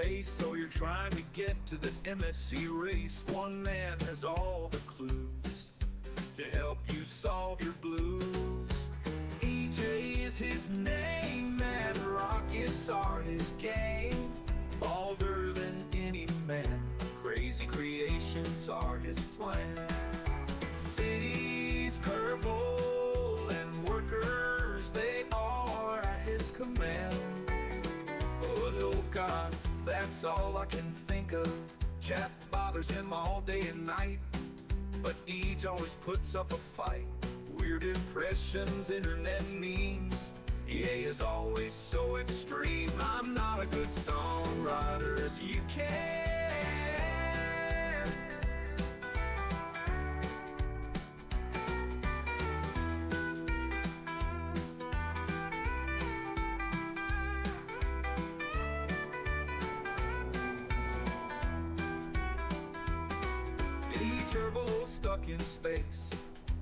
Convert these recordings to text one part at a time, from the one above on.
space, so you're trying to get to the MSC race. One man has all the clues to help you solve your blues. EJ is his name, and rockets are his game. Bolder than any man, crazy creations are his plan. Cities, Kerbal, and workers, they are at his command. Oh God, that's all I can think of. Chat bothers him all day and night, but Eej always puts up a fight. Weird impressions, internet memes, EA is always so extreme. I'm not a good songwriter, as you can. Turbo stuck in space,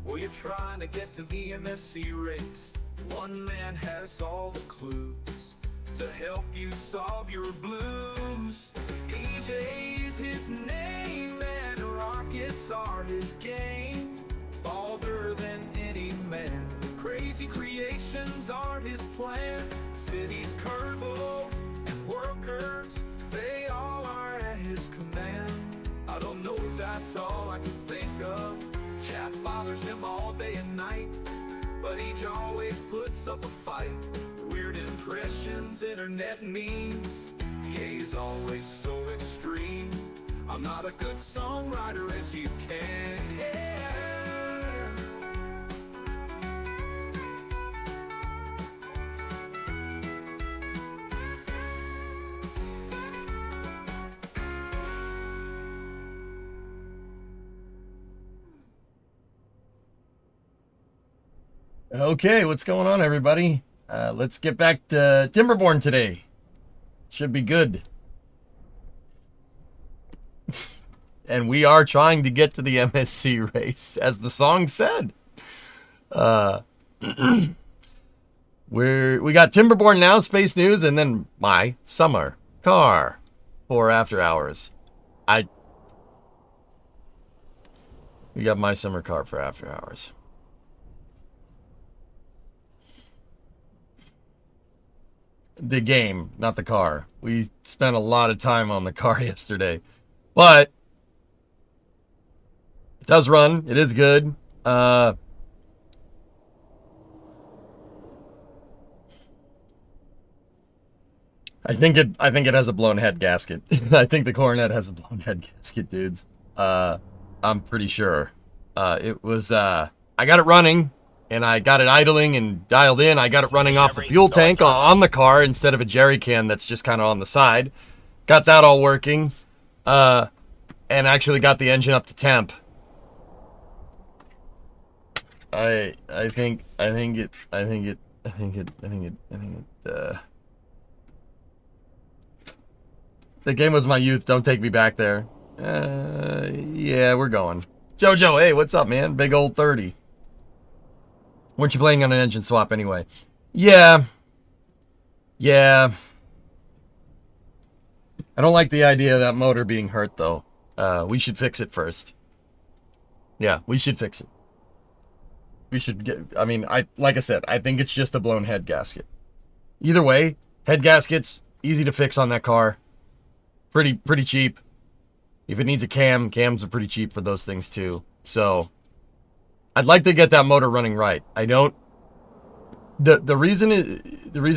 well, you're trying to get to the MSC race. One man has all the clues to help you solve your blues. EJ's his name, and rockets are his game. Bolder than any man, crazy creations are his plan. Cities, Kerbal, and workers, they all are at his command. I don't know if that's all I can think of. Chat bothers him all day and night, but Eej always puts up a fight. Weird impressions, internet memes, EA's always so extreme. I'm not a good songwriter, as you can hear. Okay, what's going on, everybody? Let's get back to Timberborn today. Should be good. And we are trying to get to the MSC race, as the song said. We got Timberborn now, Space News, and then my summer car for After Hours. We got my summer car for After Hours. The game, not the car. We spent a lot of time on the car yesterday, but it does run. It is good. I think it has a blown head gasket. I think the Coronet has a blown head gasket, dudes. I'm pretty sure. It was I got it running. And I got it idling and dialed in. I got it running off the fuel tank on the car instead of a jerry can that's just kind of on the side. Got that all working. And actually got the engine up to temp. I think it the game was my youth. Don't take me back there. Yeah, we're going. Jojo, hey, what's up, man? Big old 30. Weren't you playing on an engine swap anyway? Yeah. I don't like the idea of that motor being hurt, though. We should fix it first. Yeah, we should fix it. We should get... I mean, like I said, I think it's just a blown head gasket. Either way, head gaskets, easy to fix on that car. Pretty cheap. If it needs a cam, cams are pretty cheap for those things, too. So... I'd like to get that motor running right. I don't. The reason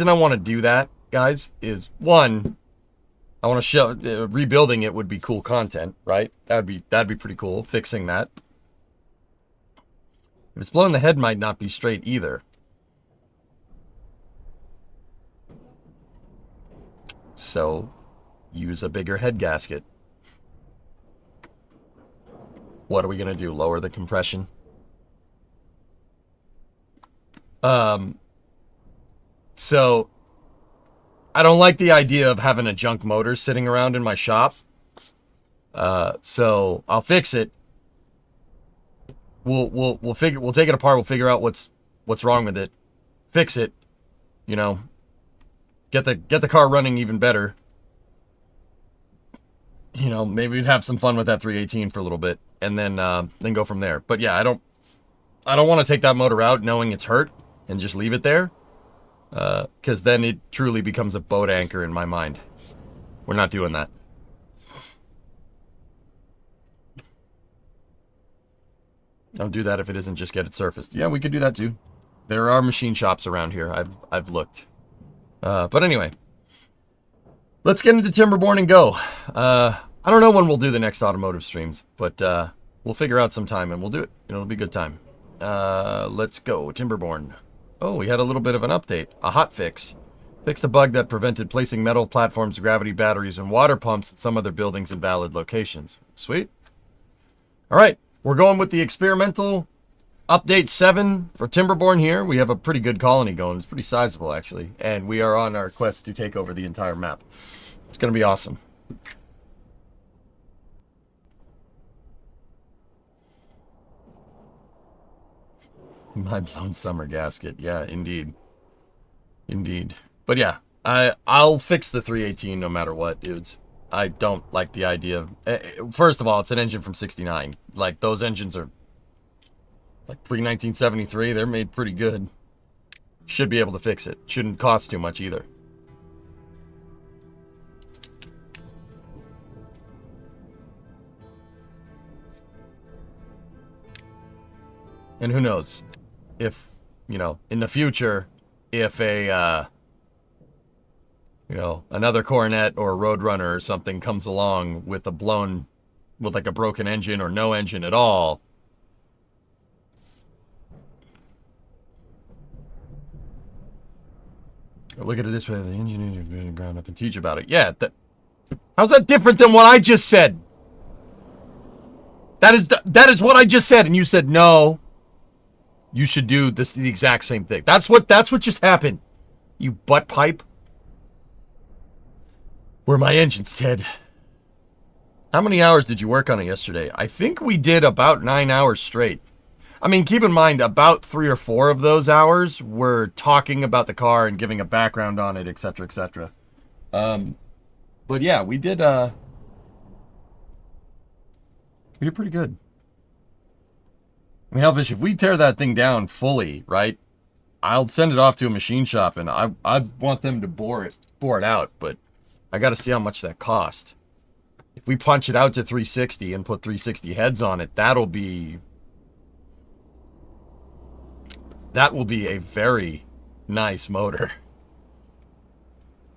I want to do that, guys, is one, I want to show rebuilding it would be cool content, right? That'd be pretty cool. Fixing that. If it's blown, the head might not be straight either. So, use a bigger head gasket. What are we gonna do? Lower the compression? So I don't like the idea of having a junk motor sitting around in my shop. So I'll fix it. We'll take it apart. We'll figure out what's wrong with it. Fix it. You know, get the car running even better. you know, maybe we'd have some fun with that 318 for a little bit, and then go from there. But yeah, I don't want to take that motor out knowing it's hurt and just leave it there, because then it truly becomes a boat anchor in my mind. We're not doing that. Don't do that if it isn't just get it surfaced. Yeah, we could do that too. There are machine shops around here. I've looked. But anyway, let's get into Timberborn and go. I don't know when we'll do the next automotive streams, but we'll figure out some time and we'll do it. It'll be a good time. Let's go, Timberborn. Oh, we had a little bit of an update. A hot fix. Fixed a bug that prevented placing metal platforms, gravity batteries, and water pumps at some other buildings in valid locations. Sweet. All right, we're going with the experimental update 7 for Timberborn here. We have a pretty good colony going. It's pretty sizable, actually. And we are on our quest to take over the entire map. It's going to be awesome. My blown summer gasket. Yeah, indeed. Indeed. But yeah, I'll fix the 318 no matter what, dudes. I don't like the idea of... First of all, it's an engine from 69. Like, those engines are... Like, pre-1973, they're made pretty good. Should be able to fix it. Shouldn't cost too much either. And who knows? If, you know, in the future, if a, you know, another Coronet or a Roadrunner or something comes along with a blown, with like a broken engine or no engine at all, look at it this way, the engineers are going to ground up and teach about it. Yeah, how's that different than what I just said? That is what I just said, and you said no. You should do this the exact same thing. That's what just happened. You butt pipe. Where my engine's, Ted. How many hours did you work on it yesterday? I think we did about 9 hours straight. I mean, keep in mind, about 3 or 4 of those hours were talking about the car and giving a background on it, etc., etc. But yeah, we did pretty good. I mean, Elvish, if we tear that thing down fully, right, I'll send it off to a machine shop, and I want them to bore it out, but I got to see how much that cost. If we punch it out to 360 and put 360 heads on it, that will be a very nice motor.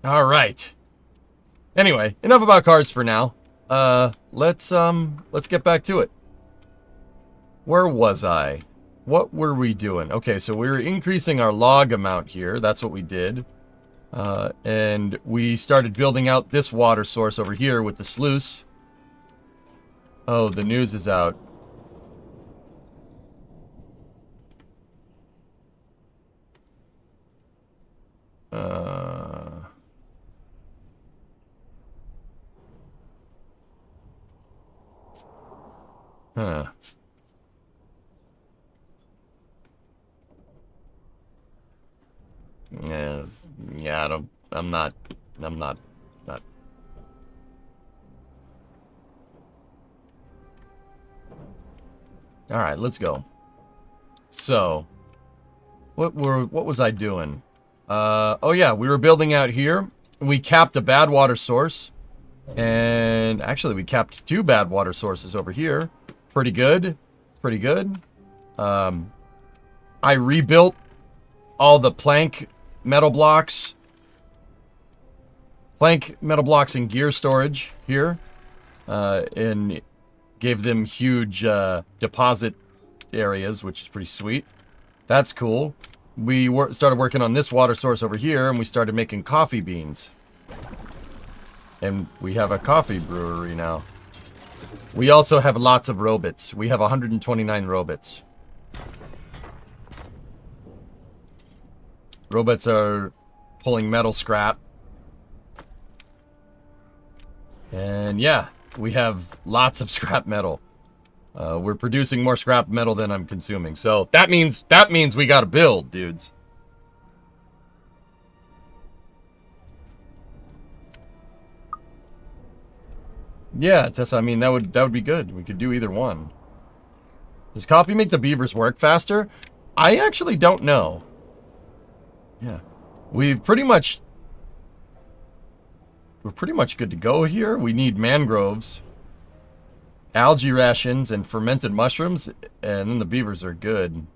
All right. Anyway, enough about cars for now. Let's get back to it. Where was I? What were we doing? Okay, so we were increasing our log amount here. That's what we did. And we started building out this water source over here with the sluice. Oh, the news is out. Huh. Yeah, I'm not. All right, let's go. So, what was I doing? Oh yeah, we were building out here. We capped a bad water source, and actually we capped 2 bad water sources over here. Pretty good, pretty good. I rebuilt all the plank metal blocks and gear storage here, and gave them huge deposit areas, which is pretty sweet. That's cool. We started working on this water source over here, and we started making coffee beans. And we have a coffee brewery now. We also have lots of robots. We have 129 robots. Robots are pulling metal scrap. And yeah, we have lots of scrap metal. We're producing more scrap metal than I'm consuming. So that means we gotta build, dudes. Yeah, Tessa, I mean, that would be good. We could do either one. Does coffee make the beavers work faster? I actually don't know. Yeah. We're pretty much good to go here. We need mangroves, algae rations, and fermented mushrooms, and then the beavers are good.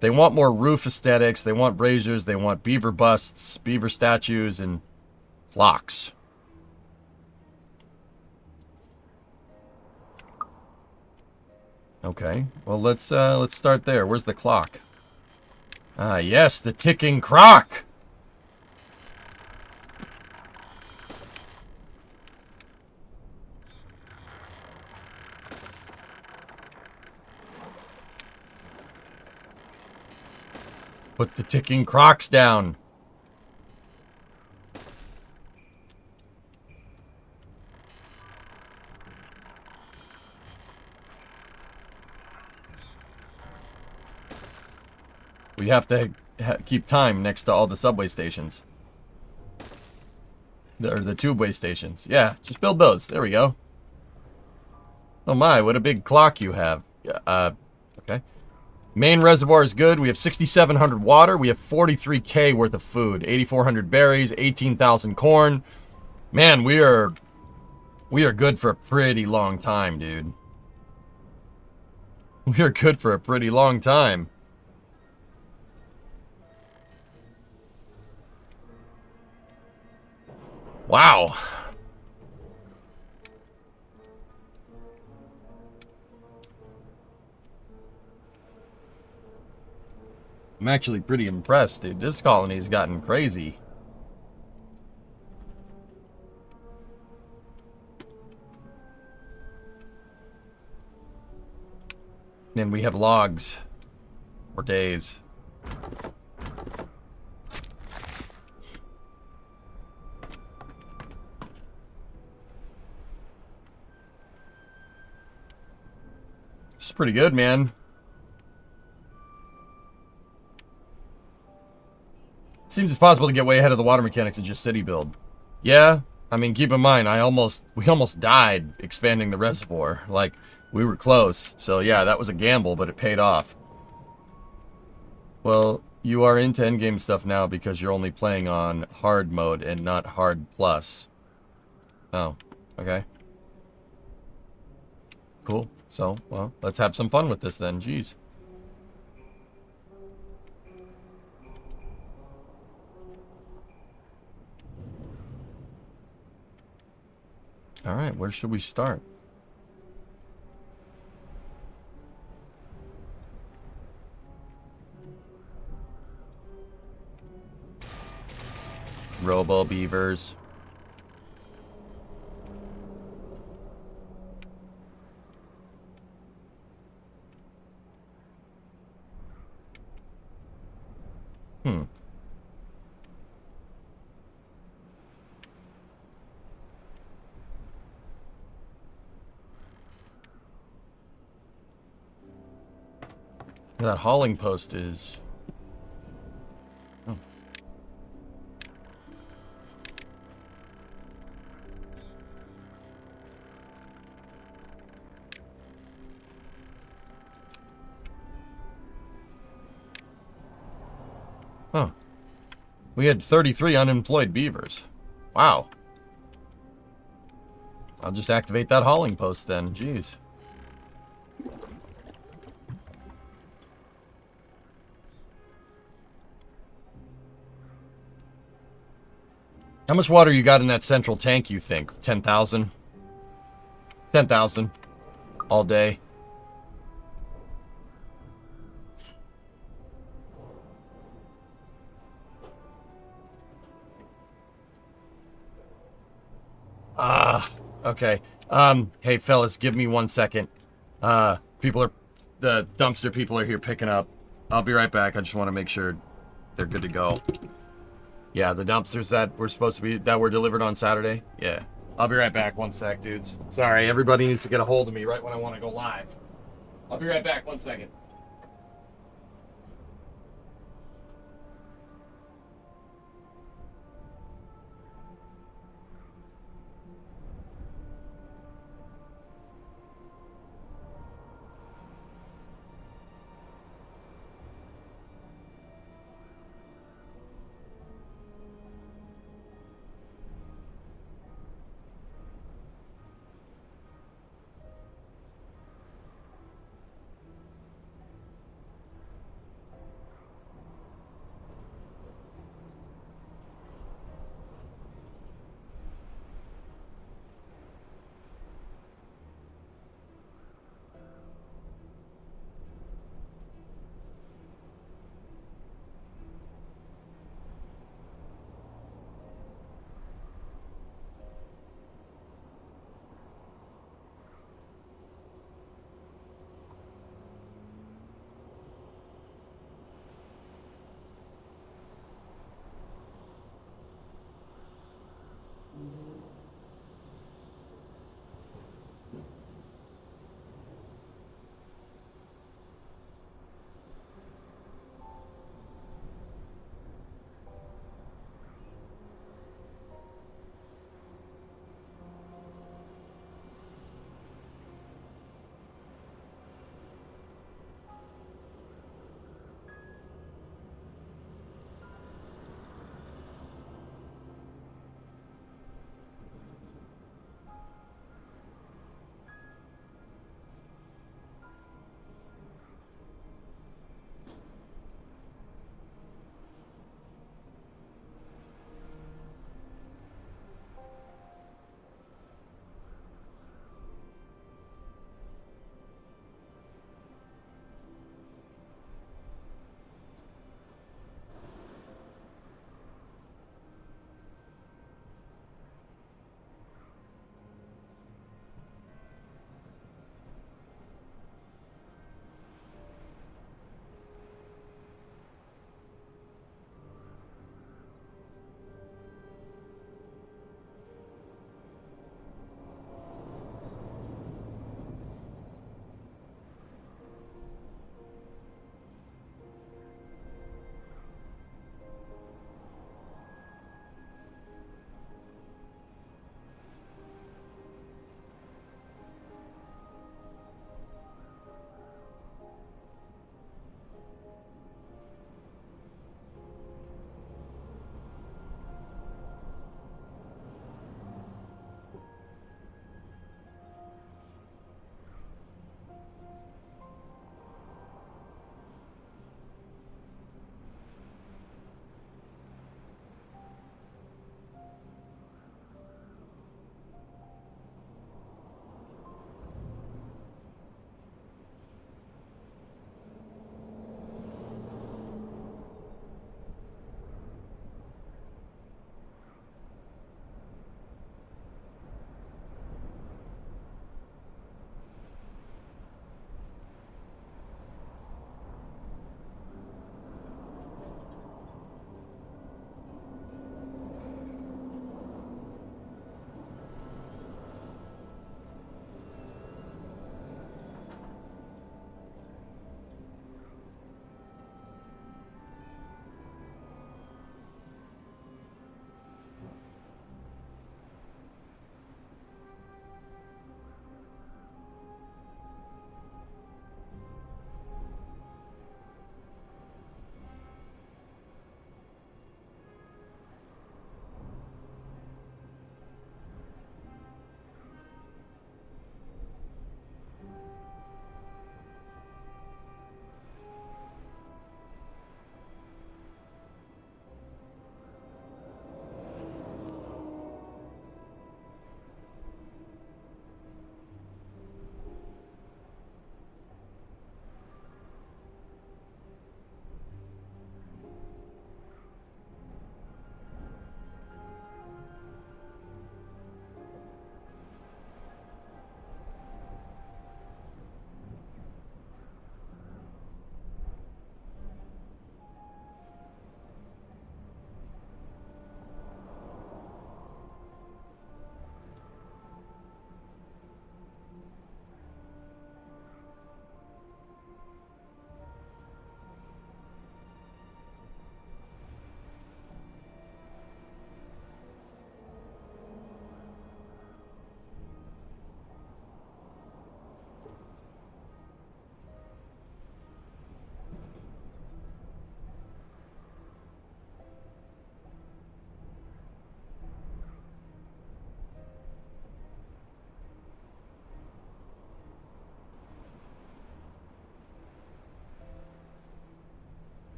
They want more roof aesthetics, they want braziers, they want beaver busts, beaver statues, and clocks. Okay, well let's start there. Where's the clock? Ah, yes, the ticking clock. Put the ticking clocks down. We have to keep time next to all the subway stations. Or the tubeway stations. Yeah, just build those. There we go. Oh my, what a big clock you have. Okay. Main reservoir is good. We have 6,700 water. We have 43k worth of food. 8,400 berries. 18,000 corn. Man, we are good for a pretty long time, dude. We are good for a pretty long time. Wow. I'm actually pretty impressed, dude. This colony's gotten crazy. And we have logs for days. It's pretty good, man. Seems it's possible to get way ahead of the water mechanics and just city build. Yeah, I mean, keep in mind, we almost died expanding the reservoir. Like, we were close. So yeah, that was a gamble, but it paid off. Well, you are into endgame stuff now because you're only playing on hard mode and not hard plus. Oh, okay. Cool. So, well, let's have some fun with this then. Jeez. All right, where should we start? Robo Beavers. That hauling post is... Oh. Huh. We had 33 unemployed beavers. Wow. I'll just activate that hauling post then. Jeez. How much water you got in that central tank, you think? 10,000? 10,000. All day. Okay. Hey, fellas, give me 1 second. The dumpster people are here picking up. I'll be right back. I just want to make sure they're good to go. Yeah, the dumpsters that were delivered on Saturday. Yeah. I'll be right back. 1 sec, dudes. Sorry, everybody needs to get a hold of me right when I want to go live. I'll be right back. 1 second.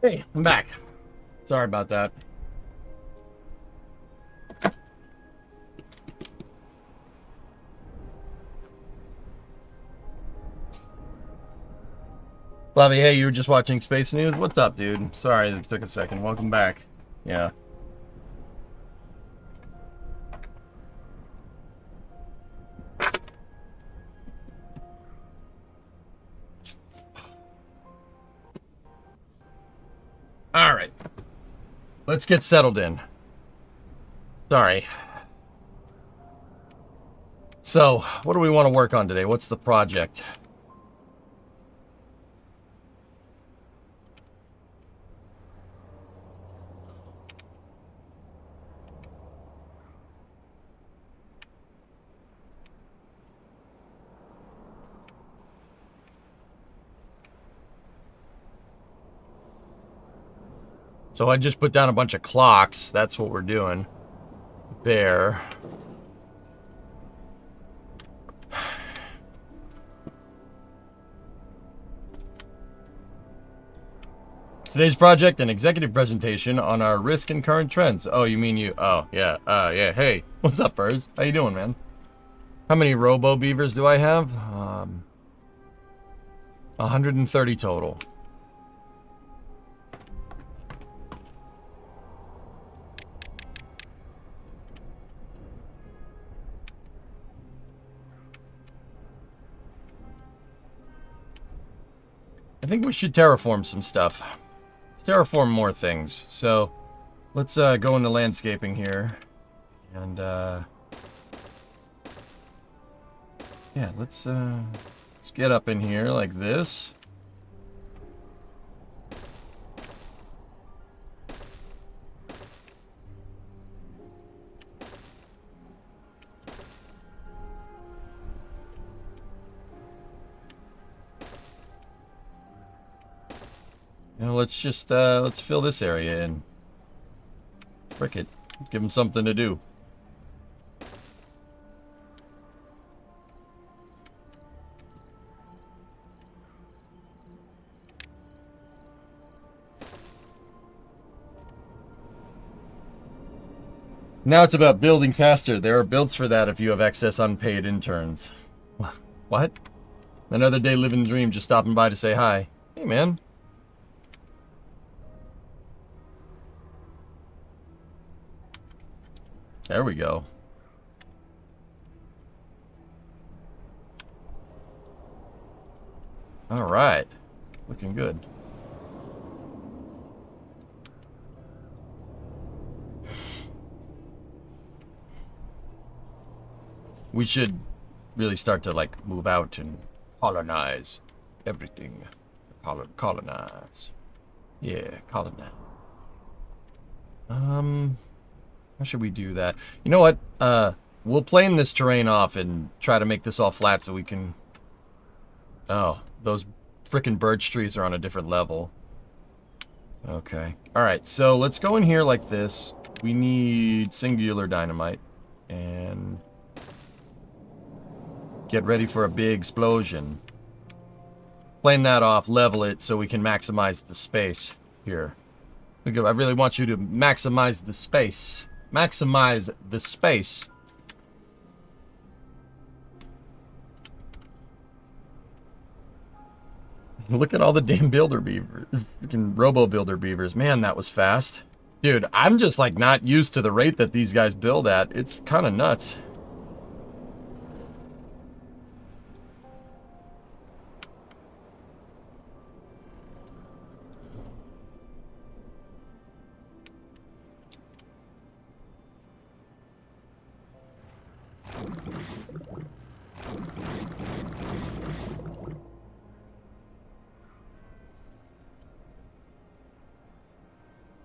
Hey, I'm back. Sorry about that. Bobby, hey, you were just watching Space News? What's up, dude? Sorry it took a second. Welcome back. Yeah. All right. Let's get settled in. Sorry. So, what do we want to work on today? What's the project? So I just put down a bunch of clocks. That's what we're doing. There. Today's project, an executive presentation on our risk and current trends. Oh, you mean you? Oh, yeah. Yeah. Hey, what's up, Furs? How you doing, man? How many Robo Beavers do I have? 130 total. I think we should terraform some stuff. Let's terraform more things. So, let's go into landscaping here. And, yeah, let's get up in here like this. You know, let's just, let's fill this area in. Frick it. Give them something to do. Now it's about building faster. There are builds for that if you have excess unpaid interns. What? Another day living the dream, just stopping by to say hi. Hey, man. There we go. All right. Looking good. We should really start to, like, move out and colonize everything. Colonize. Yeah, colonize. How should we do that? You know what? We'll plane this terrain off and try to make this all flat so we can... Oh, those frickin' birch trees are on a different level. Okay. Alright, so let's go in here like this. We need singular dynamite. And... get ready for a big explosion. Plane that off, level it so we can maximize the space here. I really want you to maximize the space. Maximize the space. Look at all the damn builder beavers. Freaking robo builder beavers. Man, that was fast. Dude, I'm just like not used to the rate that these guys build at. It's kind of nuts.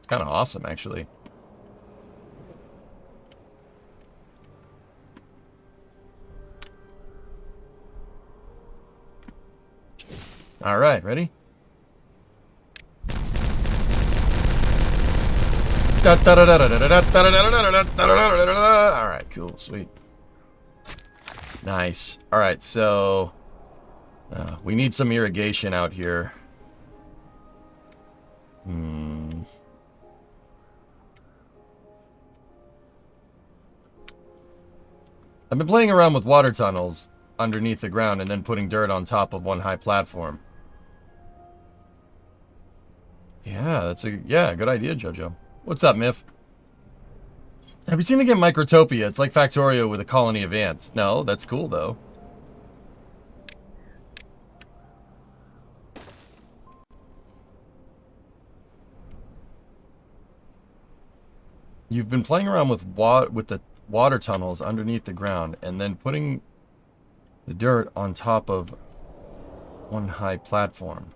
Kind of awesome, actually. All right, ready? All right, cool, sweet. Nice. All right, so we need some irrigation out here. Hmm. I've been playing around with water tunnels underneath the ground and then putting dirt on top of one high platform. Yeah, that's a good idea, Jojo. What's up, Miff? Have you seen the game Microtopia? It's like Factorio with a colony of ants. No, that's cool though. You've been playing around with the water tunnels underneath the ground and then putting the dirt on top of one high platform.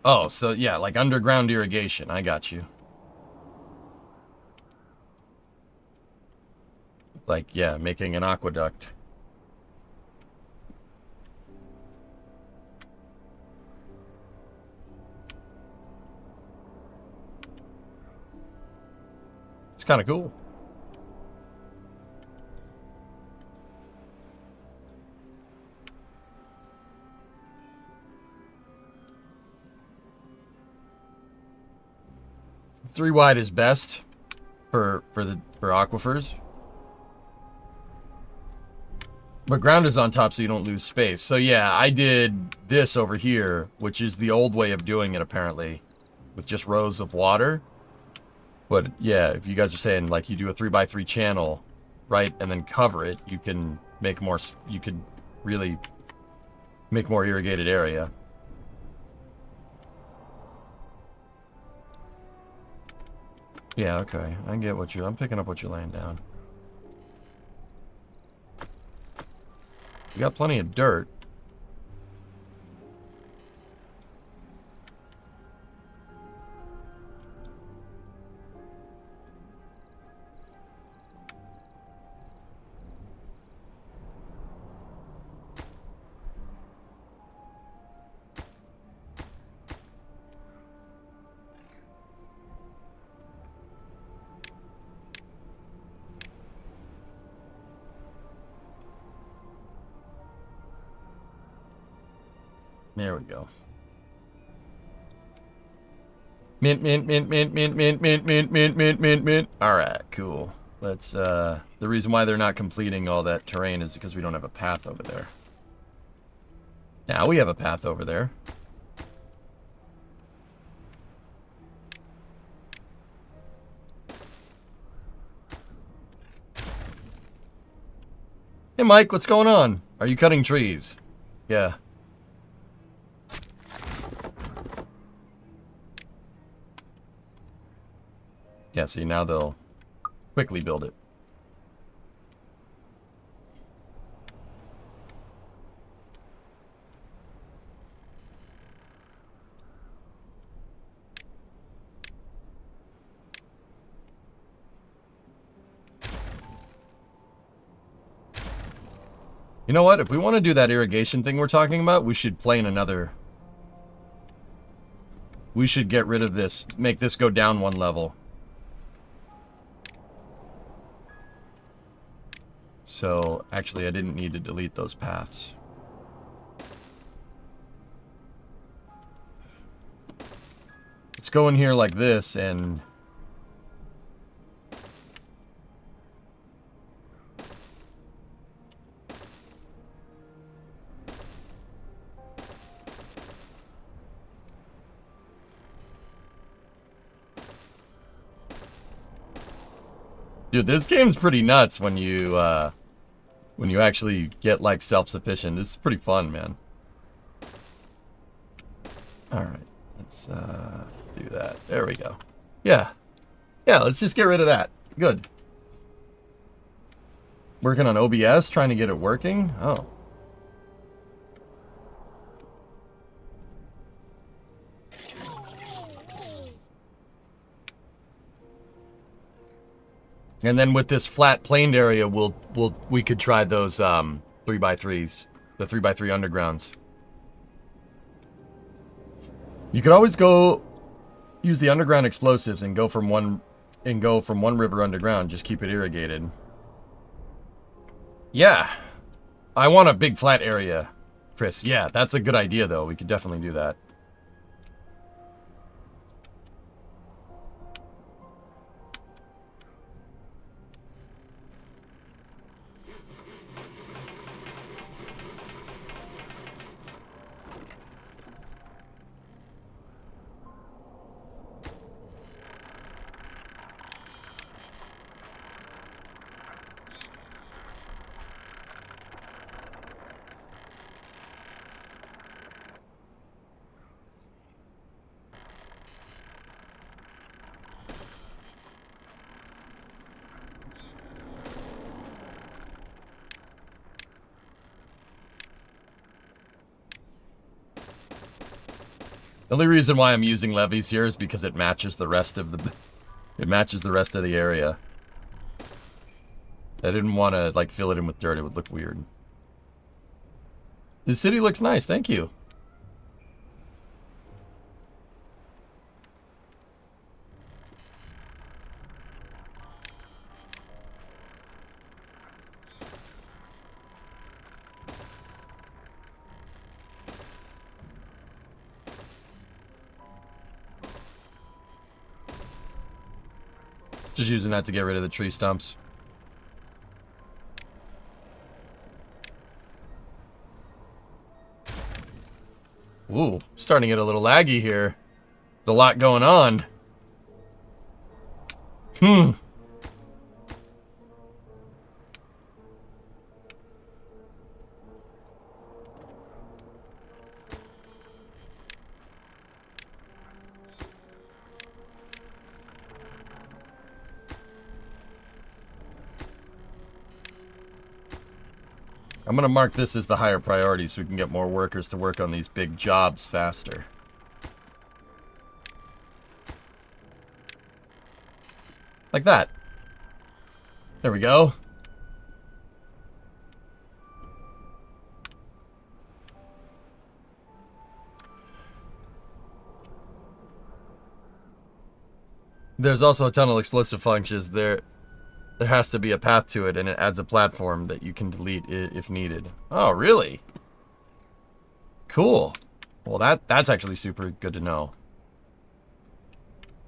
Oh, so yeah, like underground irrigation. I got you. Like, yeah, making an aqueduct. It's kind of cool. Three wide is best for aquifers. But ground is on top so you don't lose space. So yeah, I did this over here, which is the old way of doing it apparently, with just rows of water. But yeah, if you guys are saying like you do a 3x3 channel, right, and then cover it, you can make more. You could really make more irrigated area. Yeah, okay, I get what I'm picking up what you're laying down. We got plenty of dirt. There we go. Mint, mint, mint, mint, mint, mint, mint, mint, mint, mint, mint, mint. Alright, cool. Let's, the reason why they're not completing all that terrain is because we don't have a path over there. Now we have a path over there. Hey Mike, what's going on? Are you cutting trees? Yeah. Yeah, see, now they'll quickly build it. You know what? If we want to do that irrigation thing we're talking about, we should plane another. We should get rid of this. Make this go down one level. So, actually, I didn't need to delete those paths. Let's go in here like this and... Dude, this game's pretty nuts when you actually get, like, self-sufficient. It's pretty fun, man. Alright, let's, do that. There we go. Yeah. Yeah, let's just get rid of that. Good. Working on OBS, trying to get it working? Oh. And then with this flat planed area, we could try those 3x3s, the 3x3 undergrounds. You could always go use the underground explosives and go from one river underground. Just keep it irrigated. Yeah, I want a big flat area Chris, yeah, that's a good idea, though. We could definitely do that. The only reason why I'm using levees here is because it matches the rest of the... It matches the rest of the area. I didn't want to, like, fill it in with dirt. It would look weird. The city looks nice. Thank you. Just using that to get rid of the tree stumps. Ooh, starting to get a little laggy here. There's a lot going on. I'm going to mark this as the higher priority so we can get more workers to work on these big jobs faster. Like that. There we go. There's also a ton of explosive functions. There has to be a path to it, and it adds a platform that you can delete if needed. Oh, really? Cool. Well, that's actually super good to know.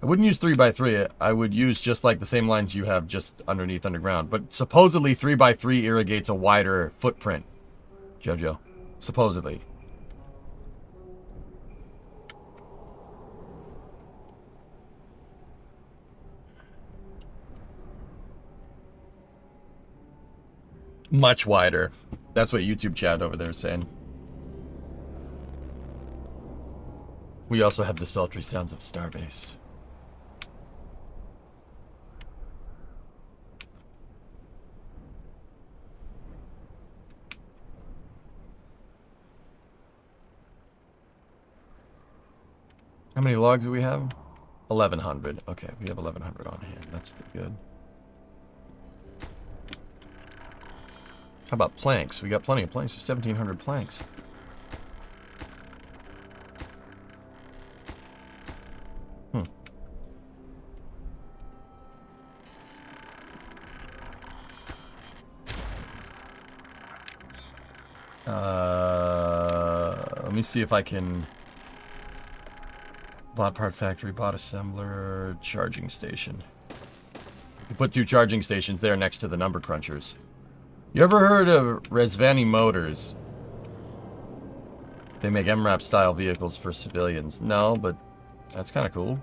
I wouldn't use 3x3. I would use just like the same lines you have just underneath underground. But supposedly 3x3 irrigates a wider footprint, Jojo. Supposedly. Much wider. That's what YouTube chat over there is saying. We also have the sultry sounds of Starbase. How many logs do we have? 1,100. Okay, we have 1,100 on hand. That's pretty good. How about planks? We got plenty of planks. 1,700 planks. Let me see if I can... Bot part factory, bot assembler, charging station. We can put 2 charging stations there next to the number crunchers. You ever heard of Resvani Motors? They make MRAP style vehicles for civilians. No, but that's kind of cool.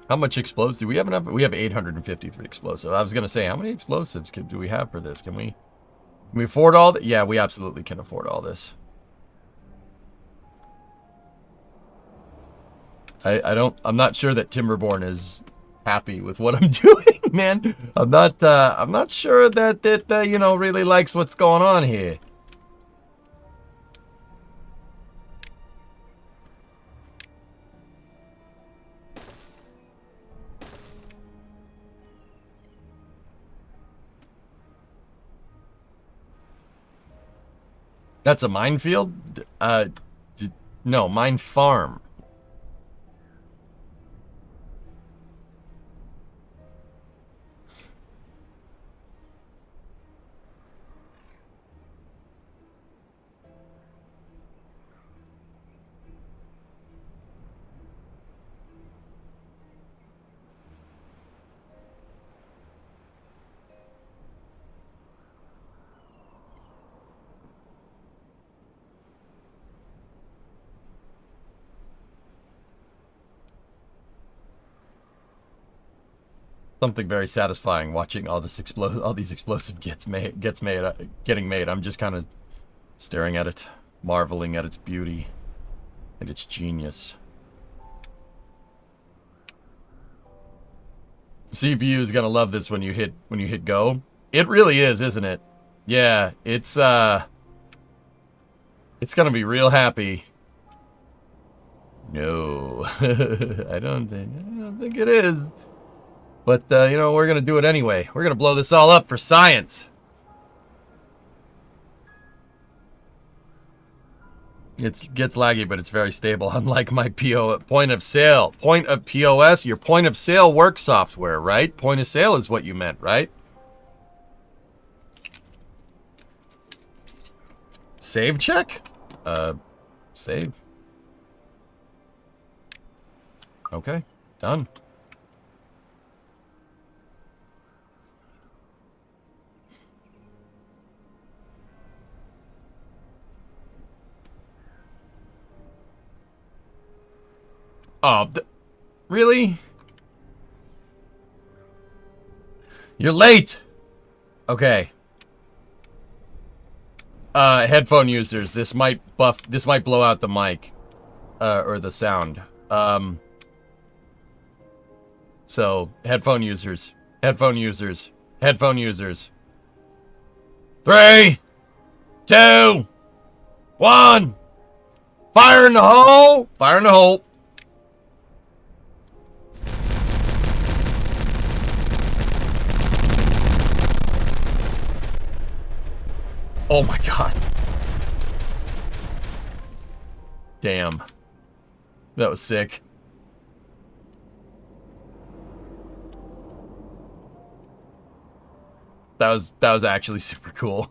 How much explosives do we have enough? We have 853 explosives. I was going to say, how many explosives do we have for this? Can we afford all that? Yeah, we absolutely can afford all this. I'm not sure that Timberborn is happy with what I'm doing, man. I'm not sure that you know, really likes what's going on here. That's a minefield? No, mine farm. Something very satisfying watching all these explosive getting made. I'm just kind of staring at it, marveling at its beauty and its genius. CPU is gonna love this when you hit go. It really is, isn't it? Yeah, it's gonna be real happy. No, I don't think it is. But, you know, we're going to do it anyway. We're going to blow this all up for science. It gets laggy, but it's very stable, unlike my point of sale. Point of POS, your point of sale work software, right? Point of sale is what you meant, right? Save check? Save. Okay, done. Oh, really? You're late. Okay. Headphone users, this might blow out the mic, or the sound. So, headphone users. 3, 2, 1. Fire in the hole! Fire in the hole! Oh my god. Damn. That was sick. That was actually super cool.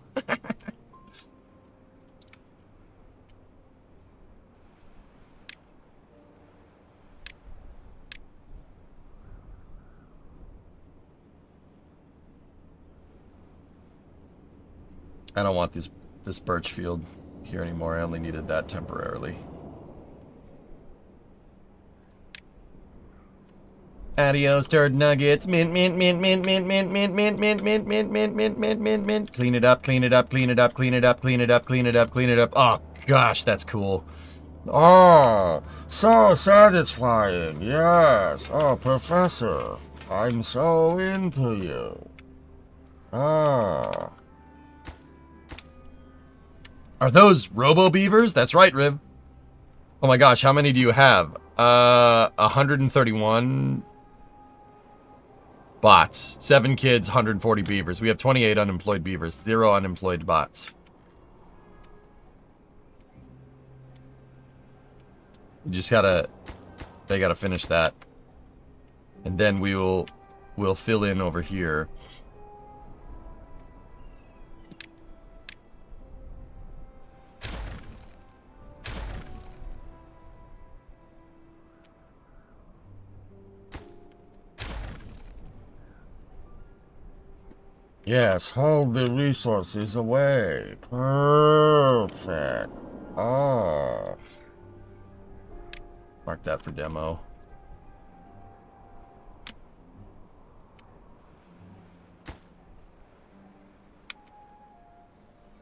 I don't want this birch field here anymore. I only needed that temporarily. Adios, turd nuggets. Mint, mint, mint, mint, mint, mint, mint, mint, mint, mint, mint, mint, mint, mint, mint, mint. Clean it up, clean it up, clean it up, clean it up, clean it up, clean it up, clean it up. Oh gosh, that's cool. Oh, so satisfying. Yes. Oh, Professor, I'm so into you. Ah. Are those Robo Beavers? That's right, Rib. Oh my gosh, how many do you have? 131 bots. 7 kids, 140 beavers. We have 28 unemployed beavers, 0 unemployed bots. You just they gotta finish that. And then we'll fill in over here. Yes, hold the resources away. Perfect. Ah. Mark that for demo.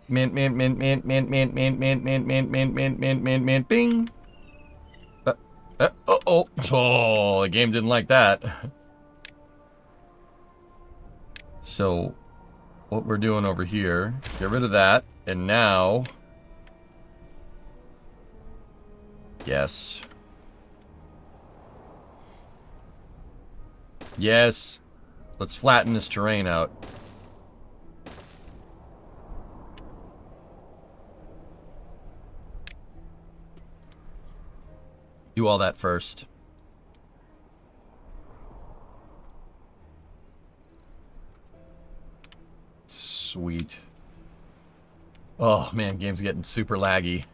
Mint, mint, mint, mint, mint, mint, mint, mint, mint, mint, mint, mint, mint, mint, mint, bing. Oh, the game didn't like that. So, what we're doing over here, get rid of that, and now, yes. Yes. Let's flatten this terrain out. Do all that first. Sweet. Oh man, game's getting super laggy.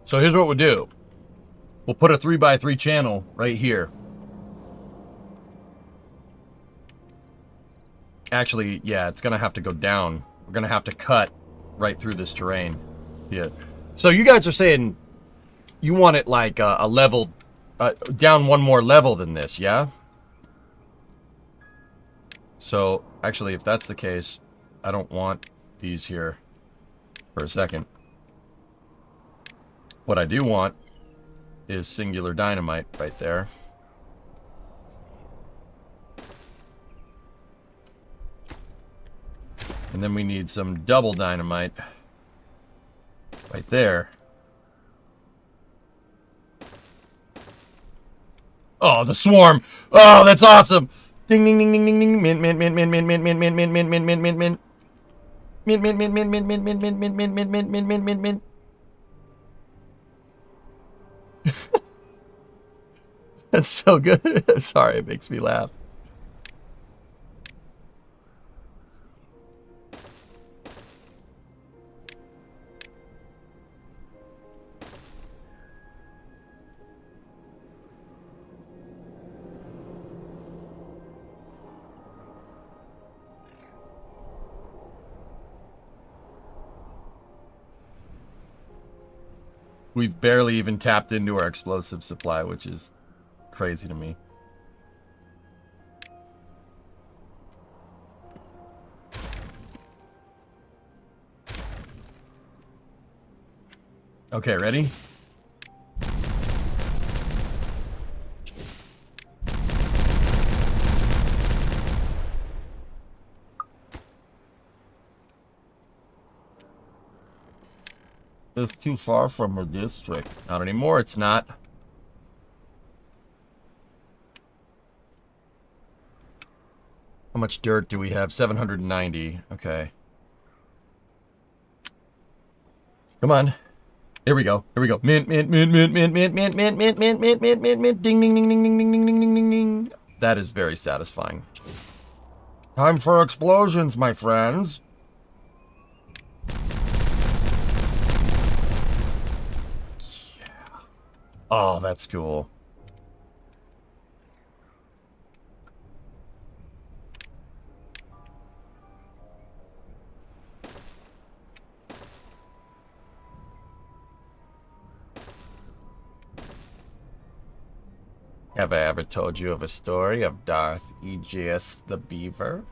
So here's what we'll do. We'll put a 3x3 channel right here. Actually, yeah, it's gonna have to go down. We're gonna have to cut right through this terrain. Yeah. So you guys are saying you want it like a level, down one more level than this, yeah? So actually, if that's the case, I don't want these here for a second. What I do want is singular dynamite right there. And then we need some double dynamite right there. Oh, the swarm. Oh, that's awesome. Ding ding ding ding ding ding. Mint mint mint mint mint mint mint mint mint mint mint mint mint mint. Mint mint mint mint mint mint mint mint mint mint mint mint mint mint mint mint. That's so good. I'm sorry, it makes me laugh. We've barely even tapped into our explosive supply, which is crazy to me. Okay, ready? It's too far from her district. Not anymore, it's not. How much dirt do we have? 790. Okay. Come on. Here we go. Here we go. Mint, mint, mint, mint, mint, mint, mint, mint, mint, mint, mint, mint, mint, mint, ding, ding, ding, ding, ding, ding, ding, ding, ding, ding, ding. That is very satisfying. Time for explosions, my friends. Yeah. Oh, that's cool. Have I ever told you of a story of Darth Aegeus the Beaver?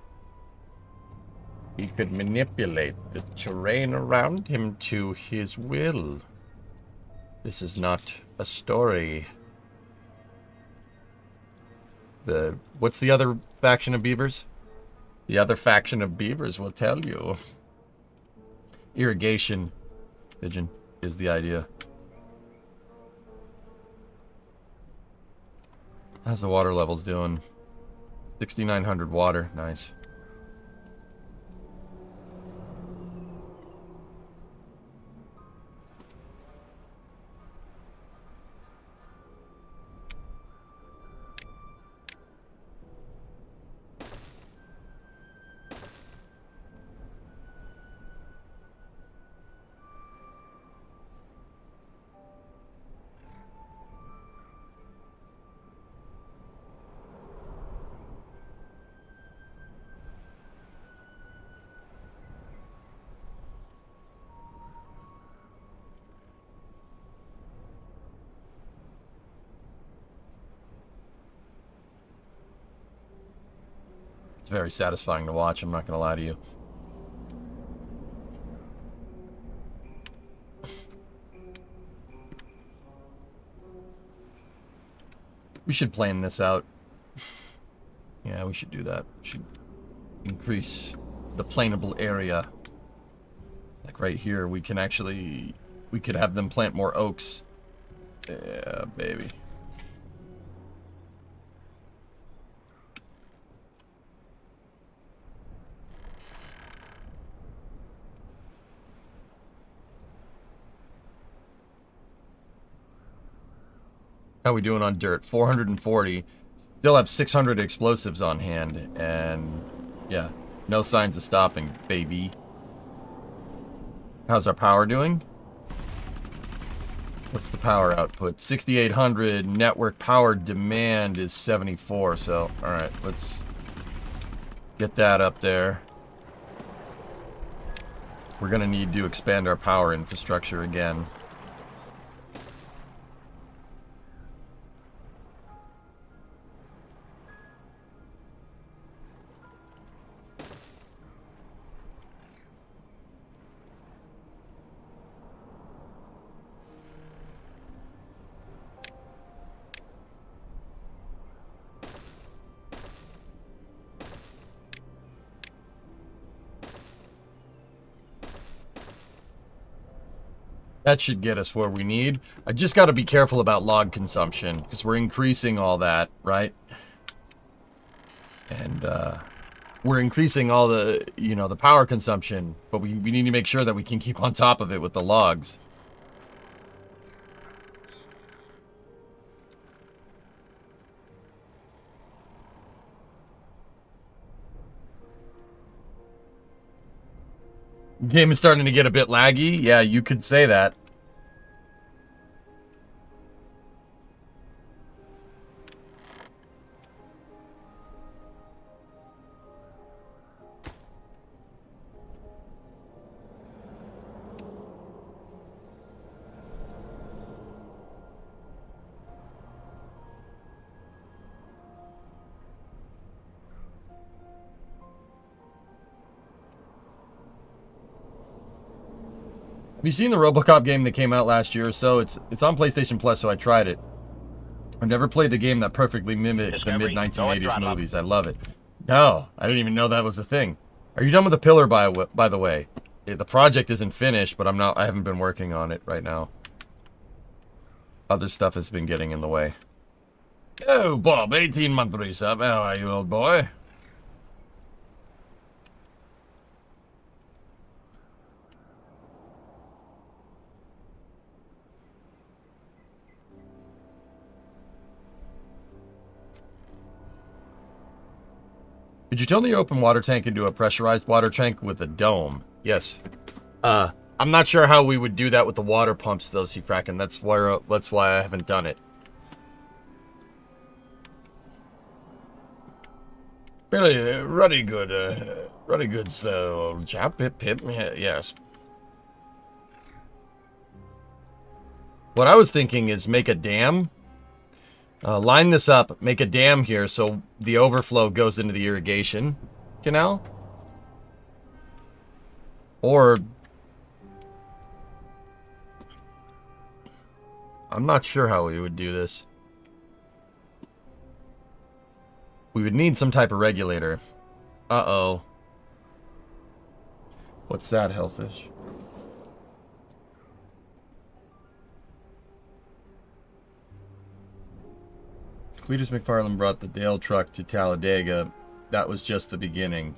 He could manipulate the terrain around him to his will. This is not a story. What's the other faction of beavers? The other faction of beavers will tell you. Irrigation, pigeon, is the idea. How's the water levels doing? 6,900 water. Nice. It's very satisfying to watch, I'm not going to lie to you. We should plan this out. Yeah, we should do that. We should increase the planable area. Like right here, we can actually... We could have them plant more oaks. Yeah, baby. How we doing on dirt? 440. Still have 600 explosives on hand. And, yeah, no signs of stopping, baby. How's our power doing? What's the power output? 6,800. Network power demand is 74. So, alright, let's get that up there. We're going to need to expand our power infrastructure again. That should get us where we need. I just got to be careful about log consumption, because we're increasing all that, right? And, we're increasing all the, you know, the power consumption, but we need to make sure that we can keep on top of it with the logs. Game is starting to get a bit laggy. Yeah, you could say that. Have you seen the RoboCop game that came out last year or so? It's on PlayStation Plus, so I tried it. I've never played the game that perfectly mimicked the mid-1980s movies. I love it. No, I didn't even know that was a thing. Are you done with the pillar, by the way? The project isn't finished, but I haven't been working on it right now. Other stuff has been getting in the way. Oh, Bob, 18-month resub. How are you, old boy? Could you turn the open water tank into a pressurized water tank with a dome? Yes. I'm not sure how we would do that with the water pumps, though, Seacracken. That's why I haven't done it. Really, ruddy good, so chap, pip, yes. What I was thinking is make a dam. Line this up, make a dam here so the overflow goes into the irrigation canal. Or... I'm not sure how we would do this. We would need some type of regulator. Uh-oh. What's that, Hellfish? Cletus McFarland brought the Dale truck to Talladega. That was just the beginning.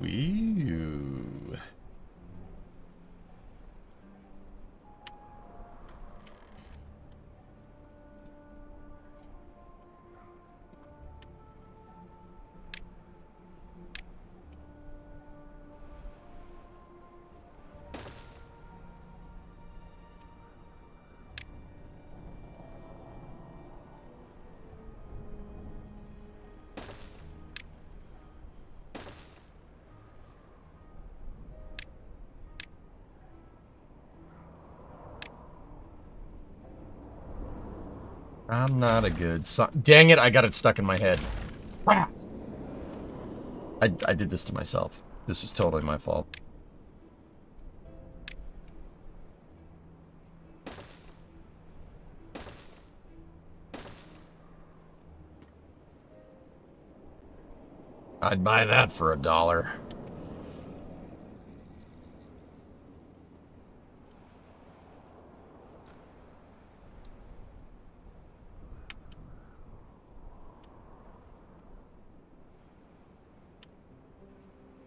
Wee-oo. I'm not a good son. Dang it, I got it stuck in my head. I did this to myself. This was totally my fault. I'd buy that for $1.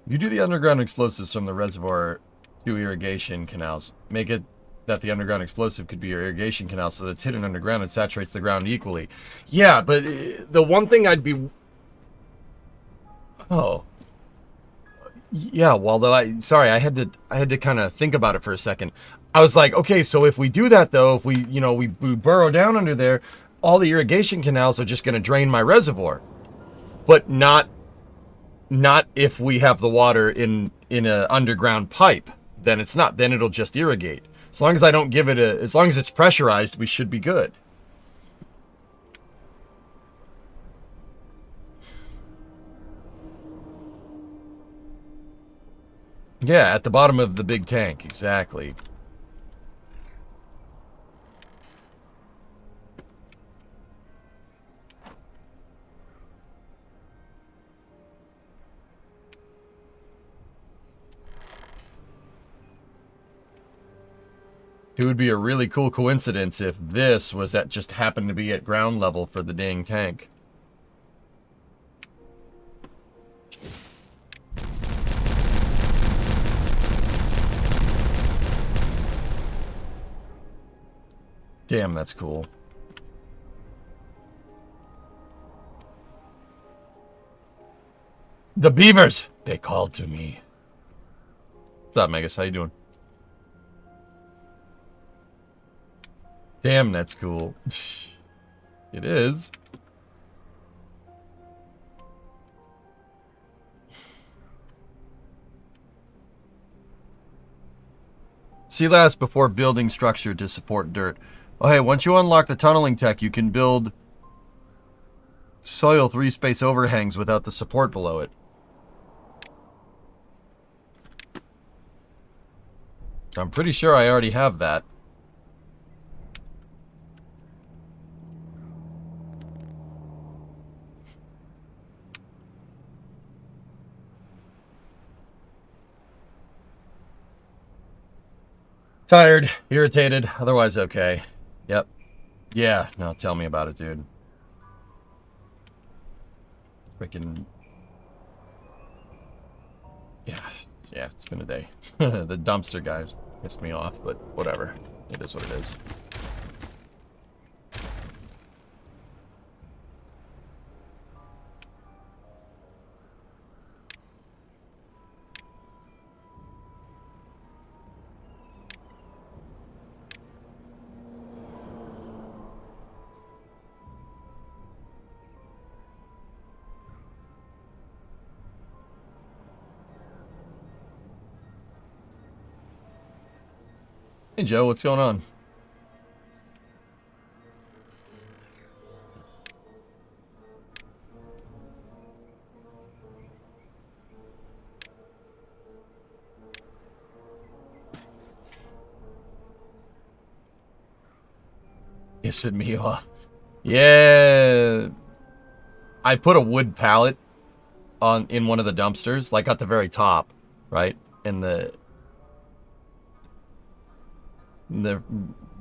You do the underground explosives from the reservoir to irrigation canals. Make it that the underground explosive could be your irrigation canal so that it's hidden underground and saturates the ground equally. Yeah, but the one thing I'd be... Oh. Yeah, well, though, sorry, I had to kind of think about it for a second. I was like, okay, so if we do that, though, if we, we burrow down under there, all the irrigation canals are just going to drain my reservoir. But not if we have the water in a underground pipe. Then it's not. Then it'll just irrigate. As long as I don't give it as long as it's pressurized, we should be good. Yeah, at the bottom of the big tank, exactly. It would be a really cool coincidence if this was at just happened to be at ground level for the dang tank. Damn, that's cool. The Beavers! They called to me. What's up, Megas? How you doing? Damn, that's cool. It is. See last before building structure to support dirt. Oh, hey, once you unlock the tunneling tech, you can build soil 3 space overhangs without the support below it. I'm pretty sure I already have that. Tired, irritated, otherwise okay. Yep. Yeah, no, tell me about it, dude. Freaking... Yeah, it's been a day. The dumpster guys pissed me off, but whatever. It is what it is. Hey Joe, what's going on? Pissing me off. Yeah. I put a wood pallet in one of the dumpsters, like at the very top, right? And the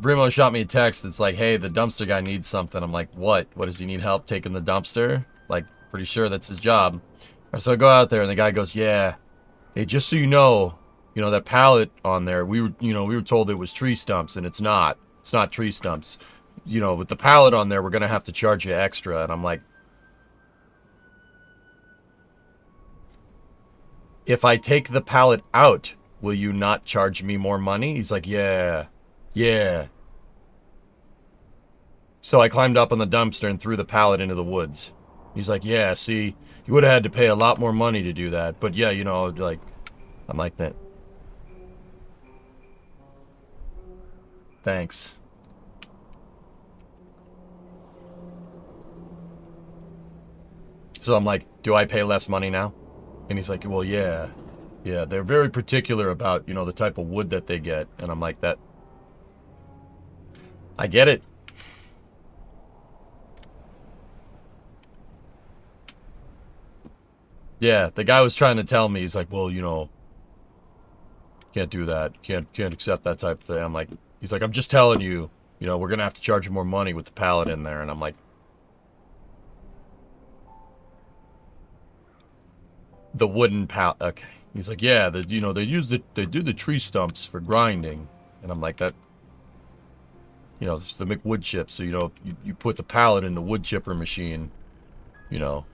Brimo shot me a text that's like, hey, the dumpster guy needs something. I'm like, what? What does he need help taking the dumpster? Like, pretty sure that's his job. So I go out there and the guy goes, yeah. Hey, just so you know, that pallet on there, we were told it was tree stumps, and it's not. It's not tree stumps. With the pallet on there, we're gonna have to charge you extra. And I'm like, if I take the pallet out, will you not charge me more money? He's like, yeah. So I climbed up on the dumpster and threw the pallet into the woods. He's like, yeah, see, you would have had to pay a lot more money to do that. But yeah, like, I'm like that. Thanks. So I'm like, do I pay less money now? And he's like, well, yeah. Yeah, they're very particular about, the type of wood that they get. And I'm like, that... I get it. Yeah, the guy was trying to tell me, he's like, well, you know, can't do that. Can't accept that type of thing. I'm like, he's like, I'm just telling you, you know, we're going to have to charge you more money with the pallet in there. And I'm like, the wooden pallet. Okay. He's like, yeah, you know, they do the tree stumps for grinding. And I'm like, that, you know, it's to make wood chips. So, you know, you put the pallet in the wood chipper machine, you know,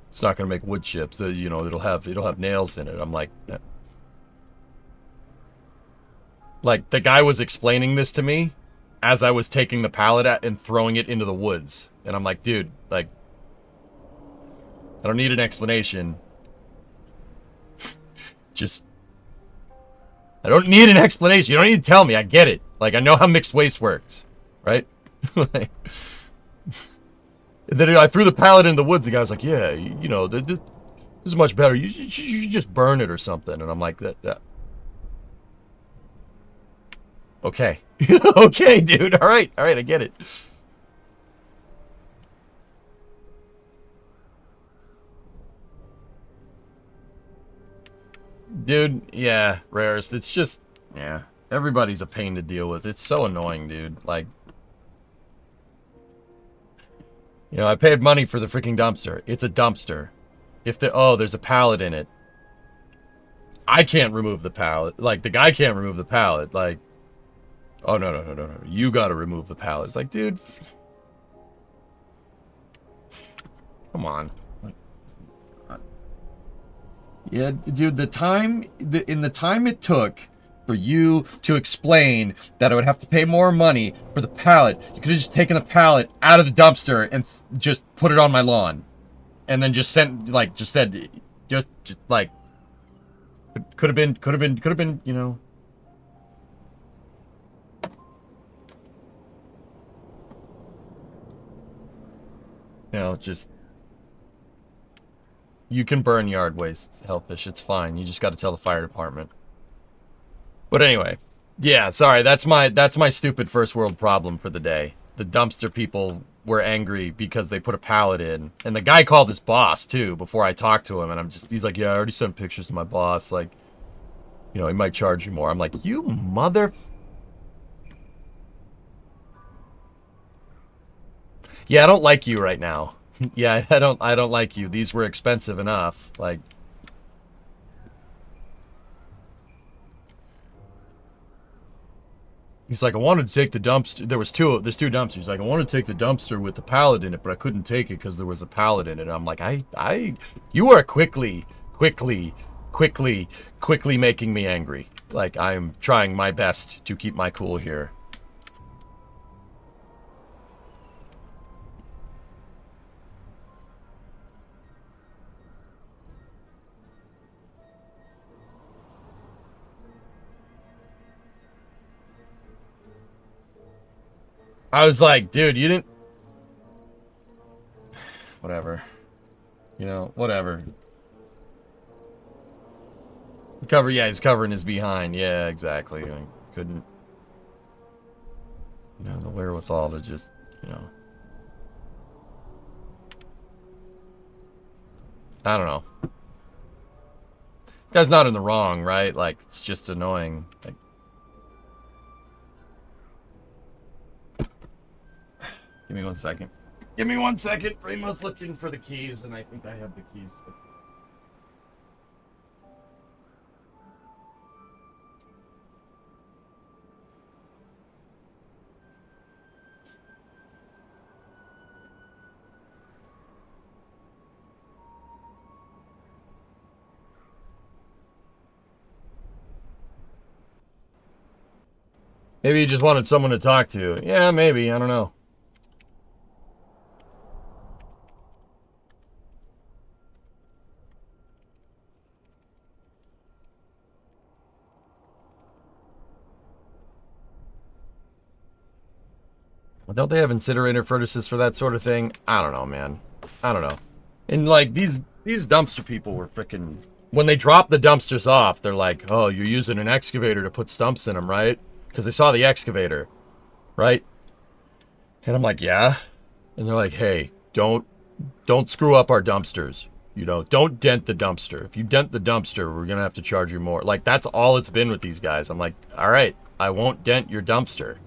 it's not going to make wood chips. You know, it'll have nails in it. I'm like, the guy was explaining this to me as I was taking the pallet and throwing it into the woods. And I'm like, dude, like, I don't need an explanation. Just, I don't need an explanation. You don't need to tell me. I get it. Like, I know how mixed waste works, right? Like, and then I threw the pallet in the woods. The guy was like, yeah, you know, this is much better. You should just burn it or something. And I'm like, that. Okay. Okay, dude. All right, I get it. Dude, yeah, Rarest. It's just, yeah. Everybody's a pain to deal with. It's so annoying, dude. Like, you know, I paid money for the freaking dumpster. It's a dumpster. If there's a pallet in it. I can't remove the pallet. Like, the guy can't remove the pallet. Like, oh, no. You gotta remove the pallet. It's like, dude. Come on. Yeah, dude, in the time it took for you to explain that I would have to pay more money for the pallet, you could have just taken a pallet out of the dumpster and just put it on my lawn. And then just said, like, could have been, you know. You know, just, you can burn yard waste, Hellfish. It's fine. You just got to tell the fire department. But anyway, yeah, sorry. That's my stupid first world problem for the day. The dumpster people were angry because they put a pallet in, and the guy called his boss too before I talked to him, and he's like, yeah, I already sent pictures to my boss. Like, you know, he might charge you more. I'm like, you mother. Yeah, I don't like you right now. Yeah, I don't like you. These were expensive enough. Like, he's like, I wanted to take the dumpster. There's two dumpsters. He's like, I wanted to take the dumpster with the pallet in it, but I couldn't take it because there was a pallet in it. I'm like, you are quickly making me angry. Like, I'm trying my best to keep my cool here. I was like, dude, you didn't... Whatever. You know, whatever. Yeah, he's covering his behind. Yeah, exactly. I couldn't... You know, the wherewithal to just, you know... I don't know. Guy's not in the wrong, right? Like, it's just annoying. Like... Give me 1 second. Give me 1 second. Raymond's looking for the keys, and I think I have the keys. Maybe you just wanted someone to talk to. Yeah, maybe. I don't know. Don't they have incinerator furnaces for that sort of thing? I don't know, man. I don't know. And, like, these dumpster people were freaking... When they drop the dumpsters off, they're like, oh, you're using an excavator to put stumps in them, right? Because they saw the excavator, right? And I'm like, yeah. And they're like, hey, don't screw up our dumpsters. You know, don't dent the dumpster. If you dent the dumpster, we're going to have to charge you more. Like, that's all it's been with these guys. I'm like, all right, I won't dent your dumpster.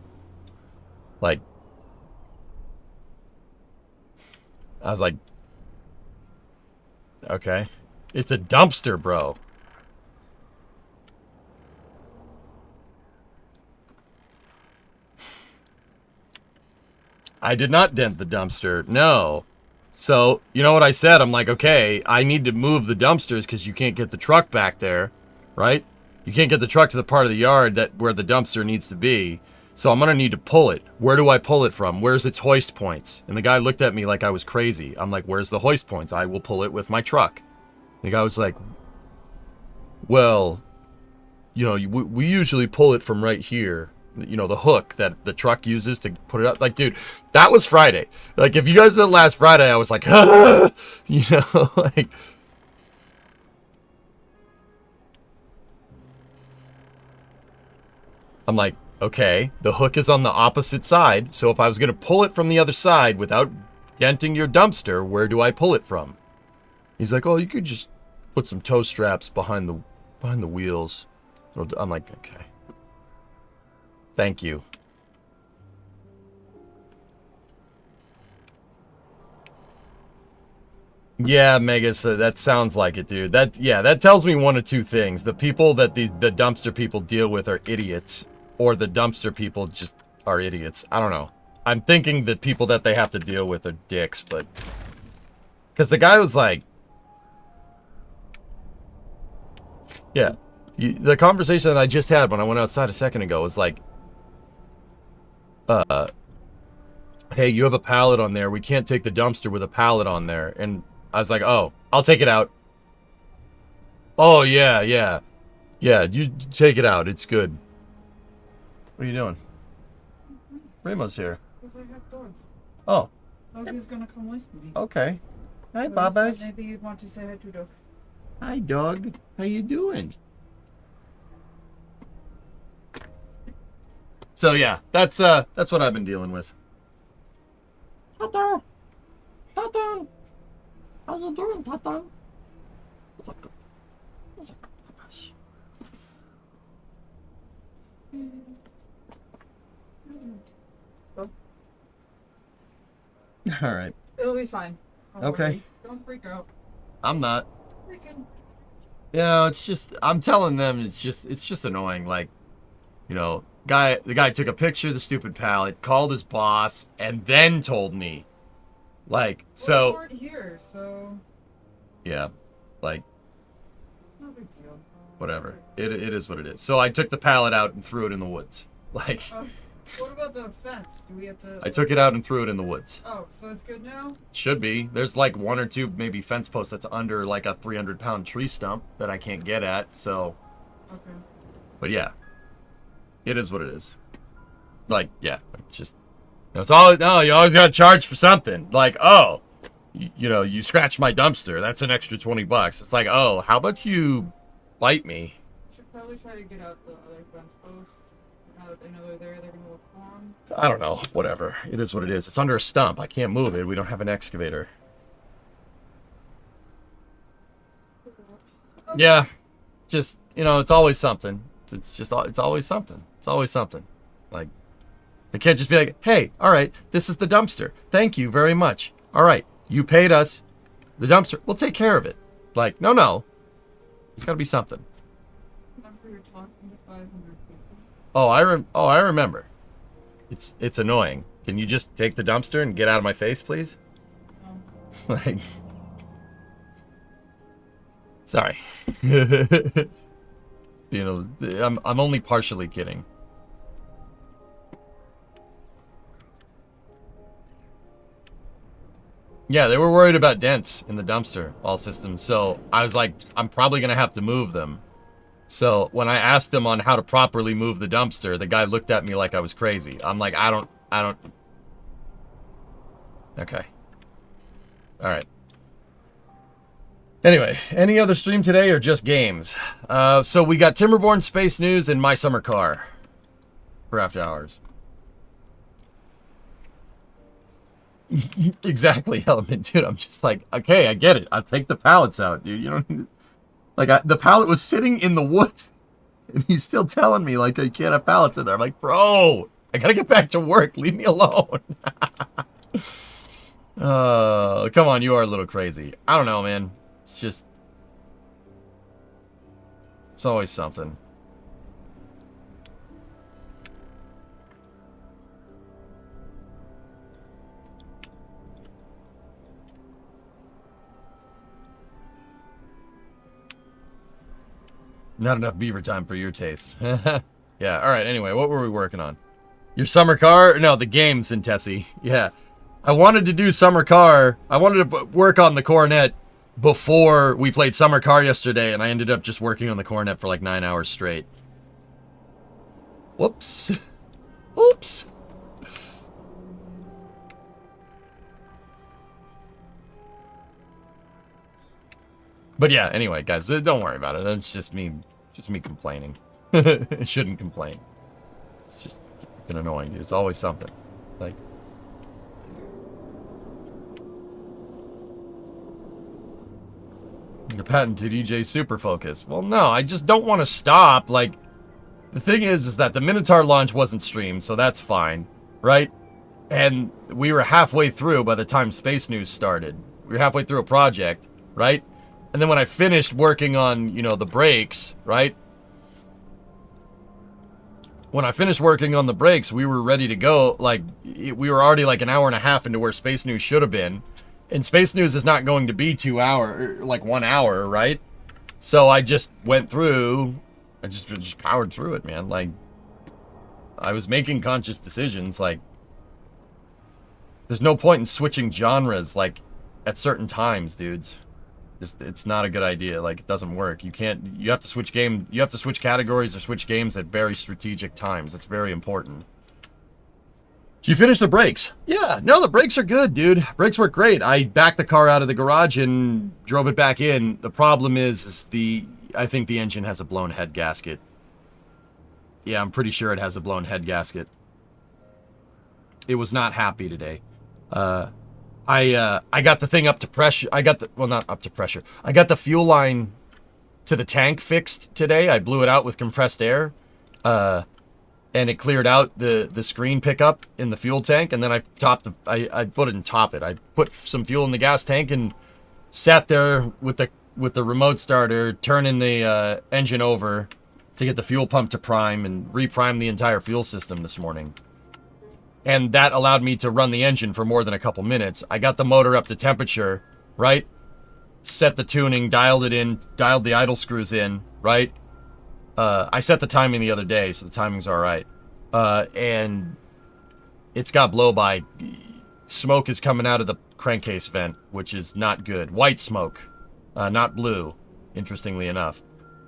Like, I was like, okay. It's a dumpster, bro. I did not dent the dumpster. No. So, you know what I said? I'm like, okay, I need to move the dumpsters because you can't get the truck back there, right? You can't get the truck to the part of the yard where the dumpster needs to be. So I'm going to need to pull it. Where do I pull it from? Where's its hoist points? And the guy looked at me like I was crazy. I'm like, where's the hoist points? I will pull it with my truck. The guy was like, well, you know, we usually pull it from right here. You know, the hook that the truck uses to put it up. Like, dude, that was Friday. Like, if you guys did last Friday, I was like, ah! You know, like. I'm like, okay, the hook is on the opposite side. So if I was going to pull it from the other side without denting your dumpster, where do I pull it from? He's like, oh, you could just put some tow straps behind the wheels. I'm like, okay. Thank you. Yeah, Megas, that sounds like it, dude. That tells me one of two things. The people that the dumpster people deal with are idiots, or the dumpster people just are idiots. I don't know. I'm thinking the people that they have to deal with are dicks, but... Because the guy was like... Yeah. The conversation that I just had when I went outside a second ago was like... hey, you have a pallet on there. We can't take the dumpster with a pallet on there. And I was like, oh, I'll take it out. Oh, yeah. Yeah, you take it out. It's good. What are you doing? Remo's here. Oh. Doggy's gonna come with me. Okay. Hi, So Babas. maybe you want to say hi to dog. Hi, dog. How you doing? So yeah, that's what I've been dealing with. Tata! Tata! How you doing, Tata? What's up? What's up, Babas? All right. It'll be fine. Don't Okay. worry. Don't freak out. I'm not. Freaking. You know, it's just, I'm telling them it's just annoying. Like, you know, the guy took a picture of the stupid pallet, called his boss, and then told me. Like, so. We're here, so. Yeah, like, No big deal. whatever. It is what it is. So I took the pallet out and threw it in the woods. Like, What about the fence? Do we have to? I took it out and threw it in the woods. Oh, so it's good now? Should be. There's like one or two maybe fence posts that's under like a 300-pound tree stump that I can't get at. So, Okay. but yeah, it is what it is. Like, yeah, it's just, it's all, no, you always got to charge for something. Like, oh, you know, you scratched my dumpster. That's an extra $20. It's like, oh, how about you bite me? Should probably try to get out the other fence posts. Now that they know they're there, they're gonna look for them. I don't know. Whatever. It is what it is. It's under a stump. I can't move it. We don't have an excavator. Yeah. Just, you know, it's always something. It's always something. It's always something. Like, it can't just be like, hey, all right, this is the dumpster. Thank you very much. All right, you paid us. The dumpster, we'll take care of it. Like, no. It's got to be something. Remember you're talking to 500 people. Oh, I remember. It's annoying. Can you just take the dumpster and get out of my face, please? No. Like, sorry. You know, I'm only partially kidding. Yeah, they were worried about dents in the dumpster, all systems. So I was like, I'm probably gonna have to move them. So when I asked him on how to properly move the dumpster, the guy looked at me like I was crazy. I'm like, I don't. Okay. All right. Anyway, any other stream today or just games? So we got Timberborn, Space News, and My Summer Car for after hours. Exactly, Element, dude. I'm just like, okay, I get it. I'll take the pallets out, dude. You know, like the pallet was sitting in the woods, and he's still telling me like I can't have pallets in there. I'm like, bro, I gotta get back to work. Leave me alone. Come on, you are a little crazy. I don't know, man. It's just, it's always something. Not enough beaver time for your tastes. Yeah, alright, anyway, what were we working on? Your summer car? No, the games in Tessie. Yeah. I wanted to do summer car. I wanted to work on the Coronet before we played summer car yesterday, and I ended up just working on the Coronet for like 9 hours straight. Whoops. Oops. But yeah, anyway, guys, don't worry about it. It's just me complaining. I shouldn't complain. It's just fucking annoying, dude. It's always something. Like, your patented EJ Super Focus. Well, no, I just don't want to stop. Like, the thing is that the Minotaur launch wasn't streamed, so that's fine, right? And we were halfway through by the time Space News started. We were halfway through a project, right? And then when I finished working on, you know, the brakes, right? When I finished working on the brakes, we were ready to go. Like, we were already like an hour and a half into where Space News should have been. And Space News is not going to be 2 hours, like 1 hour, right? So I just went through, I just powered through it, man. Like, I was making conscious decisions. Like, there's no point in switching genres, like, at certain times, dudes. It's not a good idea. Like, it doesn't work. You have to switch categories or switch games at very strategic times. It's very important. Did you finish the brakes? Yeah, no, the brakes are good, dude. Brakes work great. I backed the car out of the garage and drove it back in. The problem is I think the engine has a blown head gasket. Yeah, I'm pretty sure it has a blown head gasket. It was not happy today. I got the thing up to pressure. Not up to pressure. I got the fuel line to the tank fixed today. I blew it out with compressed air. And it cleared out the screen pickup in the fuel tank. And then I didn't top it. I put some fuel in the gas tank and sat there with the remote starter, turning the engine over to get the fuel pump to prime and reprime the entire fuel system this morning. And that allowed me to run the engine for more than a couple minutes. I got the motor up to temperature, right? Set the tuning, dialed it in, dialed the idle screws in, right? I set the timing the other day, so the timing's all right. And it's got blow-by. Smoke is coming out of the crankcase vent, which is not good. White smoke, not blue, interestingly enough.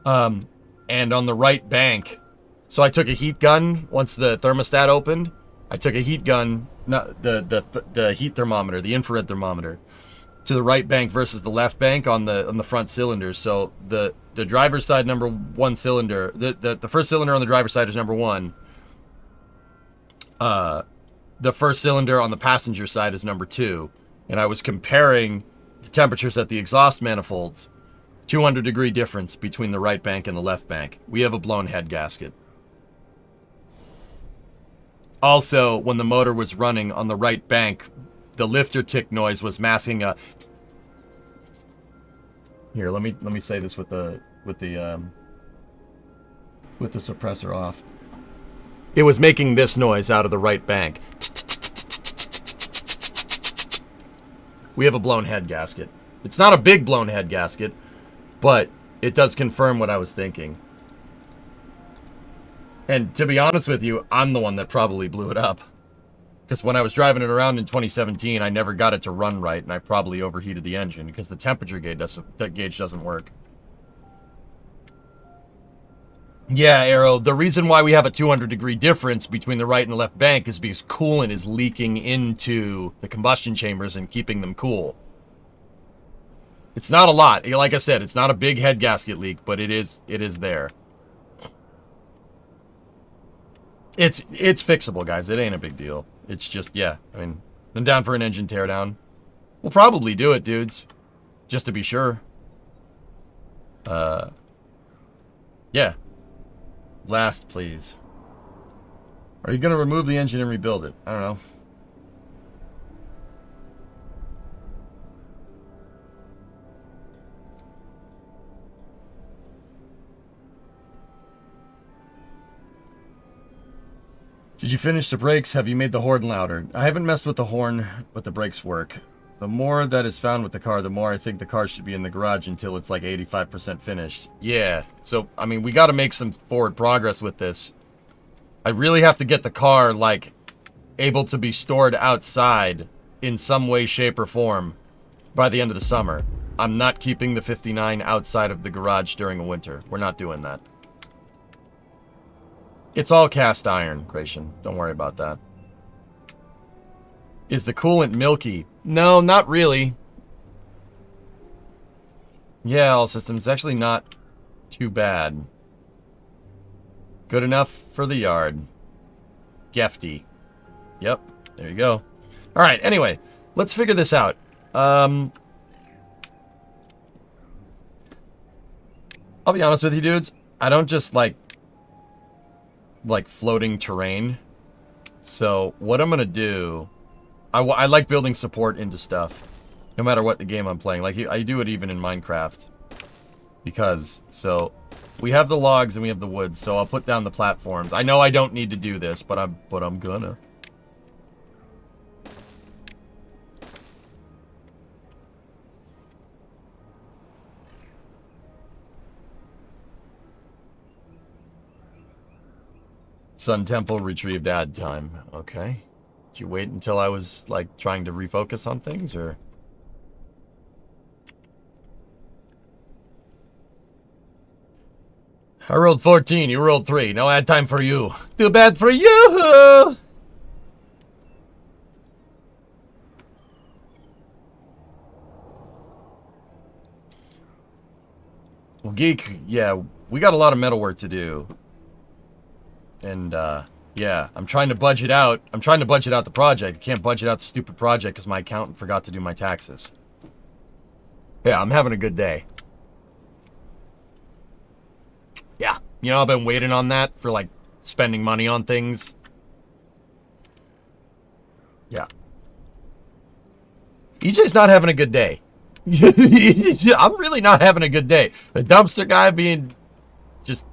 And on the right bank, so I took a heat gun once the thermostat opened. I took a heat gun, not the heat thermometer, the infrared thermometer, to the right bank versus the left bank on the front cylinders. So the driver's side number one cylinder, the first cylinder on the driver's side is number one. The first cylinder on the passenger side is number two. And I was comparing the temperatures at the exhaust manifolds. 200-degree difference between the right bank and the left bank. We have a blown head gasket. Also, when the motor was running on the right bank, the lifter tick noise was masking a. Here, let me say this with the suppressor off. It was making this noise out of the right bank. We have a blown head gasket. It's not a big blown head gasket, but it does confirm what I was thinking. And to be honest with you, I'm the one that probably blew it up. Because when I was driving it around in 2017, I never got it to run right, and I probably overheated the engine because the temperature gauge doesn't work. Yeah, Arrow, the reason why we have a 200-degree difference between the right and the left bank is because coolant is leaking into the combustion chambers and keeping them cool. It's not a lot. Like I said, it's not a big head gasket leak, but it is there. It's fixable, guys. It ain't a big deal. It's just, yeah, I mean, I'm down for an engine teardown. We'll probably do it, dudes. Just to be sure. Yeah. Last, please. Are you going to remove the engine and rebuild it? I don't know. Did you finish the brakes? Have you made the horn louder? I haven't messed with the horn, but the brakes work. The more that is found with the car, the more I think the car should be in the garage until it's like 85% finished. Yeah, so, I mean, we got to make some forward progress with this. I really have to get the car, like, able to be stored outside in some way, shape, or form by the end of the summer. I'm not keeping the 59 outside of the garage during the winter. We're not doing that. It's all cast iron, Gratian. Don't worry about that. Is the coolant milky? No, not really. Yeah, all systems. It's actually not too bad. Good enough for the yard. Gefty. Yep, there you go. Alright, anyway, let's figure this out. I'll be honest with you, dudes. I don't just like floating terrain. So what I'm gonna do, I like building support into stuff, no matter what the game I'm playing. Like I do it even in Minecraft, because so we have the logs and we have the wood. So I'll put down the platforms. I know I don't need to do this, but I'm gonna. Sun Temple retrieved ad time. Okay. Did you wait until I was, like, trying to refocus on things, or? I rolled 14, you rolled 3. No ad time for you. Too bad for you! Well, Geek, yeah, we got a lot of metal work to do. And, yeah, I'm trying to budget out. I'm trying to budget out the project. I can't budget out the stupid project because my accountant forgot to do my taxes. Yeah, I'm having a good day. Yeah, you know, I've been waiting on that for, like, spending money on things. Yeah. EJ's not having a good day. I'm really not having a good day. The dumpster guy being just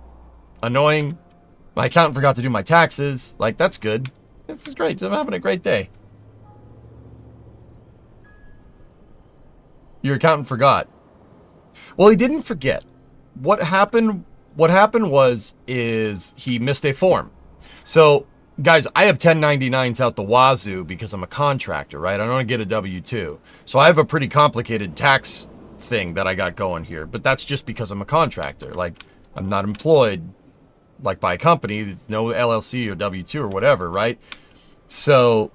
annoying. My accountant forgot to do my taxes. Like, that's good. This is great. I'm having a great day. Your accountant forgot. Well, he didn't forget. What happened was he missed a form. So, guys, I have 1099s out the wazoo because I'm a contractor, right? I don't get a W-2. So I have a pretty complicated tax thing that I got going here. But that's just because I'm a contractor. Like, I'm not employed like by a company. There's no LLC or W-2 or whatever, right? So,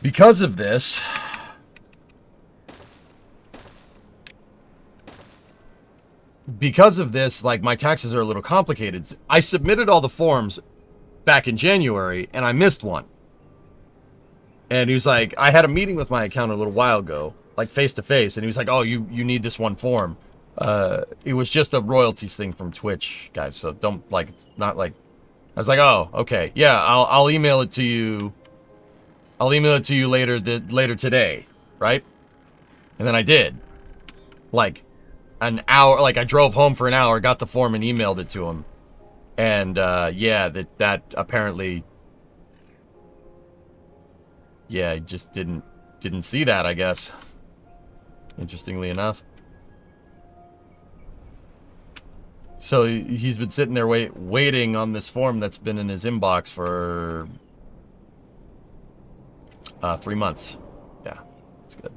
because of this, like, my taxes are a little complicated. I submitted all the forms back in January, and I missed one. And he was like, I had a meeting with my accountant a little while ago, like face-to-face, and he was like, oh, you need this one form. It was just a royalties thing from Twitch, guys, so don't, like, it's not like... I was like, oh, okay, yeah, I'll email it to you. I'll email it to you later today, right? And then I did. Like, an hour, like, I drove home for an hour, got the form, and emailed it to him. And, yeah, that apparently... Yeah, he just didn't see that, I guess. Interestingly enough. So he's been sitting there waiting on this form that's been in his inbox for 3 months. Yeah, that's good.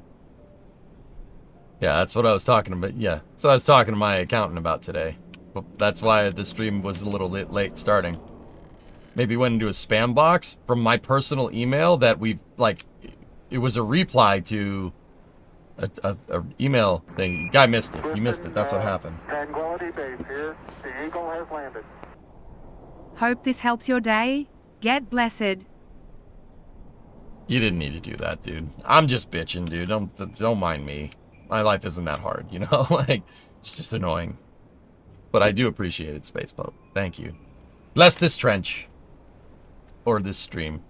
Yeah, that's what I was talking about. Yeah, so I was talking to my accountant about today. That's why the stream was a little late starting. Maybe went into a spam box from my personal email that we, like, it was a reply to a email thing. Guy missed it. You missed it. That's what happened. Tranquility Base here. The Eagle has landed. Hope this helps your day. Get blessed. You didn't need to do that, dude. I'm just bitching, dude. Don't mind me. My life isn't that hard, you know? Like, it's just annoying. But I do appreciate it, Space Pope. Thank you. Bless this trench. Or this stream.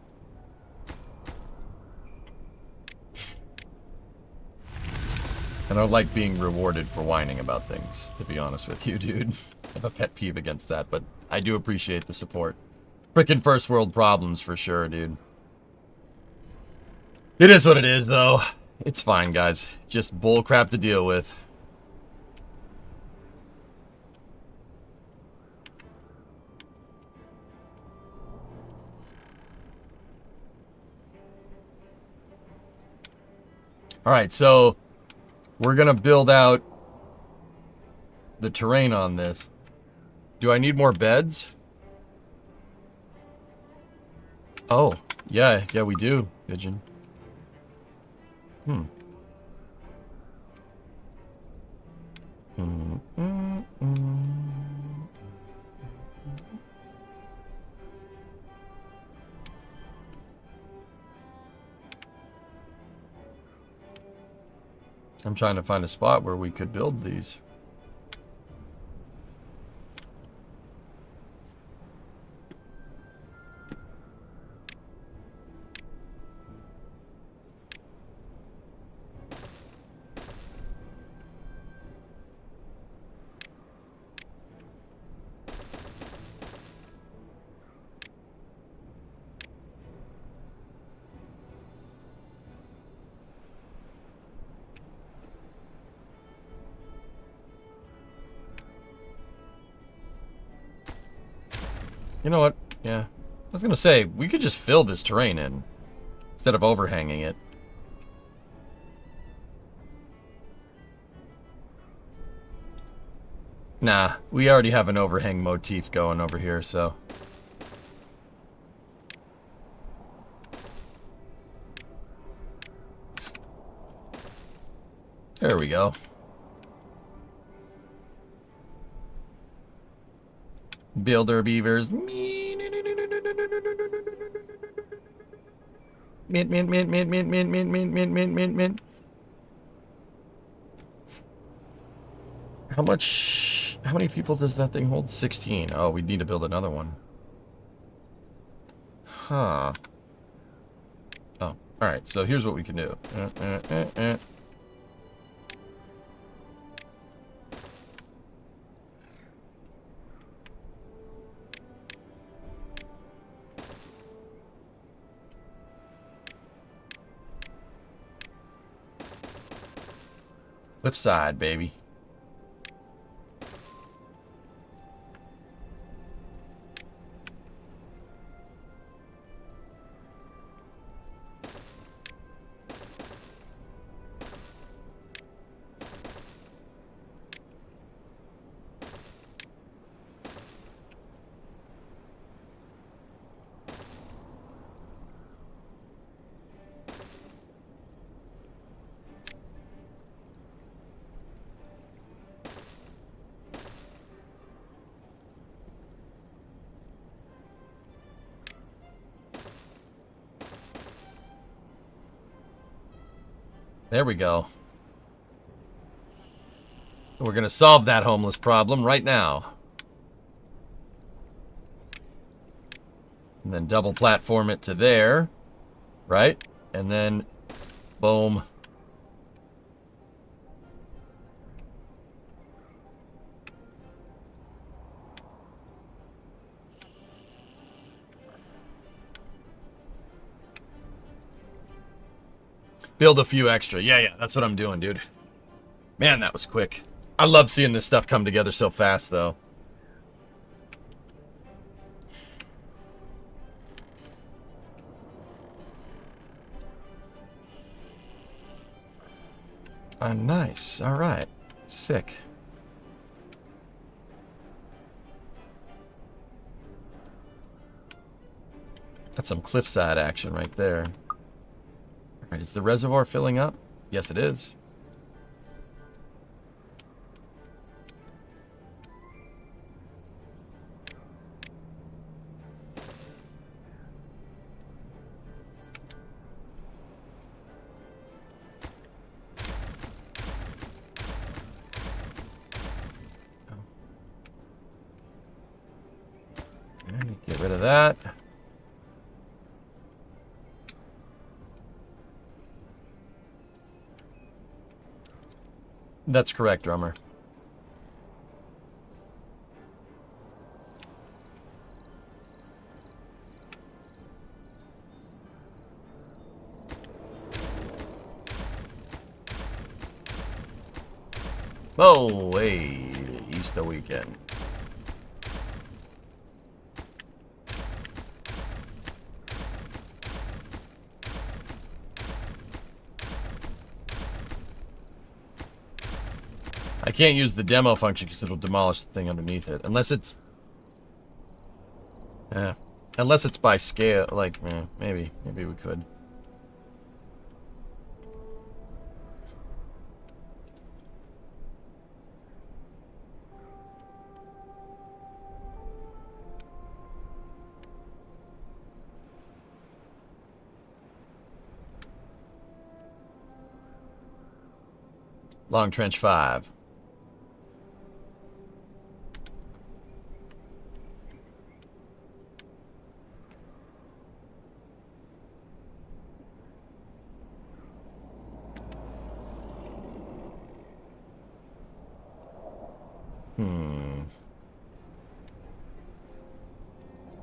I don't like being rewarded for whining about things, to be honest with you, dude. I have a pet peeve against that, but I do appreciate the support. Frickin' first world problems for sure, dude. It is what it is, though. It's fine, guys. Just bullcrap to deal with. Alright, so we're gonna build out the terrain on this. Do I need more beds? Oh, yeah, we do, Pigeon. I'm trying to find a spot where we could build these. You know what? Yeah. I was gonna say, we could just fill this terrain in instead of overhanging it. Nah, we already have an overhang motif going over here, so. There we go. Builder beavers. Mint. How many people does that thing hold? 16. Oh, we need to build another one. Huh. Oh, alright, so here's what we can do. Cliffside, baby. There we go. We're gonna solve that homeless problem right now. And then double platform it to there. Right? And then, boom. Build a few extra. Yeah, that's what I'm doing, dude. Man, that was quick. I love seeing this stuff come together so fast, though. Nice. All right. Sick. That's some cliffside action right there. All right, is the reservoir filling up? Yes, it is. Get rid of that. That's correct, drummer. Oh, hey, Easter weekend. I can't use the demo function because it'll demolish the thing underneath it. Unless it's... unless it's by scale. Like, maybe. Maybe we could. Long Trench 5.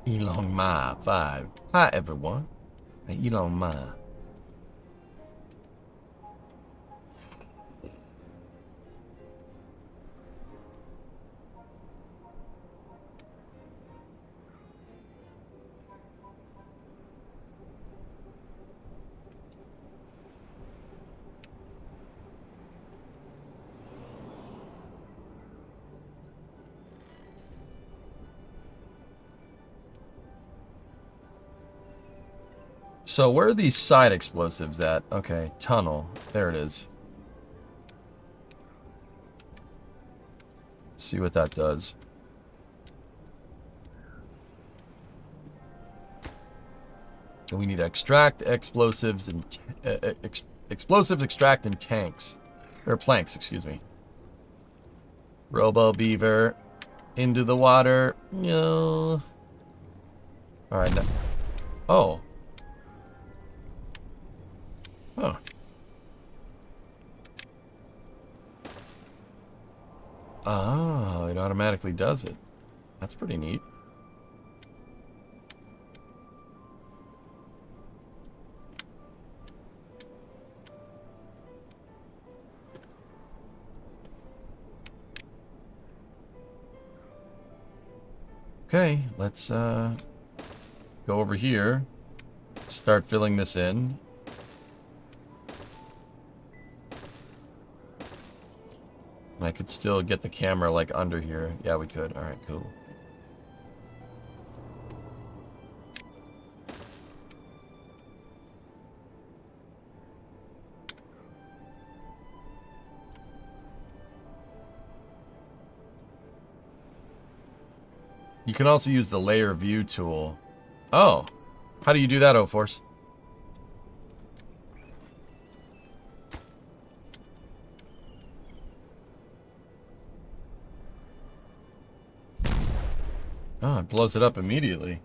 Elon Ma 5. Hi, everyone. Elon Ma. So where are these side explosives at? Okay, tunnel. There it is. Let's see what that does. We need to extract explosives and explosives extract in tanks or planks, excuse me. Robo Beaver into the water. No. All right. Now. Oh. Huh. Oh, it automatically does it. That's pretty neat. Okay, let's go over here. Start filling this in. I could still get the camera like under here. Yeah, we could. All right, cool. You can also use the layer view tool. Oh, how do you do that, O-Force? Oh, it blows it up immediately.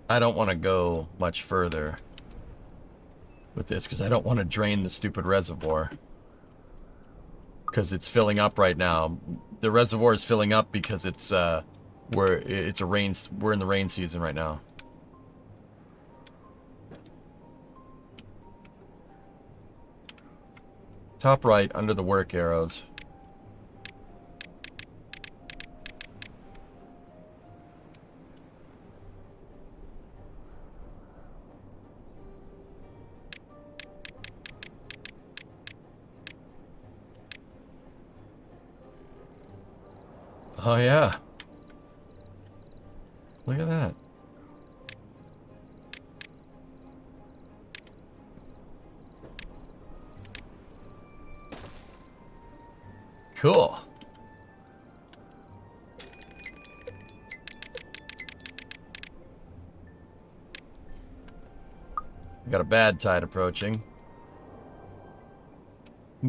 I don't want to go much further with this because I don't want to drain the stupid reservoir. Because it's filling up right now. The reservoir is filling up because it's we're in the rain season right now. Top right, under the work arrows. Oh, yeah. Look at that. Cool. We got a bad tide approaching.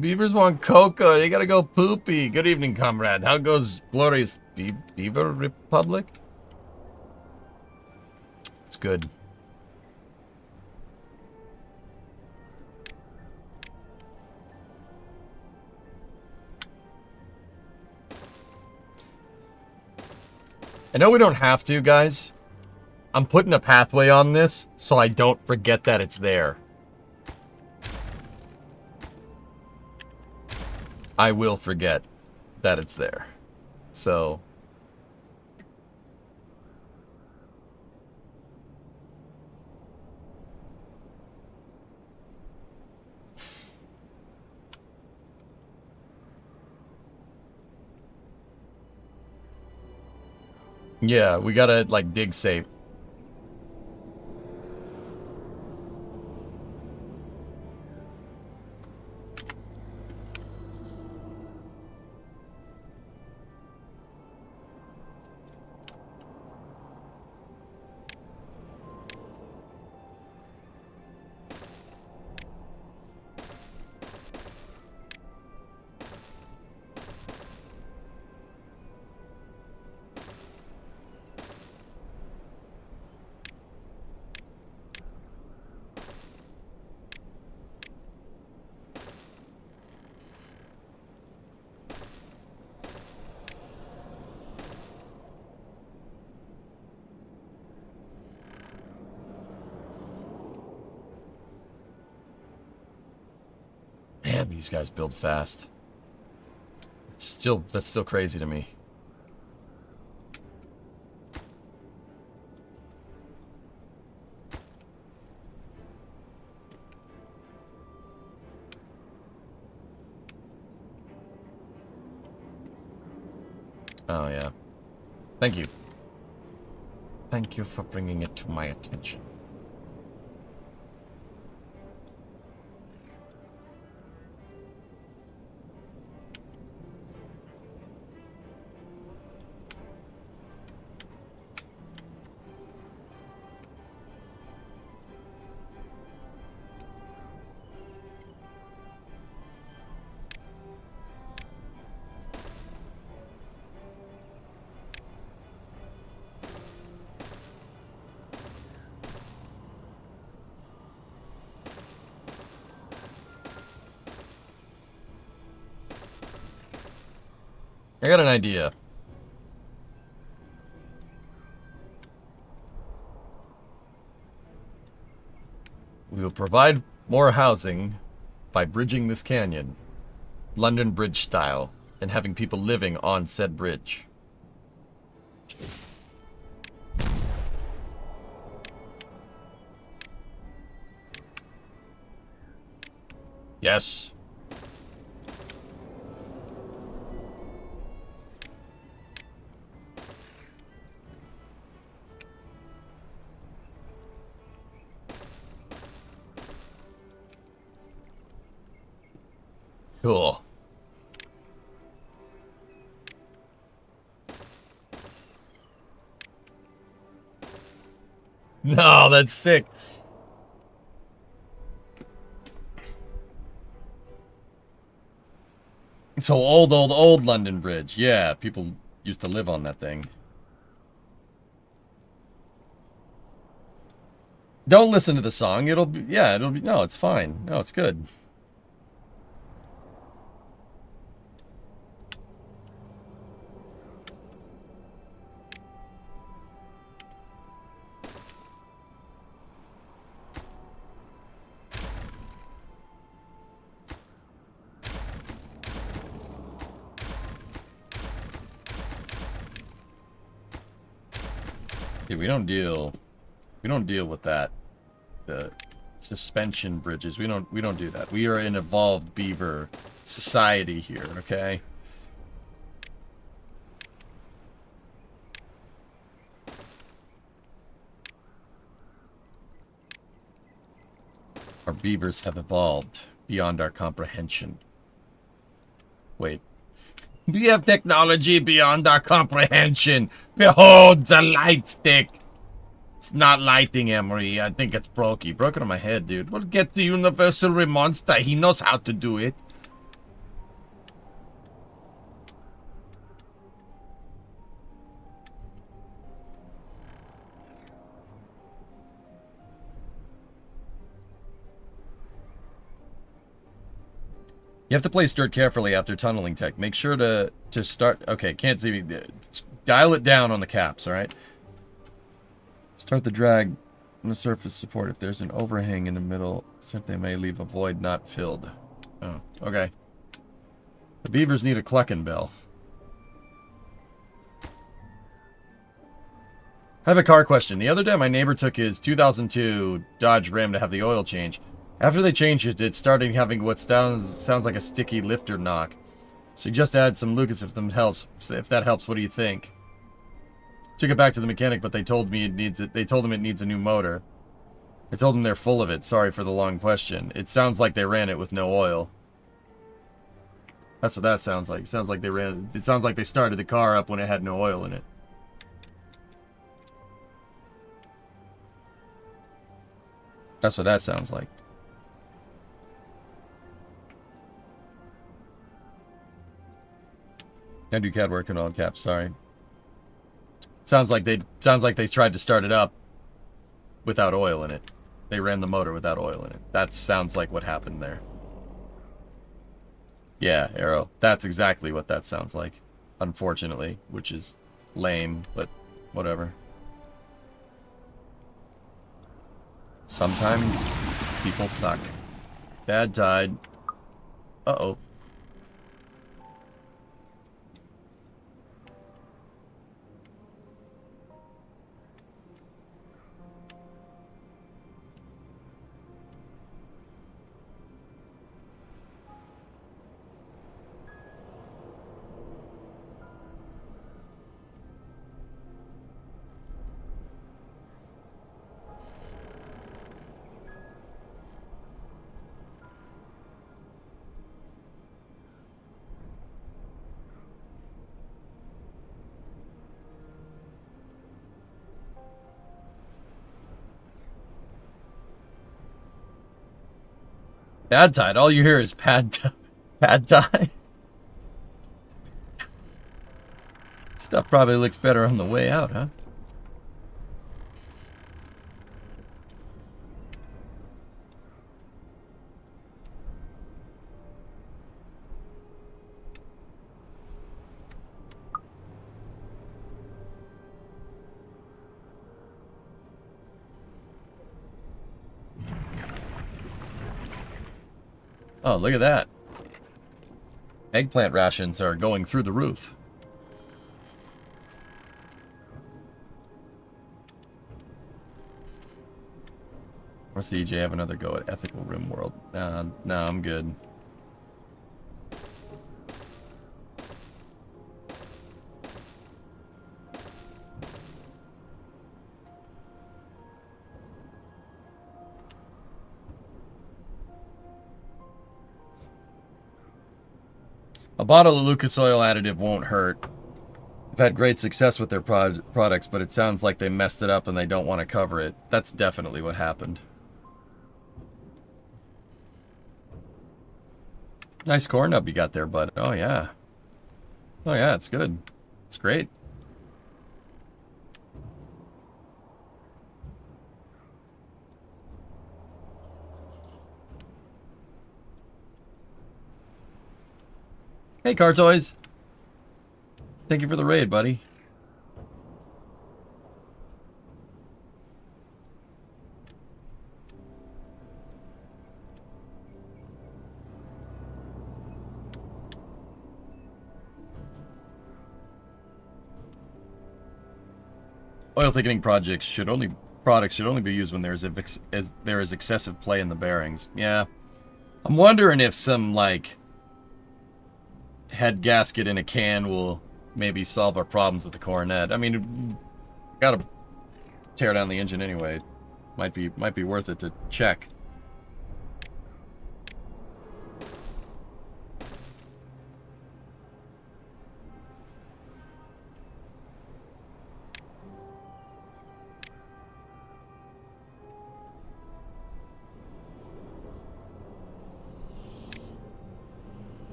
Beavers want cocoa. They gotta go poopy. Good evening, comrade. How goes glorious Beaver Republic? It's good. I know we don't have to, guys. I'm putting a pathway on this so I don't forget that it's there. I will forget that it's there. So... yeah, we gotta, like, dig safe. Man, these guys build fast. That's still crazy to me. Oh, yeah. Thank you. Thank you for bringing it to my attention. I got an idea. We will provide more housing by bridging this canyon, London Bridge style, and having people living on said bridge. Yes. Cool. No, that's sick. So old London Bridge. Yeah, people used to live on that thing. Don't listen to the song. It'll be, yeah, it'll be, no, it's fine. No, it's good. Yeah, we don't deal with that. The suspension bridges. We don't do that. We are an evolved beaver society here, okay? Our beavers have evolved beyond our comprehension. Wait. We have technology beyond our comprehension. Behold the light stick. It's not lighting, Emery. I think it's broke. You broke it on my head, dude. We'll get the universal remonster. He knows how to do it. You have to play stir carefully after tunneling tech. Make sure to start... Okay, can't see me. Dial it down on the caps, alright? Start the drag on the surface support. If there's an overhang in the middle, they may leave a void not filled. Oh, okay. The beavers need a clucking bell. I have a car question. The other day, my neighbor took his 2002 Dodge Ram to have the oil change. After they changed it, it started having what sounds like a sticky lifter knock. Suggest add some Lucas if that helps. If that helps, what do you think? Took it back to the mechanic, but they told me it needs it. They told him it needs a new motor. I told them they're full of it. Sorry for the long question. It sounds like they ran it with no oil. That's what that sounds like. It sounds like they ran. It sounds like they started the car up when it had no oil in it. That's what that sounds like. I do CAD work in all caps, sorry. Sounds like they tried to start it up without oil in it. They ran the motor without oil in it. That sounds like what happened there. Yeah, Arrow. That's exactly what that sounds like. Unfortunately, which is lame, but whatever. Sometimes people suck. Bad tide. Uh-oh. Bad tide. All you hear is pad tide. Stuff probably looks better on the way out, huh? Oh, look at that. Eggplant rations are going through the roof. Or CJ have another go at Ethical Rim World. No, I'm good. A bottle of Lucas Oil additive won't hurt. They've had great success with their products, but it sounds like they messed it up and they don't want to cover it. That's definitely what happened. Nice corn nub you got there, bud. Oh, yeah. Oh, yeah, it's good. It's great. Hey, Car Toys. Thank you for the raid, buddy. Oil thickening products should only be used when there is excessive play in the bearings. Yeah. I'm wondering if some, like, head gasket in a can will maybe solve our problems with the coronet. I mean, gotta tear down the engine anyway. Might be worth it to check.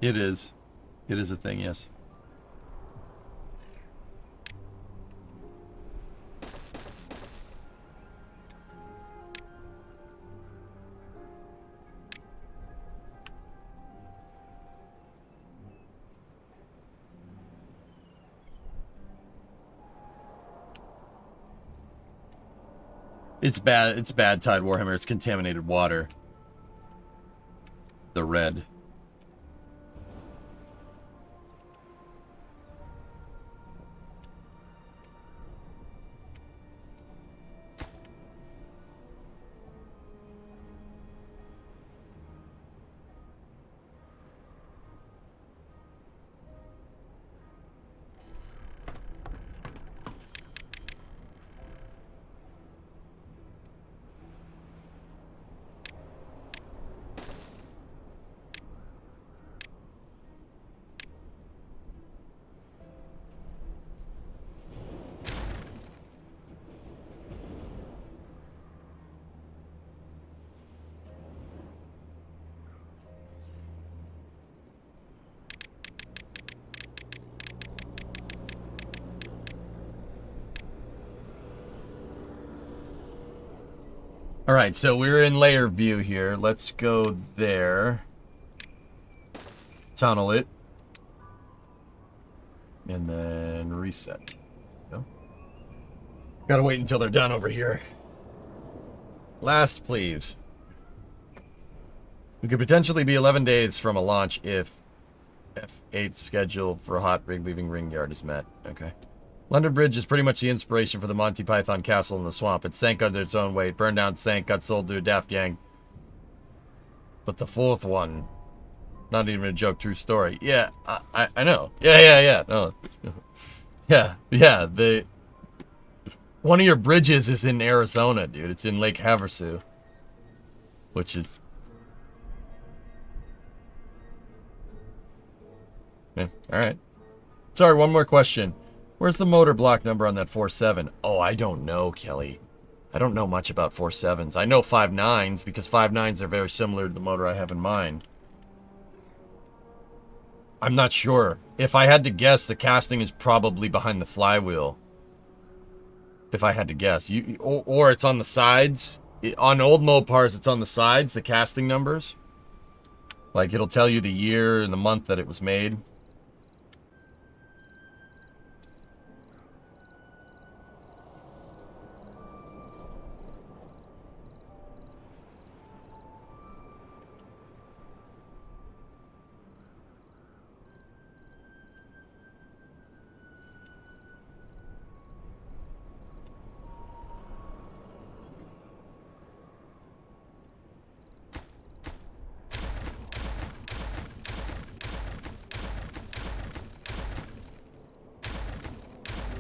It is. It is a thing, yes. It's bad. It's bad, Tide Warhammer. It's contaminated water. The red. All right, so we're in layer view here. Let's go there. Tunnel it. And then reset. No? Gotta wait until they're done over here. Last, please. We could potentially be 11 days from a launch if F8 schedule for a hot rig leaving ring yard is met. Okay. London Bridge is pretty much the inspiration for the Monty Python castle in the swamp. It sank under its own weight, burned down, sank, got sold to a Daft Yang. But the fourth one, not even a joke, true story. Yeah, I know. Yeah. No, yeah. One of your bridges is in Arizona, dude. It's in Lake Havasu, which is. Yeah, all right. Sorry, one more question. Where's the motor block number on that 4.7? Oh, I don't know, Kelly. I don't know much about 4.7s. I know 5.9s because 5.9s are very similar to the motor I have in mind. I'm not sure. If I had to guess, the casting is probably behind the flywheel. If I had to guess. Or it's on the sides. On old Mopars, it's on the sides, the casting numbers. Like, it'll tell you the year and the month that it was made.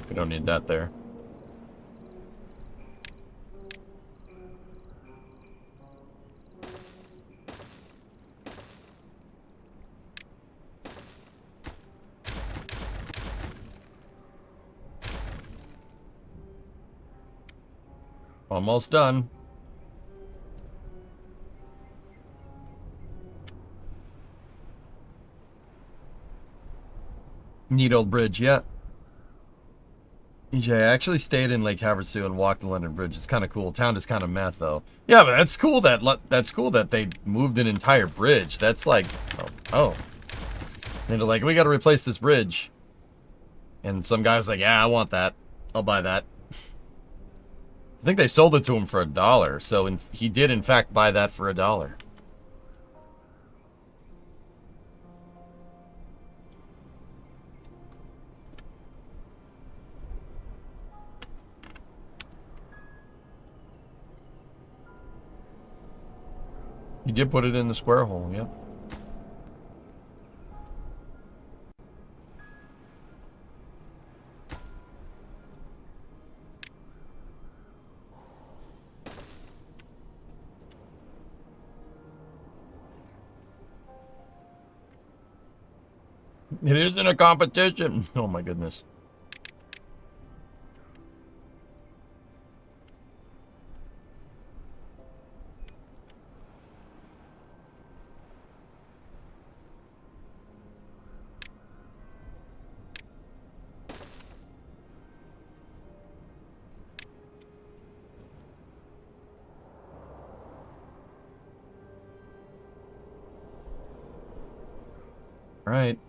We don't need that there. Almost done. Neat old bridge, yeah. EJ, I actually stayed in Lake Havasu and walked the London Bridge. It's kind of cool. Town is kind of meth, though. Yeah, but that's cool that they moved an entire bridge. That's like, oh. And they're like, we got to replace this bridge. And some guy's like, yeah, I want that. I'll buy that. I think they sold it to him for $1. So he did, in fact, buy that for $1. You did put it in the square hole, yep. It isn't a competition. Oh my goodness. All right.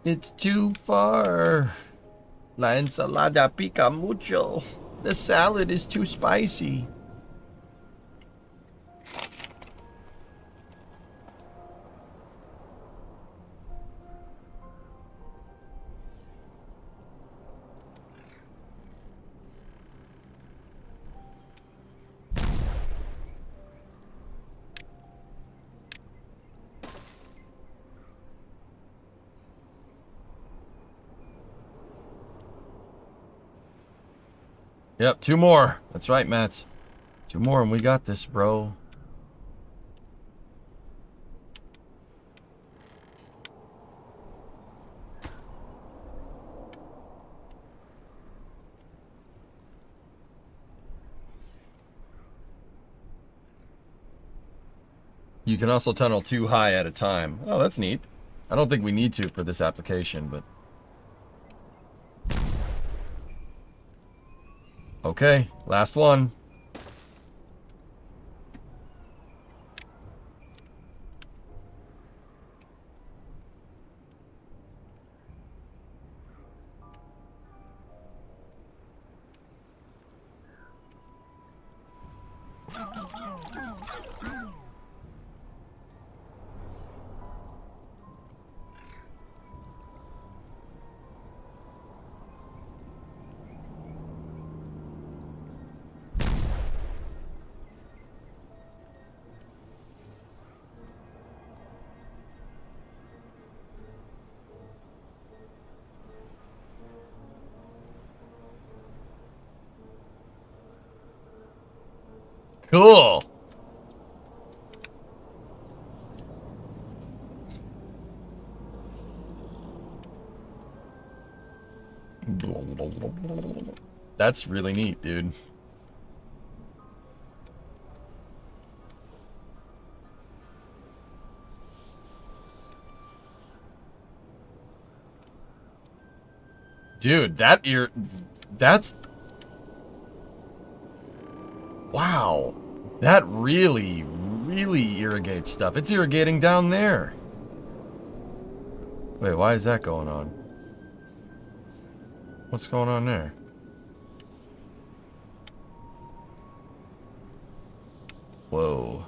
It's too far. La ensalada pica mucho. The salad is too spicy. Yep, 2 more. That's right, Matt. 2 more and we got this, bro. You can also tunnel 2 high at a time. Oh, that's neat. I don't think we need to for this application, but... Okay, last one. Cool. That's really neat, dude. Dude, that's... Wow. That really, really irrigates stuff. It's irrigating down there. Wait, why is that going on? What's going on there? Whoa.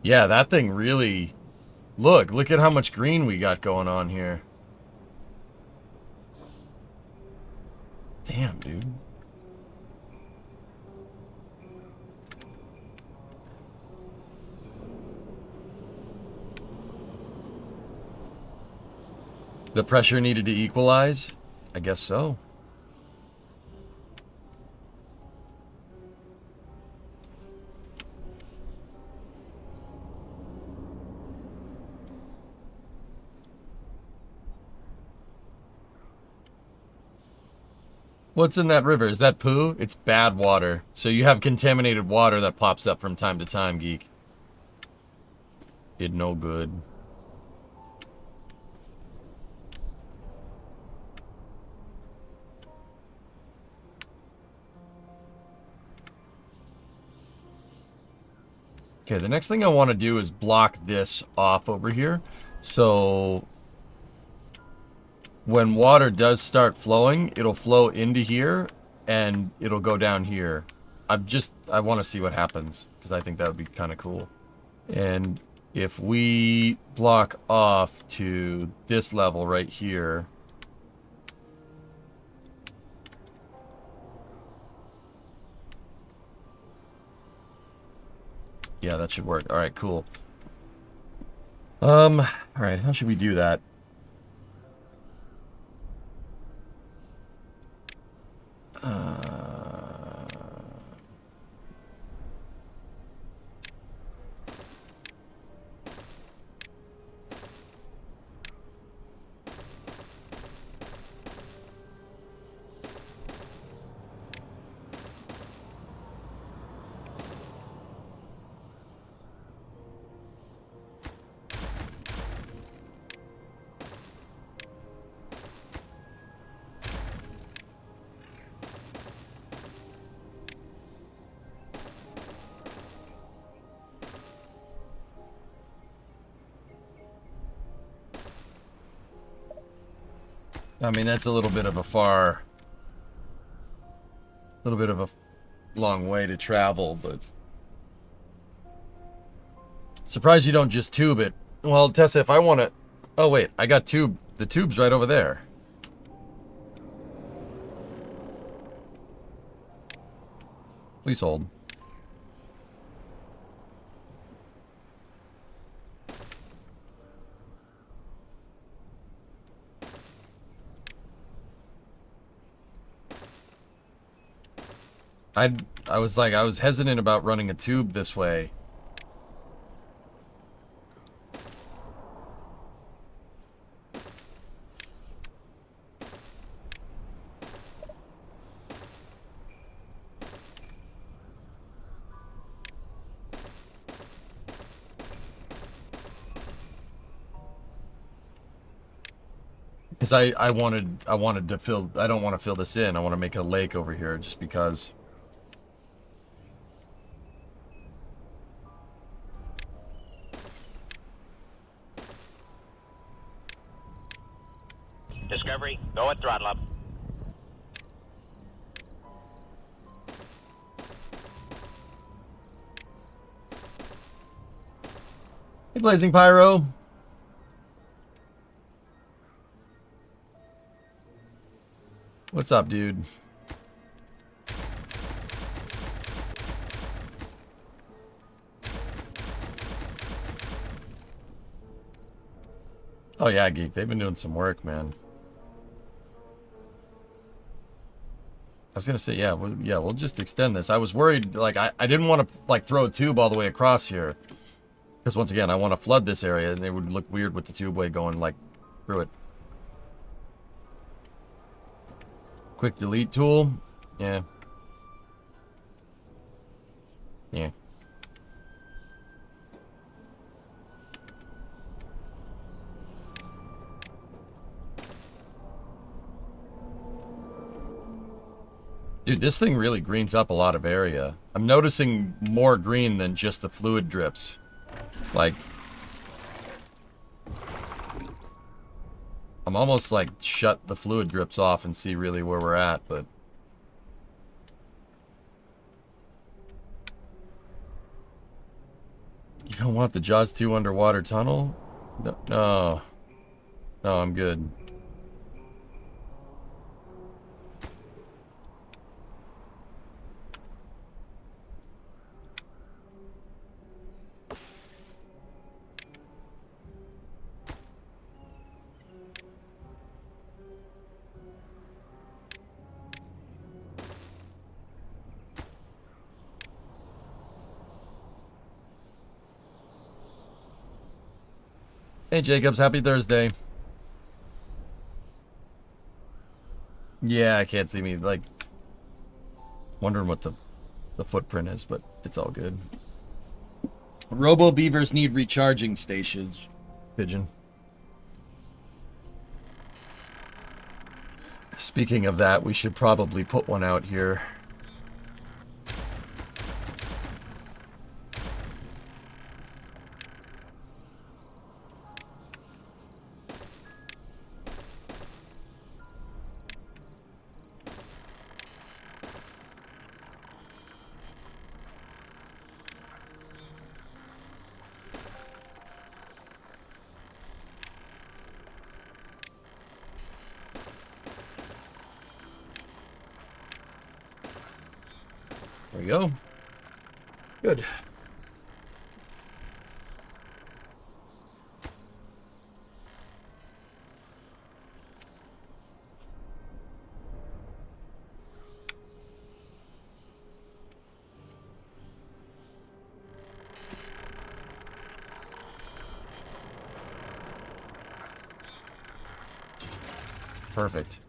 Yeah, that thing really... Look at how much green we got going on here. Damn, dude. The pressure needed to equalize? I guess so. What's in that river? Is that poo? It's bad water. So you have contaminated water that pops up from time to time, geek. It no good. Okay, the next thing I want to do is block this off over here. So when water does start flowing, it'll flow into here and it'll go down here. I want to see what happens, because I think that would be kind of cool. And if we block off to this level right here, yeah, that should work. All right, cool. All right, how should we do that? I mean, that's a little bit of a long way to travel, but surprised you don't just tube it. Well, Tessa, if I want to, oh wait, I got the tube's right over there. Please hold. I was hesitant about running a tube this way. Because I wanted to fill, I don't want to fill this in. I want to make a lake over here just because. Discovery, go at throttle up. Hey, Blazing Pyro. What's up, dude? Oh yeah, Geek. They've been doing some work, man. I was gonna say, yeah, we'll just extend this. I was worried, like, I didn't want to, like, throw a tube all the way across here. Because, once again, I want to flood this area, and it would look weird with the tubeway going, like, through it. Quick delete tool. Yeah. Yeah. Dude, this thing really greens up a lot of area. I'm noticing more green than just the fluid drips. Like, I'm almost like shut the fluid drips off and see really where we're at, but you don't want the Jaws 2 underwater tunnel? No, I'm good. Hey Jacobs, happy Thursday. Yeah, I can't see me, like, wondering what the footprint is, but it's all good. Robo Beavers need recharging stations, Pigeon. Speaking of that, we should probably put one out here. There we go. Good. Perfect.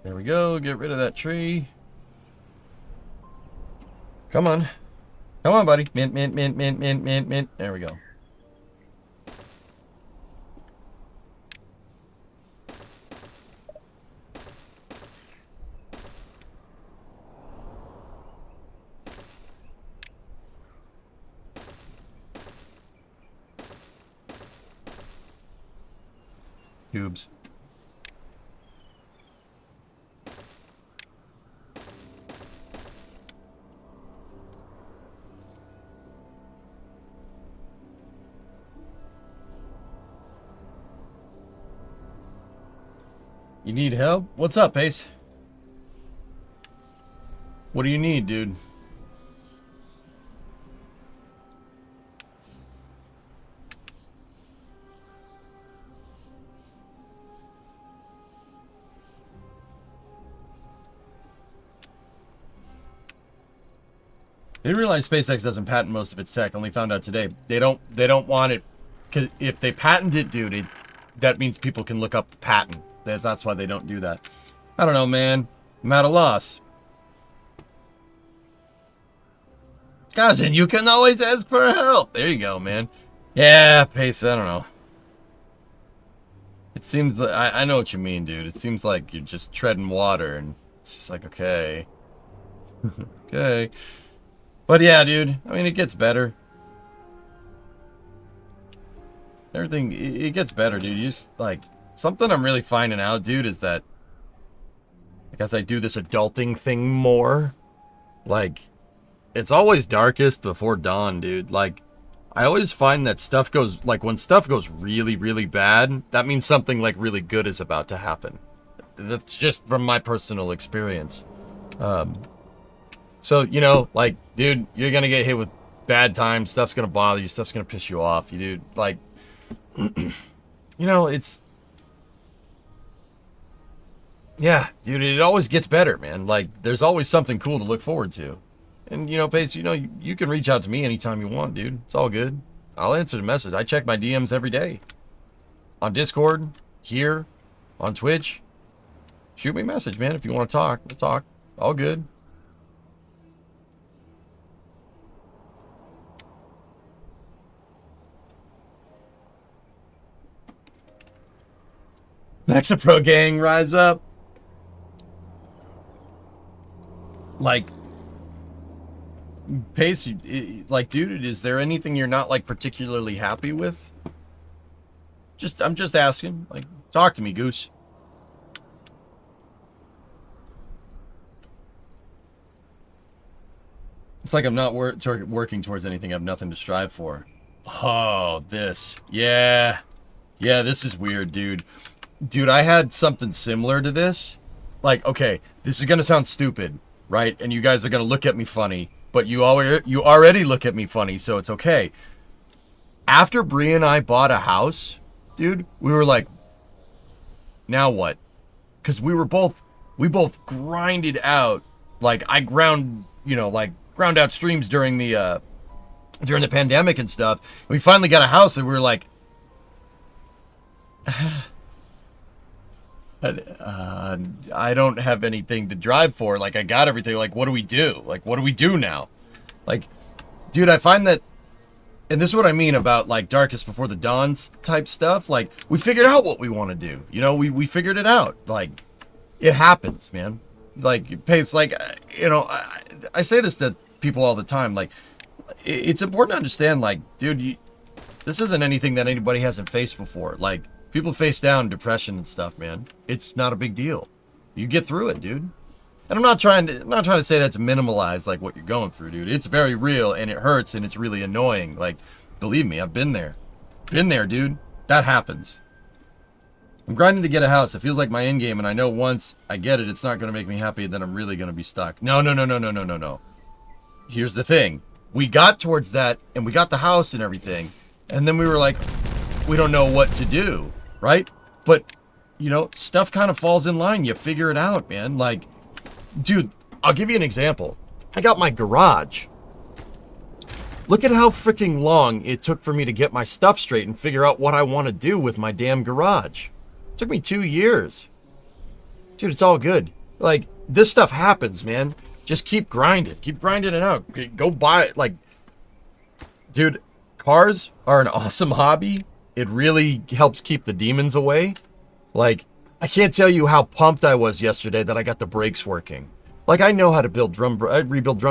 There we go. Get rid of that tree. Come on. Come on, buddy. Mint, mint, mint, mint, mint, mint, mint. There we go. Tubes. You need help? What's up, Ace? What do you need, dude? I didn't realize SpaceX doesn't patent most of its tech. Only found out today. They don't want it, because if they patent it, dude, that means people can look up the patent. That's why they don't do that. I don't know, man. I'm at a loss. Cousin, you can always ask for help. There you go, man. Yeah, Pace, I don't know. It seems like, I know what you mean, dude. It seems like you're just treading water, and it's just like, okay. Okay. But yeah, dude, I mean, it gets better. Everything, it gets better, dude. You just, like, something I'm really finding out, dude, is that, like, as I do this adulting thing more, like, it's always darkest before dawn, dude. Like, I always find that stuff goes, like, when stuff goes really, really bad, that means something, like, really good is about to happen. That's just from my personal experience. So, you know, like, dude, you're gonna get hit with bad times, stuff's gonna bother you, stuff's gonna piss you off, you dude, like, you know, it's, yeah, dude, it always gets better, man. Like, there's always something cool to look forward to. And, you know, Pace, you know, you can reach out to me anytime you want, dude. It's all good. I'll answer the message. I check my DMs every day. On Discord, here, on Twitch. Shoot me a message, man, if you want to talk. We'll talk. All good. Maxapro gang, rise up. Like, Pace, like, dude, is there anything you're not, like, particularly happy with? I'm just asking. Like, talk to me, Goose. It's like I'm not working towards anything. I have nothing to strive for. Oh, this. Yeah. Yeah, this is weird, dude. Dude, I had something similar to this. Like, okay, this is going to sound stupid, right? And you guys are going to look at me funny. But you already look at me funny, so it's okay. After Bree and I bought a house, dude, we were like, now what? Because we both grinded out. Like, I ground out streams during the pandemic and stuff. And we finally got a house, and we were like, I don't have anything to drive for. Like, I got everything. Like, what do we do? Like, what do we do now? Like, dude, I find that And this is what I mean about like Darkest Before the Dawn type stuff. Like, we figured out what we want to do. You know, we figured it out. Like, it happens, man. Like, Pace, like, you know, I say this to people all the time. Like, it's important to understand, like, dude, this isn't anything that anybody hasn't faced before. Like, people face down depression and stuff, man. It's not a big deal. You get through it, dude. And I'm not trying to say that to minimalize like what you're going through, dude. It's very real and it hurts and it's really annoying. Like, believe me, I've been there. Been there, dude. That happens. I'm grinding to get a house. It feels like my end game, and I know once I get it, it's not going to make me happy, and then I'm really going to be stuck. No. Here's the thing. We got towards that, and we got the house and everything, and then we were like, we don't know what to do, right? But, you know, stuff kind of falls in line. You figure it out, man. Like, dude, I'll give you an example. I got my garage. Look at how freaking long it took for me to get my stuff straight and figure out what I want to do with my damn garage. It took me 2 years. Dude, it's all good. Like, this stuff happens, man. Just keep grinding. Keep grinding it out. Go buy it. Like, dude, cars are an awesome hobby. It really helps keep the demons away. Like, I can't tell you how pumped I was yesterday that I got the brakes working. Like, I know how to rebuild drum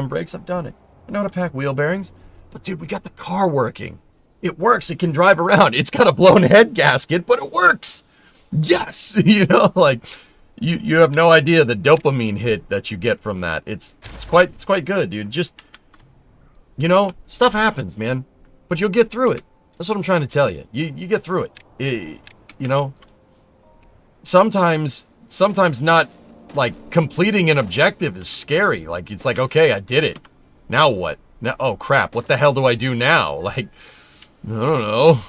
brakes. I've done it. I know how to pack wheel bearings. But, dude, we got the car working. It works. It can drive around. It's got a blown head gasket, but it works. Yes! You know, like, you have no idea the dopamine hit that you get from that. It's quite good, dude. Just, you know, stuff happens, man. But you'll get through it. That's what I'm trying to tell you. You get through it. You know? Sometimes not, like, completing an objective is scary. Like, it's like, okay, I did it. Now what? Now, oh, crap. What the hell do I do now? Like, I don't know.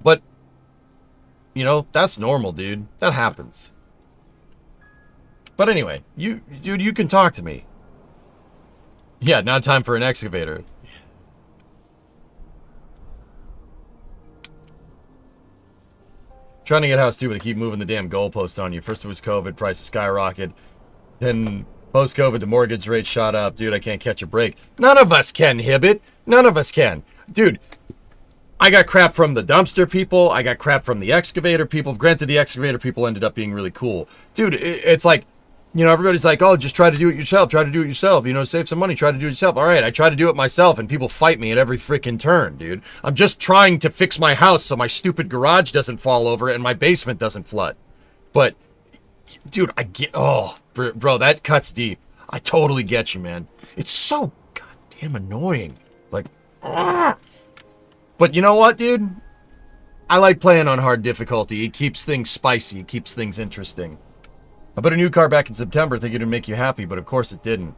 But, you know, that's normal, dude. That happens. But anyway, dude, you can talk to me. Yeah, now time for an excavator. Trying to get a house too, but they keep moving the damn goalposts on you. First it was COVID, prices skyrocket. Then post-COVID, the mortgage rate shot up. Dude, I can't catch a break. None of us can, Hibbit. None of us can. Dude, I got crap from the dumpster people. I got crap from the excavator people. Granted, the excavator people ended up being really cool. Dude, it's like, you know, everybody's like, oh, just try to do it yourself. Try to do it yourself. You know, save some money. Try to do it yourself. All right, I try to do it myself, and people fight me at every freaking turn, dude. I'm just trying to fix my house so my stupid garage doesn't fall over and my basement doesn't flood. But, dude, I get... Oh, bro, that cuts deep. I totally get you, man. It's so goddamn annoying. Like... But you know what, dude? I like playing on hard difficulty. It keeps things spicy. It keeps things interesting. I bought a new car back in September thinking it'd make you happy, but of course it didn't.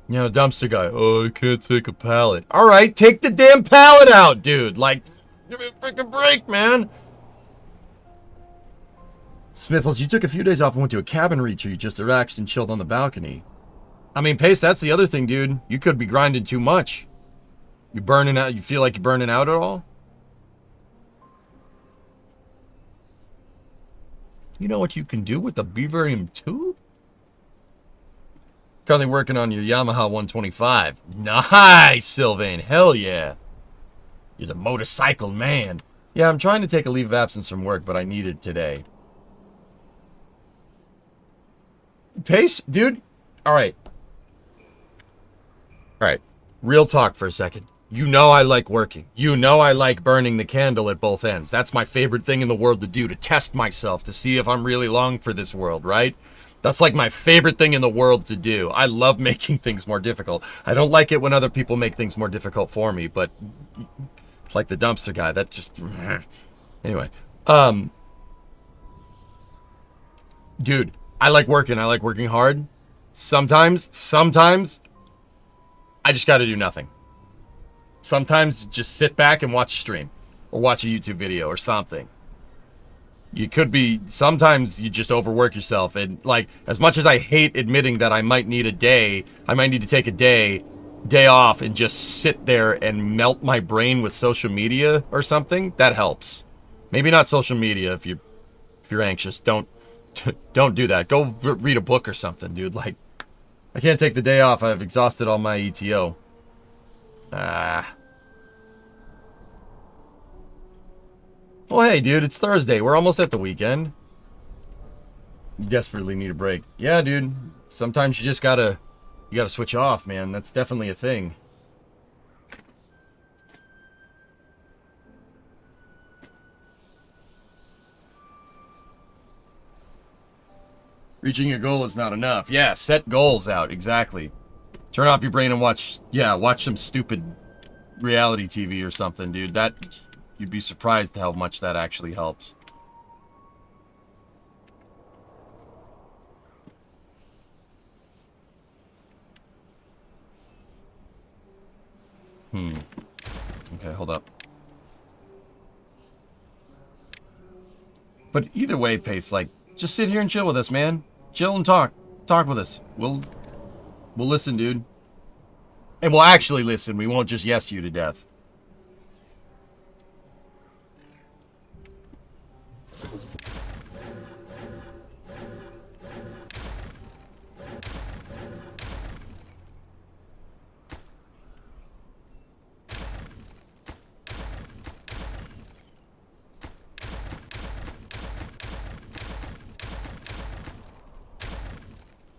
You know, dumpster guy. Oh, I can't take a pallet. All right, take the damn pallet out, dude. Like, give me a freaking break, man. Smithles, you took a few days off and went to a cabin retreat, just relaxed and chilled on the balcony. I mean, Pace, that's the other thing, dude. You could be grinding too much. You burning out? You feel like you're burning out at all? You know what you can do with the Beaverium tube? Currently working on your Yamaha 125. Nice, Sylvain. Hell yeah. You're the motorcycle man. Yeah, I'm trying to take a leave of absence from work, but I need it today. Pace, dude. All right. All right. Real talk for a second. You know I like working. You know I like burning the candle at both ends. That's my favorite thing in the world to do, to test myself, to see if I'm really long for this world, right? That's like my favorite thing in the world to do. I love making things more difficult. I don't like it when other people make things more difficult for me, but it's like the dumpster guy. That just... Anyway. Dude, I like working. I like working hard. Sometimes, I just gotta do nothing. Sometimes just sit back and watch a stream or watch a YouTube video or something. You could be, sometimes you just overwork yourself. And like, as much as I hate admitting that I might need a day, I might need to take a day off and just sit there and melt my brain with social media or something. That helps. Maybe not social media if you're anxious. Don't Don't do that. Go read a book or something, dude. Like, I can't take the day off. I've exhausted all my ETO. Ah. Oh, hey, dude. It's Thursday. We're almost at the weekend. You desperately need a break. Yeah, dude. Sometimes you just gotta... You gotta switch off, man. That's definitely a thing. Reaching your goal is not enough. Yeah, set goals out. Exactly. Turn off your brain and watch... Yeah, watch some stupid reality TV or something, dude. That... You'd be surprised how much that actually helps. Okay, hold up. But either way, Pace, like, just sit here and chill with us, man. Chill and talk. Talk with us. We'll listen, dude. And we'll actually listen. We won't just yes you to death.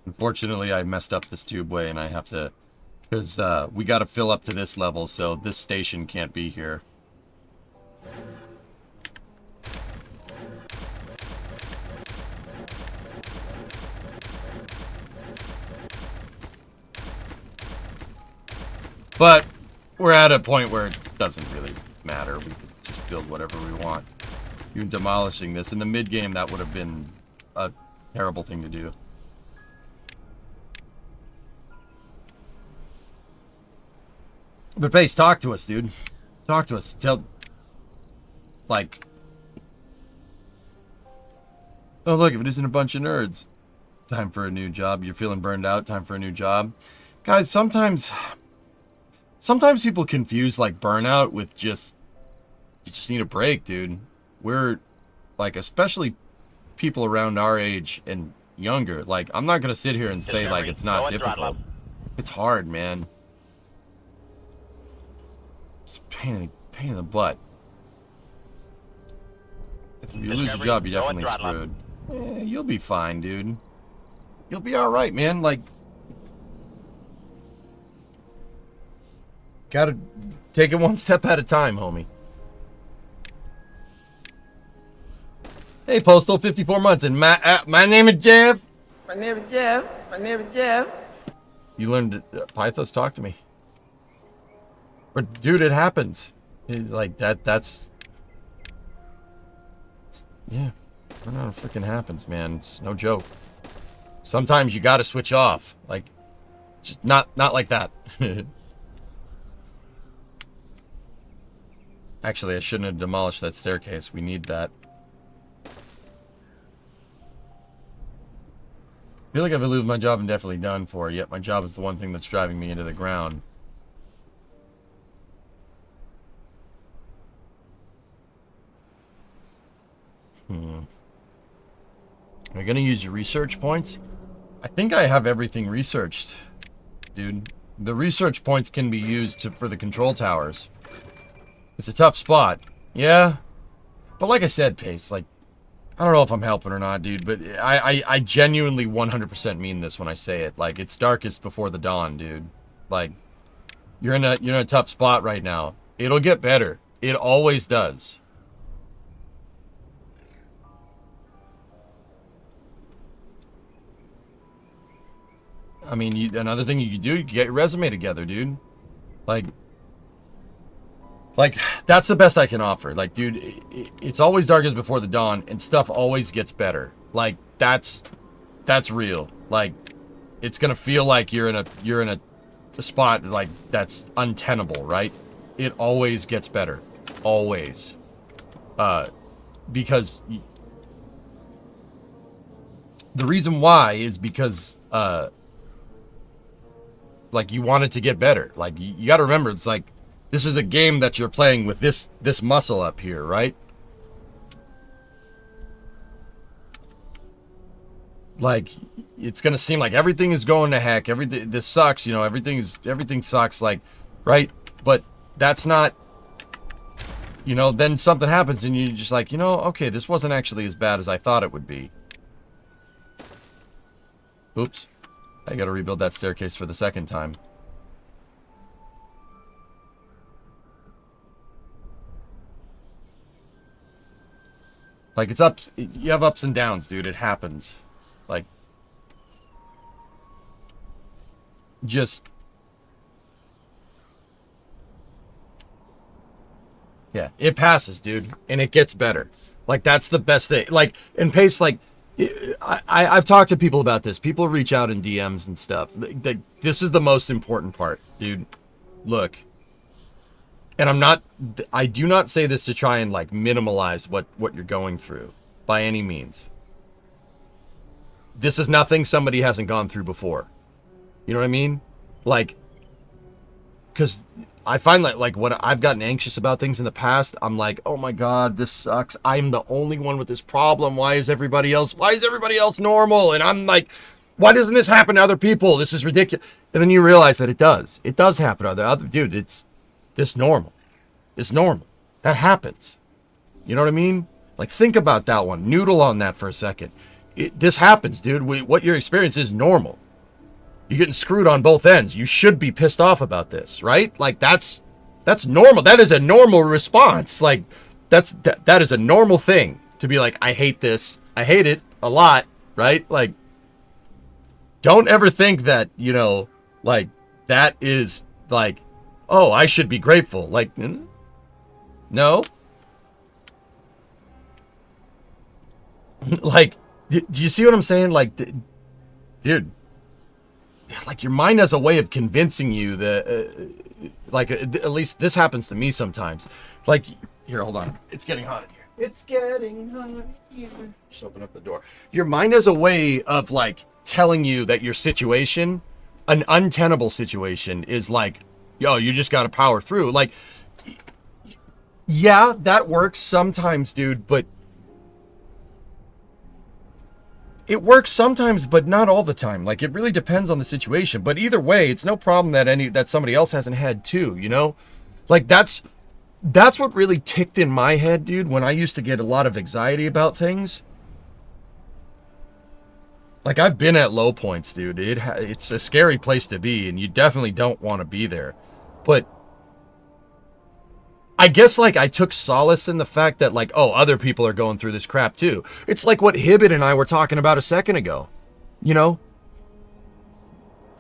Unfortunately, I messed up this tube way, and I have to... Because we got to fill up to this level, so this station can't be here. But we're at a point where it doesn't really matter. We can just build whatever we want. Even demolishing this. In the mid-game, that would have been a terrible thing to do. But Pace, talk to us, dude. Talk to us. Tell... Like... Oh, look, if it isn't a bunch of nerds. Time for a new job. You're feeling burned out. Time for a new job. Guys, sometimes people confuse, like, burnout with just... You just need a break, dude. We're... Like, especially people around our age and younger. Like, I'm not gonna sit here and say, like, it's not difficult. It's hard, man. It's a pain in the butt. If you lose your job, you're definitely screwed. Eh, you'll be fine, dude. You'll be alright, man. Like... Gotta take it one step at a time, homie. Hey, Postal, 54 months, and my name is Jeff. My name is Jeff. My name is Jeff. You learned Pythos, talk to me. But, dude, it happens. It's like, that's... Yeah. I don't know, it freaking happens, man. It's no joke. Sometimes you gotta switch off. Like, just not like that. Actually, I shouldn't have demolished that staircase. We need that. I feel like if I lose my job, I'm definitely done for. Yet my job is the one thing that's driving me into the ground. Are you gonna use your research points? I think I have everything researched, dude. The research points can be used for the control towers. It's a tough spot. Yeah. But like I said, Pace, like, I don't know if I'm helping or not, dude, but I genuinely 100% mean this when I say it. Like, it's darkest before the dawn, dude. Like, you're in a tough spot right now. It'll get better. It always does. I mean, another thing you could do, you could get your resume together, dude. Like, that's the best I can offer. Like, dude, it's always darkest before the dawn, and stuff always gets better. Like, that's real. Like, it's gonna feel like you're in a spot, like, that's untenable, right? It always gets better. Always. Because... The reason why is because, like, you want it to get better. Like, you gotta remember, it's like, this is a game that you're playing with this muscle up here, right? like, it's gonna seem like everything is going to heck. Everything, this sucks, you know, everything sucks, like, right? But that's not, you know, then something happens and you're just like, you know, okay, this wasn't actually as bad as I thought it would be. Oops. I gotta rebuild that staircase for the second time. Like, it's up, you have ups and downs, dude, it happens. Like, just, yeah, it passes, dude, and it gets better. Like, that's the best thing. Like, and Pace, like, I've talked to people about this. People reach out in DMs and stuff. This is the most important part, dude. Look, and I do not say this to try and, like, minimalize what you're going through by any means. This is nothing somebody hasn't gone through before. You know what I mean? Like, because I find that, like, when I've gotten anxious about things in the past, I'm like, oh my God, this sucks. I'm the only one with this problem. Why is everybody else normal? And I'm like, why doesn't this happen to other people? This is ridiculous. And then you realize that it does. It does happen to other dude, it's this normal. It's normal. That happens. You know what I mean? Like, think about that one. Noodle on that for a second. This happens, dude. What your experience is normal. You're getting screwed on both ends. You should be pissed off about this, right? Like, that's normal. That is a normal response. Like, that is a normal thing to be like, I hate this. I hate it a lot, right? Like, don't ever think that, you know, like, that is like, oh, I should be grateful. Like, no. Like, do you see what I'm saying? Like, dude, like, your mind has a way of convincing you that, like, at least this happens to me sometimes. Like, here, hold on. It's getting hot in here. It's getting hot in here. Just open up the door. Your mind has a way of, like, telling you that your situation, an untenable situation, is like, yo, you just got to power through. Like, yeah, that works sometimes, dude, but it works sometimes, but not all the time. Like, it really depends on the situation. But either way, it's no problem that somebody else hasn't had too, you know? Like, that's what really ticked in my head, dude, when I used to get a lot of anxiety about things. Like, I've been at low points, dude. It's a scary place to be, and you definitely don't want to be there. But I guess, like, I took solace in the fact that, like, oh, other people are going through this crap too. It's like what Hibbit and I were talking about a second ago. You know,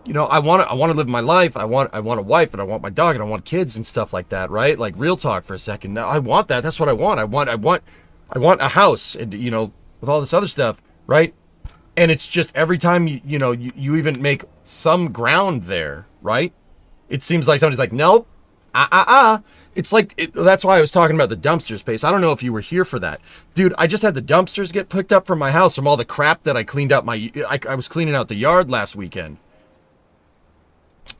I want to live my life. I want a wife, and I want my dog, and I want kids and stuff like that, right? Like, real talk for a second. Now, I want that. That's what I want. I want a house, and, you know, with all this other stuff, right? And it's just every time you even make some ground there, right? It seems like somebody's like, nope, It's like, that's why I was talking about the dumpster space. I don't know if you were here for that. Dude, I just had the dumpsters get picked up from my house from all the crap that I cleaned out I was cleaning out the yard last weekend.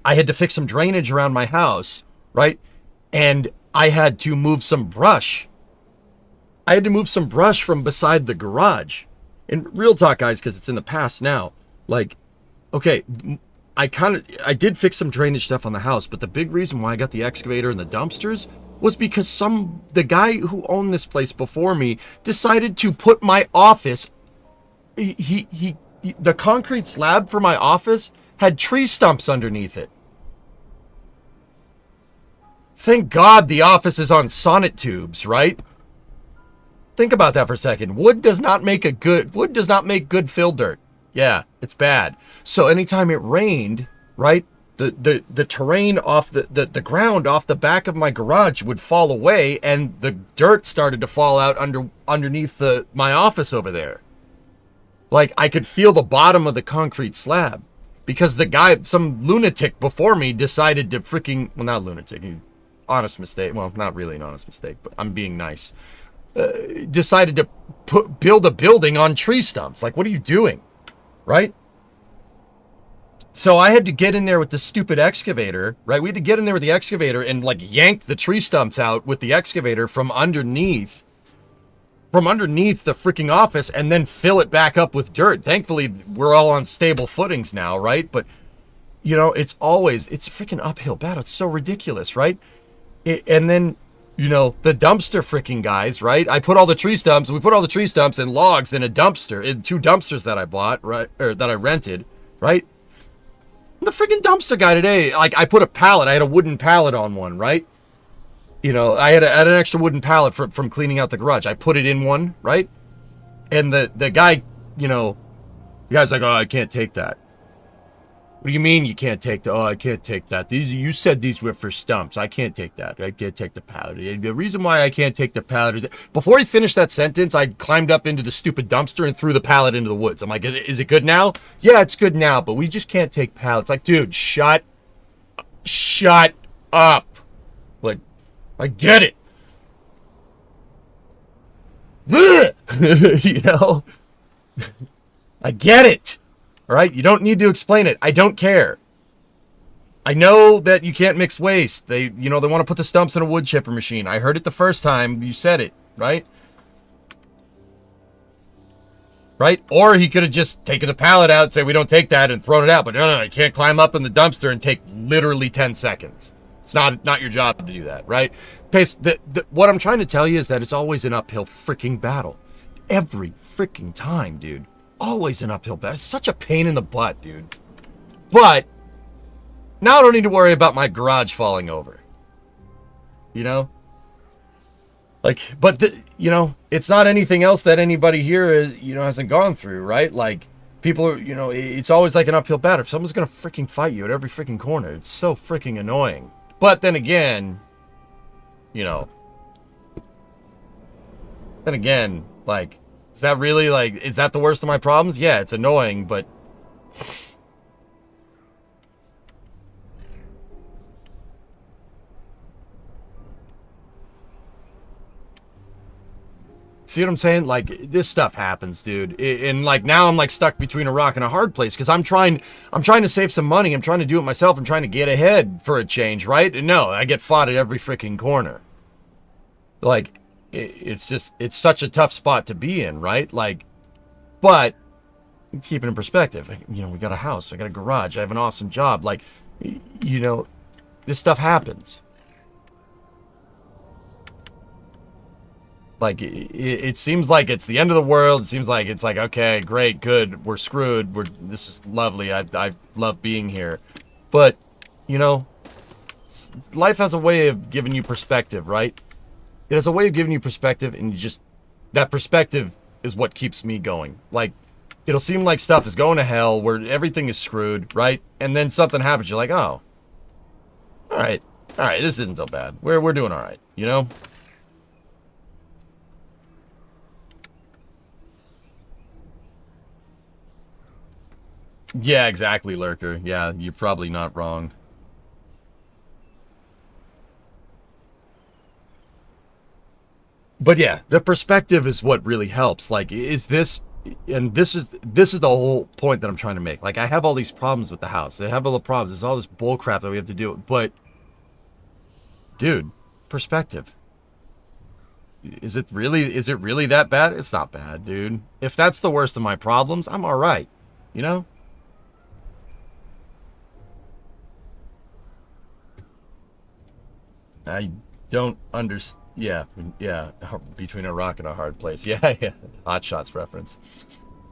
I had to fix some drainage around my house, right? And I had to move some brush. I had to move some brush from beside the garage. And real talk, guys, because it's in the past now. Like, okay, I did fix some drainage stuff on the house, but the big reason why I got the excavator and the dumpsters was because the guy who owned this place before me decided to put my office, the concrete slab for my office had tree stumps underneath it. Thank God the office is on sonnet tubes, right? Think about that for a second. Wood does not make good fill dirt. Yeah, it's bad. So anytime it rained, right, the terrain off the ground off the back of my garage would fall away, and the dirt started to fall out underneath my office over there. Like, I could feel the bottom of the concrete slab because some lunatic before me decided to not lunatic, honest mistake. Well, not really an honest mistake, but I'm being nice. Decided to build a building on tree stumps. Like, what are you doing? Right? So I had to get in there with the stupid excavator, right? We had to get in there with the excavator and, like, yank the tree stumps out with the excavator from underneath from underneath the freaking office and then fill it back up with dirt. Thankfully, we're all on stable footings now, right? But, you know, it's a freaking uphill battle. It's so ridiculous, right? And then, you know, the dumpster freaking guys, right? We put all the tree stumps and logs in a dumpster, in 2 dumpsters that I bought, right? Or that I rented, right? The freaking dumpster guy today, like, I put a pallet, I had a wooden pallet on one, right? You know, I had an extra wooden pallet from cleaning out the garage. I put it in one, right? And the guy, you know, the guy's like, oh, I can't take that. What do you mean you can't take that? Oh, I can't take that. You said these were for stumps. I can't take that. I can't take the pallet. The reason why I can't take the pallet is... Before he finished that sentence, I climbed up into the stupid dumpster and threw the pallet into the woods. I'm like, is it good now? Yeah, it's good now, but we just can't take pallets. Like, dude, shut up. Like, I get it. You know? I get it. All right? You don't need to explain it. I don't care. I know that you can't mix waste. They want to put the stumps in a wood chipper machine. I heard it the first time you said it, right? Right? Or he could have just taken the pallet out and said, we don't take that, and thrown it out. But no, you can't climb up in the dumpster and take literally 10 seconds. It's not your job to do that, right? Pace, what I'm trying to tell you is that it's always an uphill freaking battle. Every freaking time, dude. Always an uphill battle. It's such a pain in the butt, dude. But now I don't need to worry about my garage falling over. You know? Like, but, you know, it's not anything else that anybody here, is, you know, hasn't gone through, right? Like, people are, you know, it's always like an uphill battle. If someone's going to freaking fight you at every freaking corner, it's so freaking annoying. But then again, you know, like, is that really, like, is that the worst of my problems? Yeah, it's annoying, but... See what I'm saying? Like, this stuff happens, dude. And like, now I'm like stuck between a rock and a hard place because I'm trying to save some money. I'm trying to do it myself. I'm trying to get ahead for a change, right? And no, I get fought at every freaking corner. Like, it's such a tough spot to be in, right? Like, but keep it in perspective. You know, we got a house, I got a garage, I have an awesome job. Like, you know, this stuff happens. Like, it seems like it's the end of the world. It seems like it's like, okay, great, good, we're screwed. This is lovely. I love being here. But, you know, life has a way of giving you perspective, right? It has a way of giving you perspective, and that perspective is what keeps me going. Like, it'll seem like stuff is going to hell, where everything is screwed, right? And then something happens, you're like, oh, all right, this isn't so bad. We're doing all right, you know? Yeah, exactly, Lurker. Yeah, you're probably not wrong. But yeah, the perspective is what really helps. Like, is this, and this is the whole point that I'm trying to make. Like, I have all these problems with the house. I have all the problems. There's all this bull crap that we have to do. But, dude, perspective. Is it really that bad? It's not bad, dude. If that's the worst of my problems, I'm all right. You know? I don't understand. Yeah, between a rock and a hard place. Yeah, Hot Shots reference.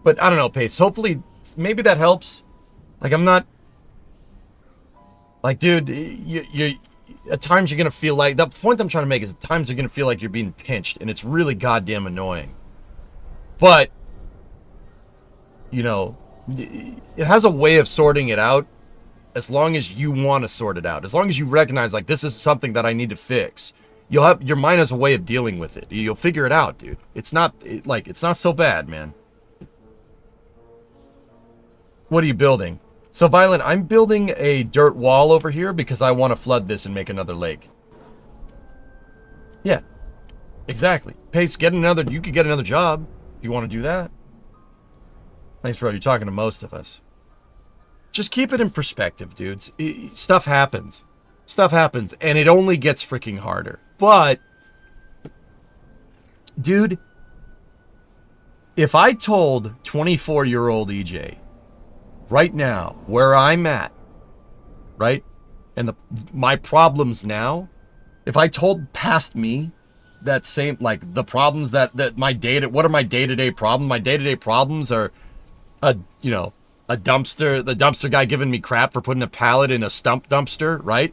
But I don't know, Pace. Hopefully, maybe that helps. Like, I'm not... Like, dude, you at times you're going to feel like... The point I'm trying to make is at times you're going to feel like you're being pinched, and it's really goddamn annoying. But, you know, it has a way of sorting it out. As long as you want to sort it out, as long as you recognize, like, this is something that I need to fix, your mind has a way of dealing with it. You'll figure it out, dude. It's not so bad, man. What are you building? So, Violent, I'm building a dirt wall over here because I want to flood this and make another lake. Yeah, exactly. Pace, you could get another job if you want to do that. Thanks, bro. You're talking to most of us. Just keep it in perspective, dudes. Stuff happens. Stuff happens, and it only gets freaking harder. But, dude, if I told 24-year-old EJ right now where I'm at, right, and my problems now, if I told past me that same, like, the problems that my what are my day-to-day problems? My day-to-day problems are a dumpster, the dumpster guy giving me crap for putting a pallet in a stump dumpster, right?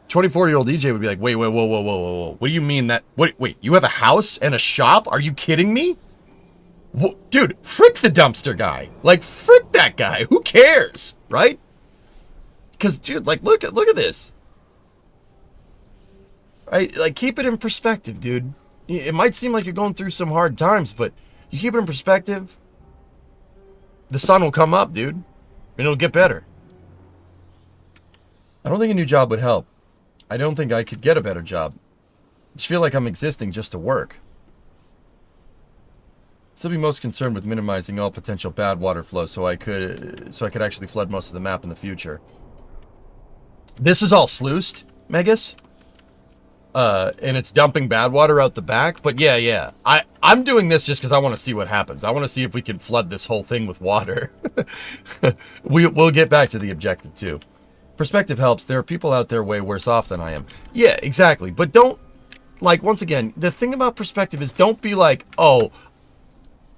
24-year-old EJ would be like, wait, whoa. What do you mean that? Wait, you have a house and a shop? Are you kidding me? Dude, frick the dumpster guy. Like, frick that guy. Who cares, right? Because, dude, like, look at this. Right? Like, keep it in perspective, dude. It might seem like you're going through some hard times, but you keep it in perspective, the sun will come up, dude. And it'll get better. I don't think a new job would help. I don't think I could get a better job. I just feel like I'm existing just to work. Still be most concerned with minimizing all potential bad water flow so I could actually flood most of the map in the future. This is all sluiced, Megas. And it's dumping bad water out the back. But yeah. I'm doing this just because I want to see what happens. I want to see if we can flood this whole thing with water. We'll get back to the objective too. Perspective helps. There are people out there way worse off than I am. Yeah, exactly. But don't, like, once again, the thing about perspective is don't be like, oh,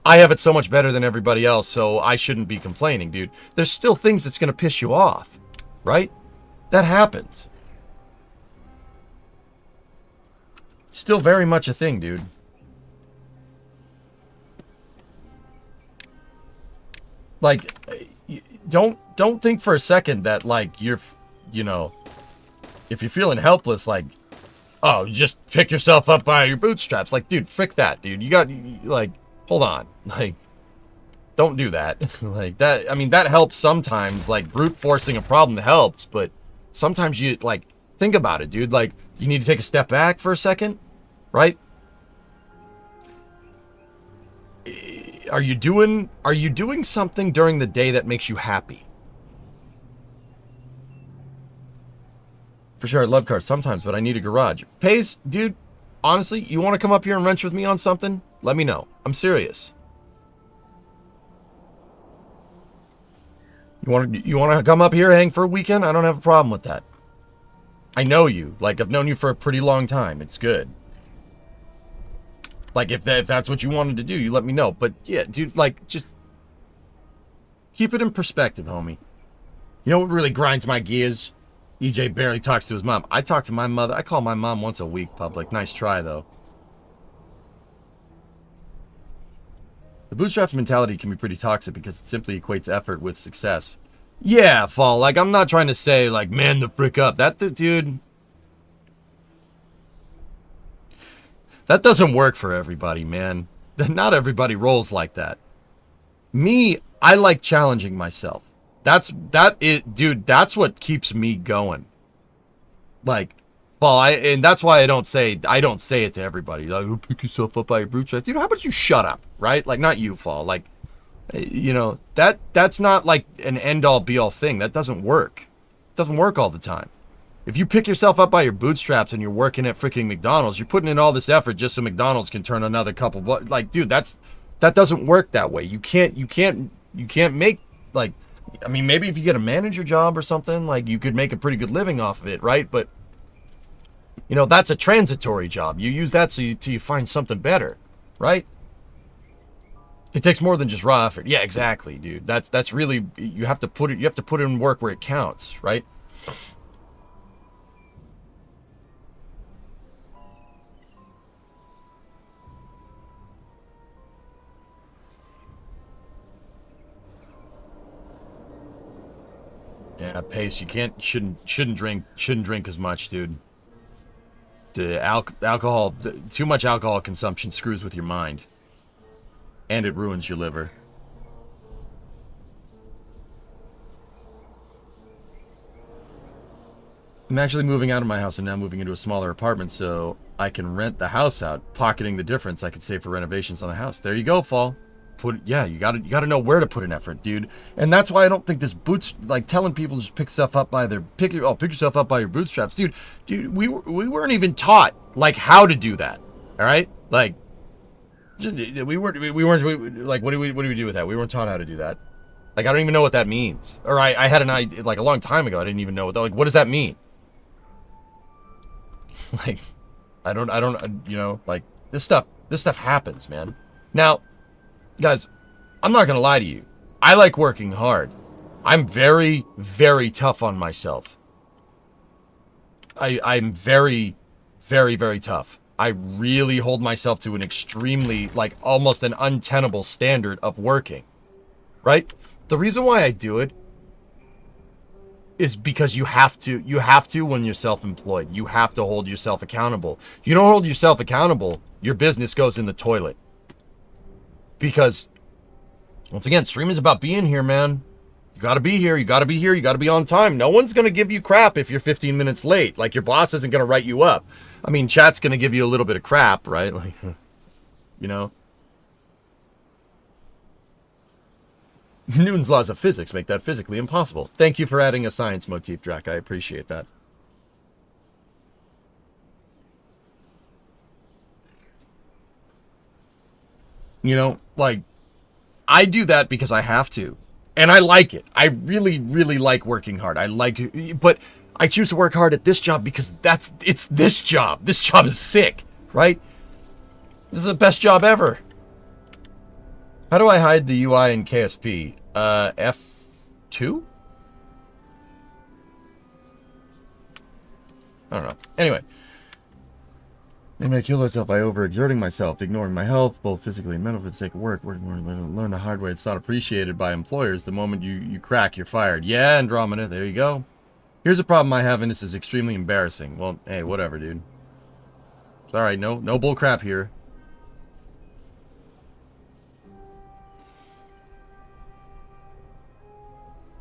I have it so much better than everybody else, so I shouldn't be complaining, dude. There's still things that's going to piss you off, right? That happens. Still very much a thing, dude. Like, don't think for a second that, like, if you're feeling helpless, like, oh, you just pick yourself up by your bootstraps. Like, dude, frick that, dude. Like, hold on. Like, don't do that. Like, that, I mean, that helps sometimes. Like, brute forcing a problem helps, but sometimes you, like, think about it, dude. Like, you need to take a step back for a second, right? Are you doing something during the day that makes you happy? For sure, I love cars sometimes, but I need a garage. Pays, dude, honestly, you want to come up here and wrench with me on something? Let me know. I'm serious. You want to come up here, hang for a weekend? I don't have a problem with that. I know you. Like, I've known you for a pretty long time. It's good. Like, if that's what you wanted to do, you let me know. But, yeah, dude, like, just keep it in perspective, homie. You know what really grinds my gears? EJ barely talks to his mom. I talk to my mother. I call my mom once a week, public. Nice try, though. The bootstraps mentality can be pretty toxic because it simply equates effort with success. Yeah, Fall. Like, I'm not trying to say, like, man the frick up. That, dude... That doesn't work for everybody, man. Not everybody rolls like that. Me, I like challenging myself. Dude, that's what keeps me going. Like, Fall, and that's why I don't say it to everybody. Like, oh, pick yourself up by your bootstraps. Dude, how about you shut up, right? Like, not you, Fall. Like, that's not like an end-all be-all thing. That doesn't work. It doesn't work all the time. If you pick yourself up by your bootstraps and you're working at freaking McDonald's, you're putting in all this effort just so McDonald's can turn another couple. Like, dude, that doesn't work that way. You can't make, like, I mean, maybe if you get a manager job or something, like, you could make a pretty good living off of it, right? But, that's a transitory job. You use that till you find something better, right? It takes more than just raw effort. Yeah, exactly, dude. That's really, you have to put in work where it counts, right? Yeah, Pace, shouldn't drink as much, dude. Too much alcohol consumption screws with your mind. And it ruins your liver. I'm actually moving out of my house and now moving into a smaller apartment so I can rent the house out, pocketing the difference I could save for renovations on the house. There you go, Fall. You gotta know where to put an effort, dude. And that's why I don't think this like telling people to just pick yourself up by your bootstraps, dude. We weren't even taught like how to do that. All right, like Like, what do we do with that? We weren't taught how to do that. Like, I don't even know what that means. Or I had an idea, like, a long time ago. I didn't even know what does that mean? Like, I don't, you know, like, this stuff happens, man. Now, guys, I'm not gonna lie to you. I like working hard. I'm very, very tough on myself. I'm very, very, very tough. I really hold myself to an extremely, like, almost an untenable standard of working. Right? The reason why I do it is because you have to when you're self-employed. You have to hold yourself accountable. You don't hold yourself accountable, your business goes in the toilet. Because, once again, stream is about being here, man. You gotta be here, you gotta be here, you gotta be on time. No one's gonna give you crap if you're 15 minutes late. Like, your boss isn't gonna write you up. I mean, chat's gonna give you a little bit of crap, right? Like, you know? Newton's laws of physics make that physically impossible. Thank you for adding a science motif, Drac. I appreciate that. You know, like, I do that because I have to. And I like it. I really, really like working hard. But I choose to work hard at this job because it's this job. This job is sick, right? This is the best job ever. How do I hide the UI in KSP? F2? I don't know. Anyway. Maybe I kill myself by overexerting myself, ignoring my health, both physically and mental for the sake of work. Working more, learn the hard way. It's not appreciated by employers. The moment you crack, you're fired. Yeah, Andromeda. There you go. Here's a problem I have, and this is extremely embarrassing. Well, hey, whatever, dude. Sorry, no bull crap here.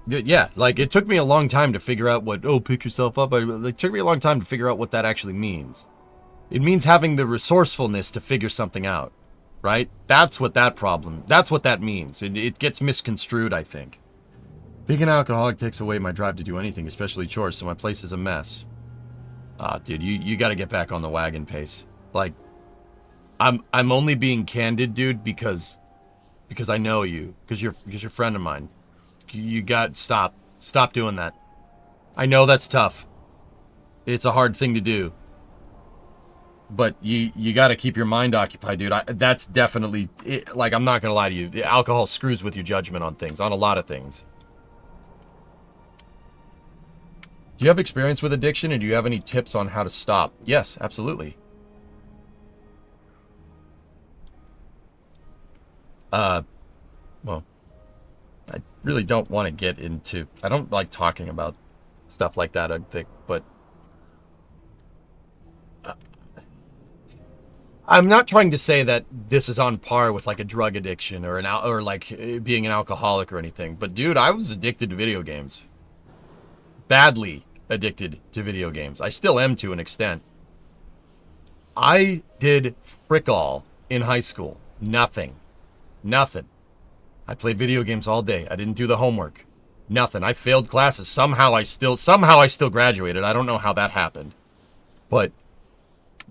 Yeah, like, it took me a long time to figure out what, pick yourself up. It took me a long time to figure out what that actually means. It means having the resourcefulness to figure something out, right? That's what that means. It gets misconstrued, I think. Being an alcoholic takes away my drive to do anything, especially chores, so my place is a mess. Dude, you gotta get back on the wagon pace. Like, I'm only being candid, dude, because I know you, because you're a friend of mine. You got stop doing that. I know that's tough. It's a hard thing to do. But you got to keep your mind occupied, dude. That's definitely it. Like, I'm not gonna lie to you. Alcohol screws with your judgment on things, on a lot of things. Do you have experience with addiction, and do you have any tips on how to stop? Yes, absolutely. Well, I really don't want to get into... I don't like talking about stuff like that, I think, but... I'm not trying to say that this is on par with, like, a drug addiction or being an alcoholic or anything, but, dude, I was addicted to video games. Badly addicted to video games. I still am to an extent. I did frick all in high school. Nothing. I played video games all day. I didn't do the homework. Nothing. I failed classes. Somehow I still graduated. I don't know how that happened. But,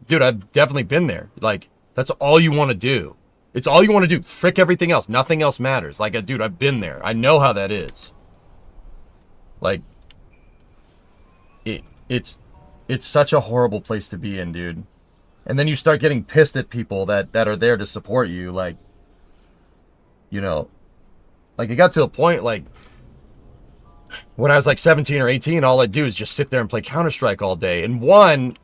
dude, I've definitely been there. Like, that's all you want to do. It's all you want to do. Frick everything else. Nothing else matters. Like, dude, I've been there. I know how that is. Like, it's such a horrible place to be in, dude. And then you start getting pissed at people that are there to support you. Like, you know, like, it got to a point, like, when I was like 17 or 18, all I'd do is just sit there and play Counter-Strike all day. And one,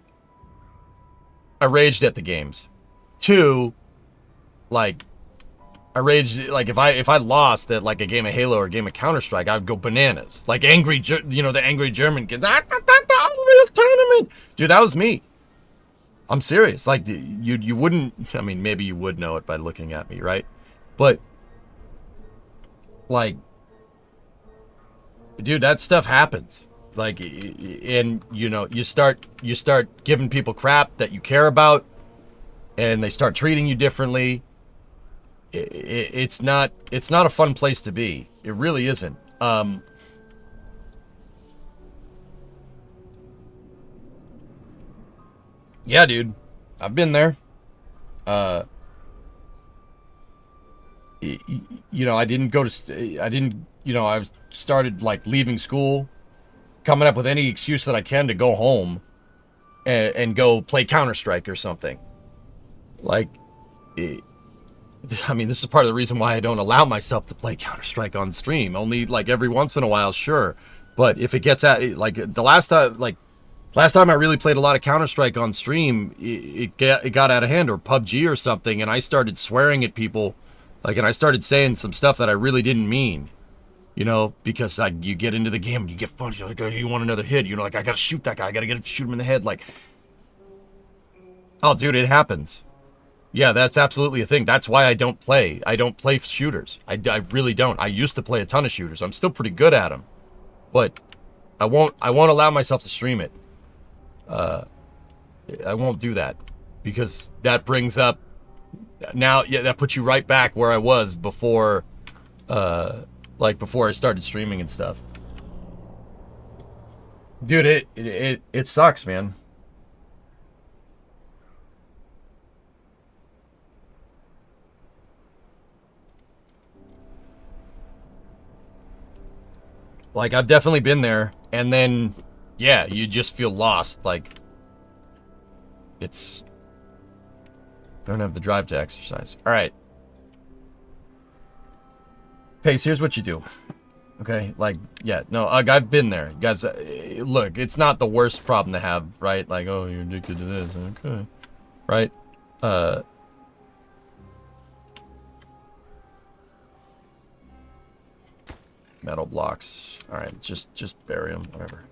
I raged at the games. Two, like, I raged, like, if I lost at, like, a game of Halo or a game of Counter-Strike, I would go bananas. Like, the angry German kids. Unreal Tournament! Dude, that was me. I'm serious. Like, you wouldn't, I mean, maybe you would know it by looking at me, right? But, like, dude, that stuff happens. Like, and, you know, you start giving people crap that you care about, and they start treating you differently. It's not a fun place to be. It really isn't. Yeah, dude, I've been there. you know, I didn't go to, I didn't, you know, I started like leaving school, coming up with any excuse that I can to go home and go play Counter-Strike or something. Like, I mean, this is part of the reason why I don't allow myself to play Counter-Strike on stream. Only like every once in a while, sure. But if it gets at like the last time I really played a lot of Counter-Strike on stream, it got out of hand, or PUBG or something, and I started swearing at people, like, and I started saying some stuff that I really didn't mean, you know, because like you get into the game and you get fun, you're like, oh, you want another hit, you know, like I gotta shoot that guy, I gotta shoot him in the head, like, oh, dude, it happens. Yeah, that's absolutely a thing. That's why I don't play. I don't play shooters. I really don't. I used to play a ton of shooters. I'm still pretty good at them, but I won't allow myself to stream it. I won't do that because that brings up now. Yeah, that puts you right back where I was before, like before I started streaming and stuff. Dude, it sucks, man. Like, I've definitely been there, and then, yeah, you just feel lost. Like, it's... I don't have the drive to exercise. Alright. Pace, here's what you do. Okay? Like, yeah, no, I've been there. Guys, look, it's not the worst problem to have, right? Like, oh, you're addicted to this. Okay. Right? Metal blocks. Alright, just bury them, whatever.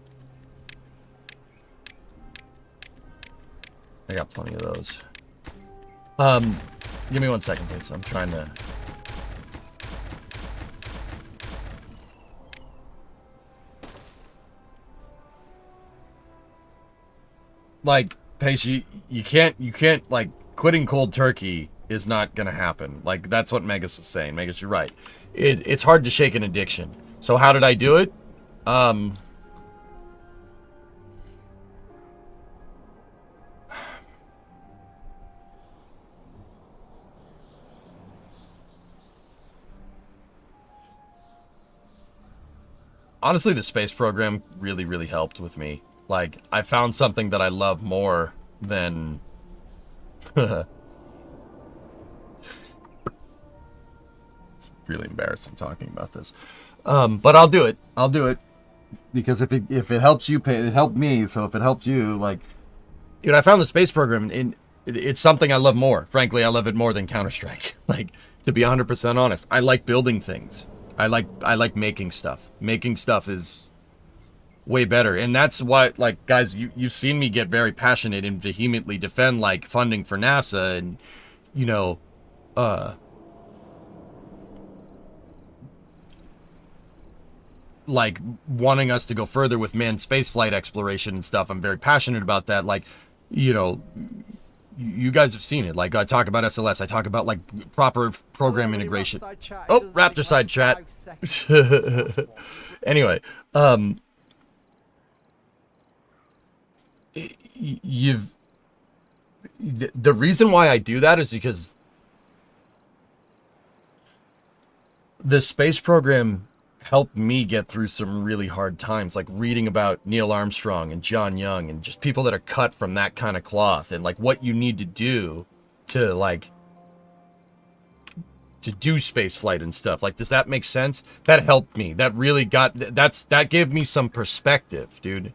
I got plenty of those. Give me 1 second, please. I'm trying to... Like, Pace, you can't, like, quitting cold turkey is not gonna happen. Like, that's what Megas was saying. Megas, you're right. It's hard to shake an addiction. So how did I do it? Honestly, the space program really, really helped with me. Like, I found something that I love more than... It's really embarrassing talking about this. But I'll do it. I'll do it. Because if it helps you, it helped me. So if it helps you, like... You know, I found the space program, and it's something I love more. Frankly, I love it more than Counter-Strike. Like, to be 100% honest. I like building things. I like making stuff. Making stuff is way better. And that's why, like, guys, you've seen me get very passionate and vehemently defend, like, funding for NASA and, you know, like, wanting us to go further with manned spaceflight exploration and stuff. I'm very passionate about that. Like, you know, you guys have seen it. Like, I talk about SLS. I talk about, like, proper program integration. Oh, Raptor side chat. Anyway, the reason why I do that is because the space program helped me get through some really hard times, like reading about Neil Armstrong and John Young and just people that are cut from that kind of cloth, and like what you need to do to do space flight and stuff. Like, does that make sense? That helped me. That really that gave me some perspective, dude.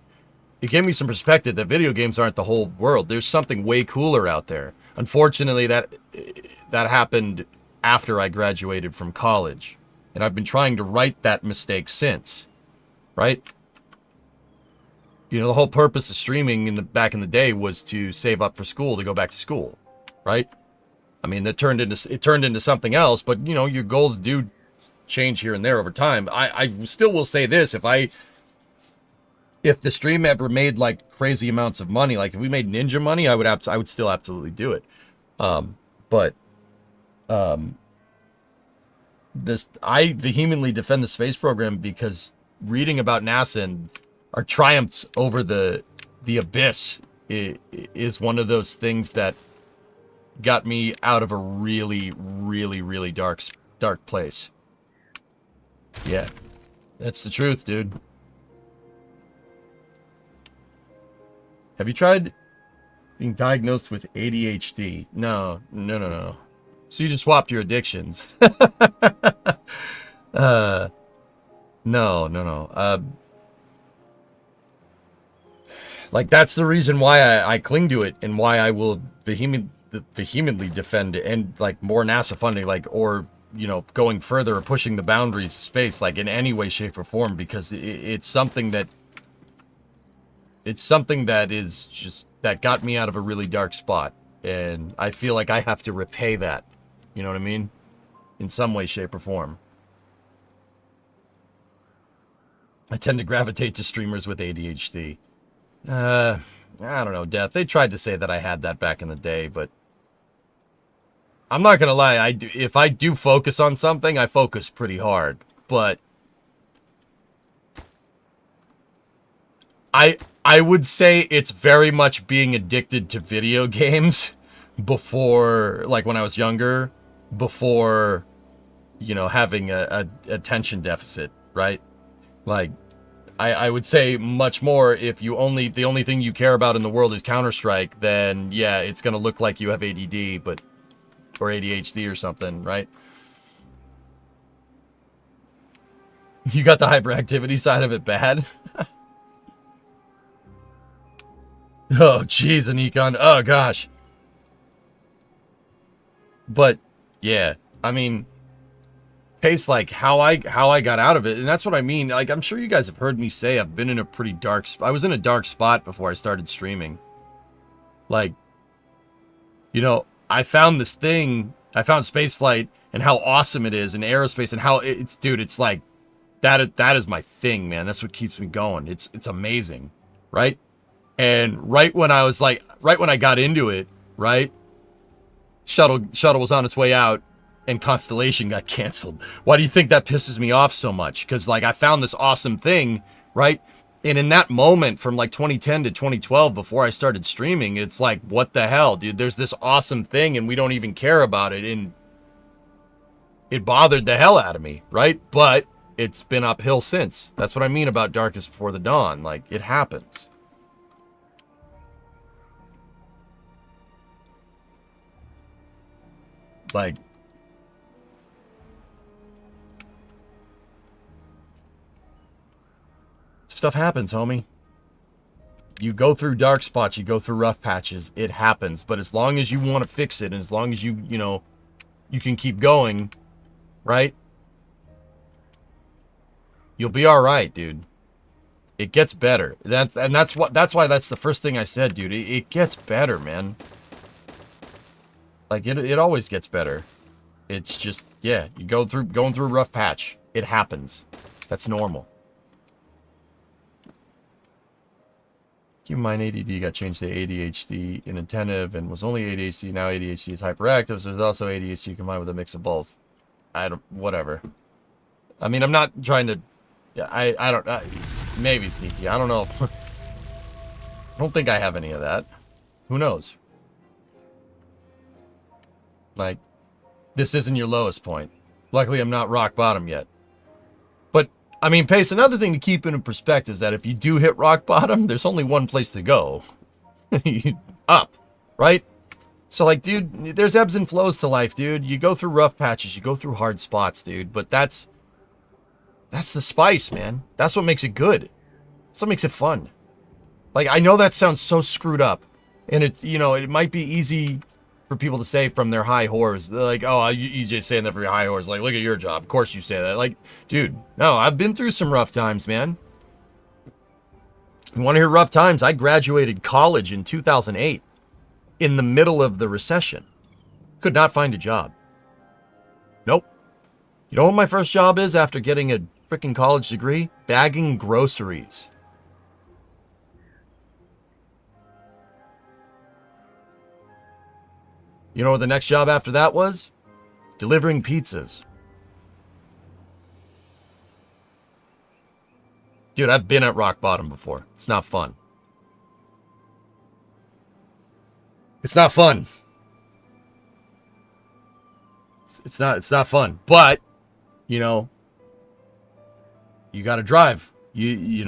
It gave me some perspective that video games aren't the whole world. There's something way cooler out there. Unfortunately, that happened after I graduated from college. And I've been trying to right that mistake since, right? You know, the whole purpose of streaming back in the day was to save up for school, to go back to school, right? I mean, it turned into something else, but you know, your goals do change here and there over time. I still will say this: if the stream ever made like crazy amounts of money, like if we made ninja money, I would still absolutely do it. I vehemently defend the space program because reading about NASA and our triumphs over the abyss is one of those things that got me out of a really, really, really dark dark place. Yeah. That's the truth, dude. Have you tried being diagnosed with ADHD? No. So you just swapped your addictions. No. Like, that's the reason why I cling to it and why I will vehemently defend it, and, like, more NASA funding, like, or, you know, going further or pushing the boundaries of space, like, in any way, shape, or form, because it's something that is just, that got me out of a really dark spot, and I feel like I have to repay that, you know what I mean? In some way, shape, or form. I tend to gravitate to streamers with ADHD. I don't know, Death. They tried to say that I had that back in the day, but I'm not gonna lie. If I do focus on something, I focus pretty hard. But I would say it's very much being addicted to video games before, like when I was younger, before, you know, having a attention deficit, right? Like, I would say much more if the only thing you care about in the world is Counter-Strike, then yeah, it's gonna look like you have ADD, or ADHD or something, right? You got the hyperactivity side of it bad? Oh, jeez, Anikon. Oh, gosh. But, yeah, I mean, Pace, like, how I got out of it, and that's what I mean. Like, I'm sure you guys have heard me say I've been in a pretty dark I was in a dark spot before I started streaming. Like, you know, I found this thing, I found spaceflight, and how awesome it is, and aerospace, and how it's, dude, it's like, that is my thing, man. That's what keeps me going. It's amazing, right? And right when I got into it, right? Shuttle was on its way out, and Constellation got canceled. Why do you think that pisses me off so much? Because, like, I found this awesome thing, right? And in that moment from, like, 2010 to 2012, before I started streaming, it's like, what the hell, dude? There's this awesome thing, and we don't even care about it, and it bothered the hell out of me, right? But it's been uphill since. That's what I mean about Darkest Before the Dawn. Like, it happens. Like, stuff happens, homie. You go through dark spots, you go through rough patches, it happens. But as long as you want to fix it, and as long as you know, you can keep going, right? You'll be all right, dude. It gets better. That's why that's the first thing I said, dude. It gets better, man. Like, it always gets better. It's just, yeah, you going through a rough patch. It happens. That's normal. Keep in mind, ADD got changed to ADHD, inattentive, and was only ADHD. Now ADHD is hyperactive, so there's also ADHD combined with a mix of both. Whatever. I mean, I'm not trying to, yeah, I don't, it's maybe sneaky. I don't know. I don't think I have any of that. Who knows? Like, this isn't your lowest point. Luckily, I'm not rock bottom yet. But, I mean, Pace, another thing to keep in perspective is that if you do hit rock bottom, there's only one place to go. Up, right? So, like, dude, there's ebbs and flows to life, dude. You go through rough patches, you go through hard spots, dude. But that's the spice, man. That's what makes it good. That's what makes it fun. Like, I know that sounds so screwed up. And it's, you know, it might be easy for people to say from their high horse. They're like, oh, you just saying that for your high horse. Like, look at your job. Of course you say that. Like, dude, no, I've been through some rough times, man. You want to hear rough times? I graduated college in 2008 in the middle of the recession. Could not find a job. Nope. You know what my first job is after getting a freaking college degree? Bagging groceries. You know what the next job after that was? Delivering pizzas. Dude, I've been at rock bottom before. It's not fun. It's not fun. It's not fun. But, you know, you got to drive. You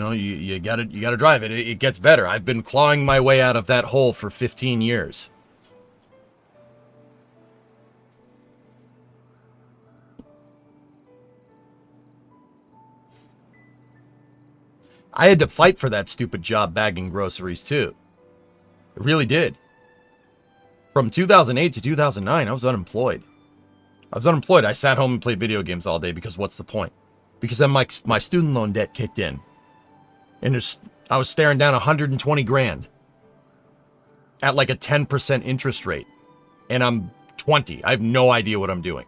got to drive it. It gets better. I've been clawing my way out of that hole for 15 years. I had to fight for that stupid job bagging groceries too. It really did. From 2008 to 2009, I was unemployed. I sat home and played video games all day because what's the point? Because then my student loan debt kicked in. And I was staring down 120 grand at like a 10% interest rate. And I'm 20. I have no idea what I'm doing.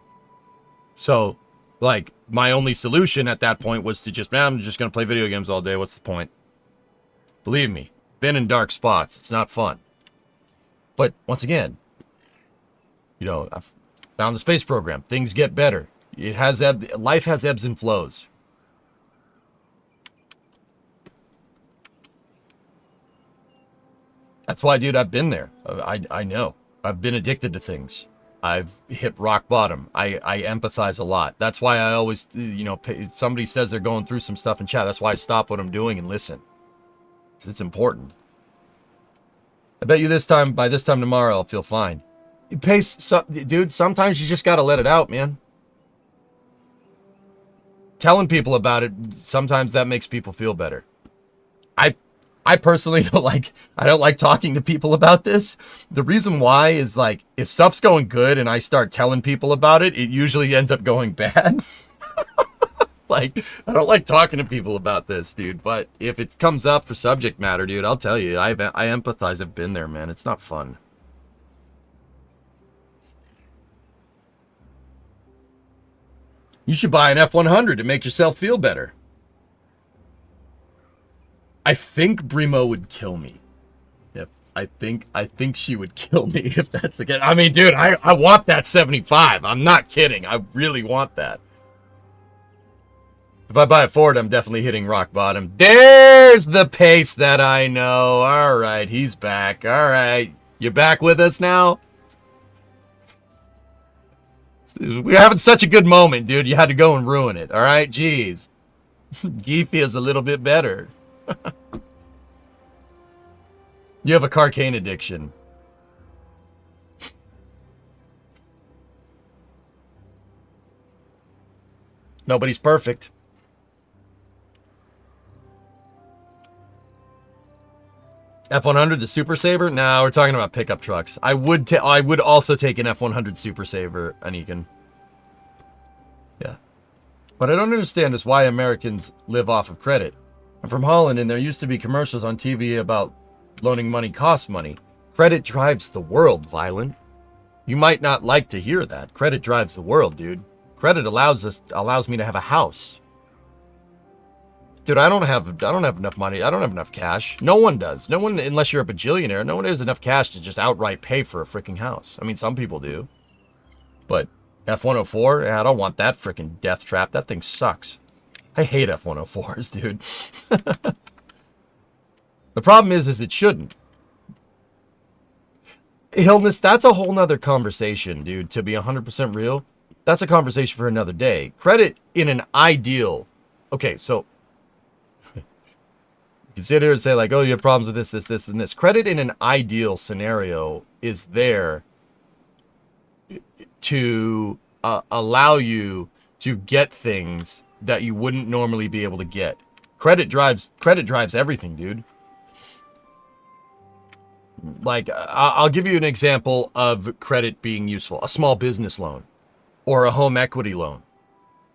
So, like, my only solution at that point was to just, man, I'm just going to play video games all day. What's the point? Believe me, been in dark spots. It's not fun. But once again, you know, I've found the space program. Things get better. Life has ebbs and flows. That's why, dude, I've been there. I know. I've been addicted to things. I've hit rock bottom. I empathize a lot. That's why I always, you know, somebody says they're going through some stuff in chat. That's why I stop what I'm doing and listen. Because it's important. I bet you by this time tomorrow, I'll feel fine. Dude, sometimes you just got to let it out, man. Telling people about it, sometimes that makes people feel better. I personally don't like talking to people about this. The reason why is, like, if stuff's going good and I start telling people about it, it usually ends up going bad. Like, I don't like talking to people about this, dude. But if it comes up for subject matter, dude, I'll tell you, I empathize. I've been there, man. It's not fun. You should buy an F100 to make yourself feel better. I think Brimo would kill me. Yep, I think she would kill me if that's the case. I mean, dude, I want that 75. I'm not kidding. I really want that. If I buy a Ford, I'm definitely hitting rock bottom. There's the pace that I know. All right, he's back. All right, you're back with us now? We're having such a good moment, dude. You had to go and ruin it. All right, jeez. Gee feels a little bit better. You have a carcane addiction. Nobody's perfect. F100, the Super Saver? No, we're talking about pickup trucks. I would also take an F100 Super Saver, Anikin. Yeah. What I don't understand is why Americans live off of credit. I'm from Holland, and there used to be commercials on TV about loaning money costs money. Credit drives the world, Violent. You might not like to hear that. Credit drives the world, dude. Credit allows me to have a house. Dude, I don't have enough money. I don't have enough cash. No one does. No one, unless you're a bajillionaire, no one has enough cash to just outright pay for a freaking house. I mean, some people do. But F-104, yeah, I don't want that freaking death trap. That thing sucks. I hate F-104s, dude. The problem is it shouldn't. Illness, that's a whole nother conversation, dude. To be 100% real, that's a conversation for another day. Credit in an ideal... Okay, so... You can sit here and say, like, oh, you have problems with this, and this. Credit in an ideal scenario is there to allow you to get things that you wouldn't normally be able to get. Credit drives everything, dude. Like, I'll give you an example of credit being useful. A small business loan or a home equity loan.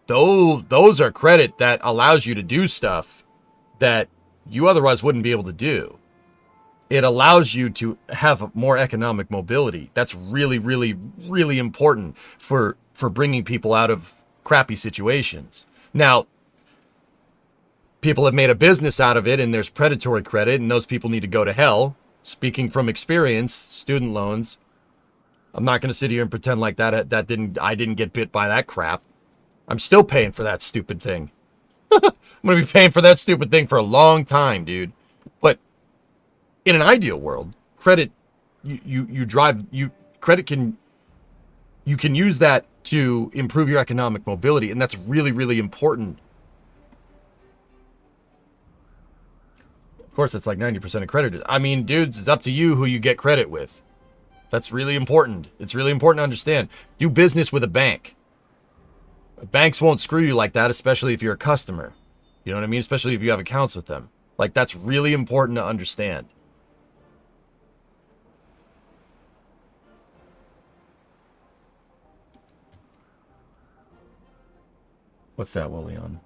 Those are credit that allows you to do stuff that you otherwise wouldn't be able to do. It allows you to have more economic mobility. That's really, really, really important for bringing people out of crappy situations. Now, people have made a business out of it, and there's predatory credit, and those people need to go to hell. Speaking from experience, student loans. I'm not going to sit here and pretend like I didn't get bit by that crap. I'm still paying for that stupid thing. I'm going to be paying for that stupid thing for a long time, dude. But in an ideal world, credit, credit can You can use that to improve your economic mobility, and that's really, really important. Of course, it's like 90% accredited. I mean, dudes, it's up to you who you get credit with. That's really important. It's really important to understand. Do business with a bank. Banks won't screw you like that, especially if you're a customer. You know what I mean? Especially if you have accounts with them. Like, that's really important to understand. What's that, Willian?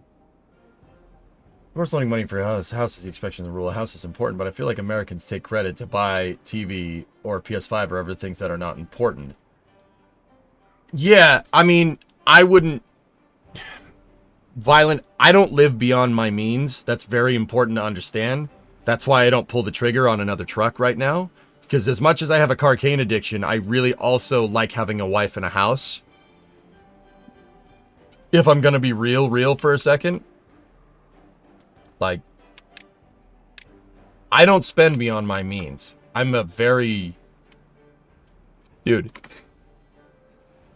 Of course, loaning money for a house is the exception to the rule. A house is important, but I feel like Americans take credit to buy TV or PS5 or other things that are not important. Yeah, I mean, I wouldn't... Violent, I don't live beyond my means. That's very important to understand. That's why I don't pull the trigger on another truck right now. Because as much as I have a cocaine addiction, I really also like having a wife and a house. If I'm gonna be real for a second. Like, I don't spend beyond my means. I'm a very... Dude.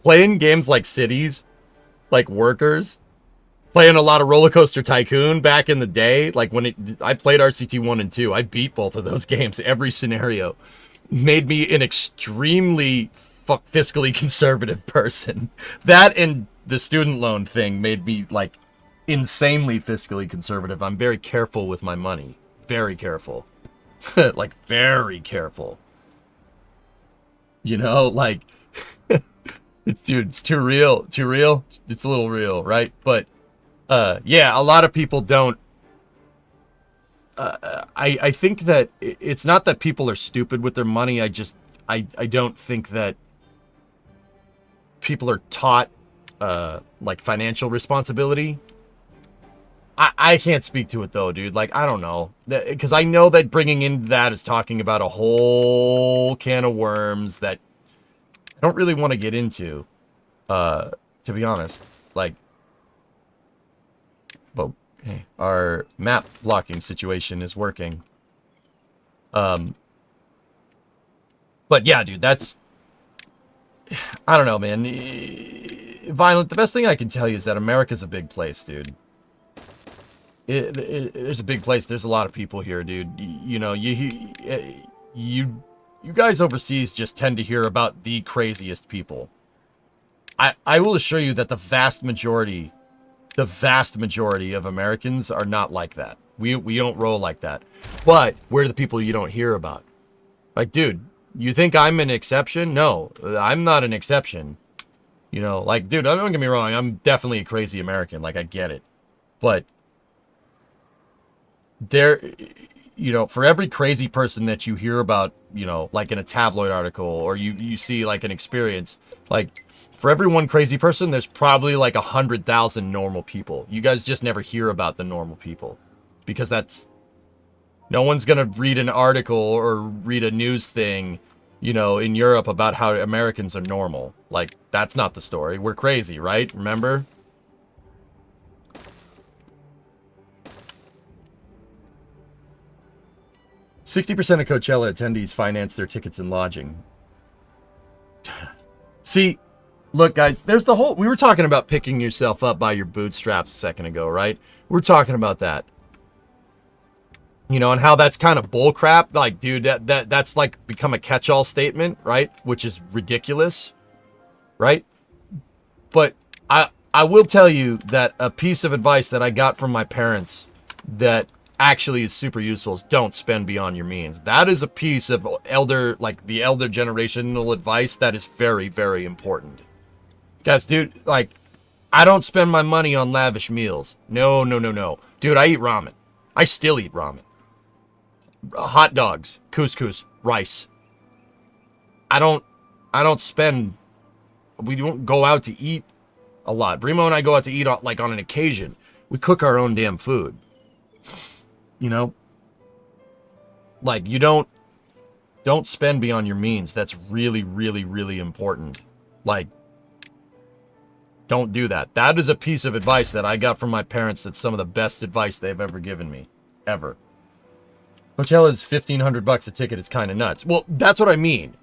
Playing games like Cities, like Workers, playing a lot of Roller Coaster Tycoon back in the day, like when I played RCT 1 and 2, I beat both of those games, every scenario. Made me an extremely fiscally conservative person. That and the student loan thing made me, like, insanely fiscally conservative. I'm very careful with my money. Very careful. Like, very careful. You know, like, dude, it's too real. Too real? It's a little real, right? But, yeah, a lot of people don't. I think that it's not that people are stupid with their money. I don't think that people are taught, like, financial responsibility. I can't speak to it, though, dude. Like, I don't know. Because I know that bringing in that is talking about a whole can of worms that I don't really want to get into, to be honest. Like, but, hey, our map blocking situation is working. But, yeah, dude, that's... I don't know, man. Violent, the best thing I can tell you is that America's a big place, dude. There's a big place. There's a lot of people here, dude. You know, you guys overseas just tend to hear about the craziest people. I will assure you that the vast majority of Americans are not like that. We don't roll like that. But we're the people you don't hear about. Like, dude, you think I'm an exception? No, I'm not an exception. You know, like, dude, don't get me wrong. I'm definitely a crazy American. Like, I get it. But there, you know, for every crazy person that you hear about, you know, like in a tabloid article, or you see like an experience, like, for every one crazy person, there's probably like 100,000 normal people. You guys just never hear about the normal people, because that's, no one's gonna read an article or read a news thing, you know, in Europe about how Americans are normal. Like, that's not the story. We're crazy, right? Remember? "60% of Coachella attendees finance their tickets and lodging." See, look, guys, there's the whole... We were talking about picking yourself up by your bootstraps a second ago, right? We're talking about that. You know, and how that's kind of bullcrap. Like, dude, that's like become a catch-all statement, right? Which is ridiculous, right? But I will tell you that a piece of advice that I got from my parents that actually is super useful is don't spend beyond your means. That is a piece of elder generational advice that is very, very important. Guys, dude, like, I don't spend my money on lavish meals. No. Dude, I eat ramen. I still eat ramen. Hot dogs, couscous, rice. I don't spend... We don't go out to eat a lot. Brimo and I go out to eat, like, on an occasion. We cook our own damn food. You know? Like, you don't spend beyond your means. That's really, really, really important. Like, don't do that. That is a piece of advice that I got from my parents that's some of the best advice they've ever given me. Ever. Coachella is $1,500 a ticket. It's kind of nuts. Well, that's what I mean.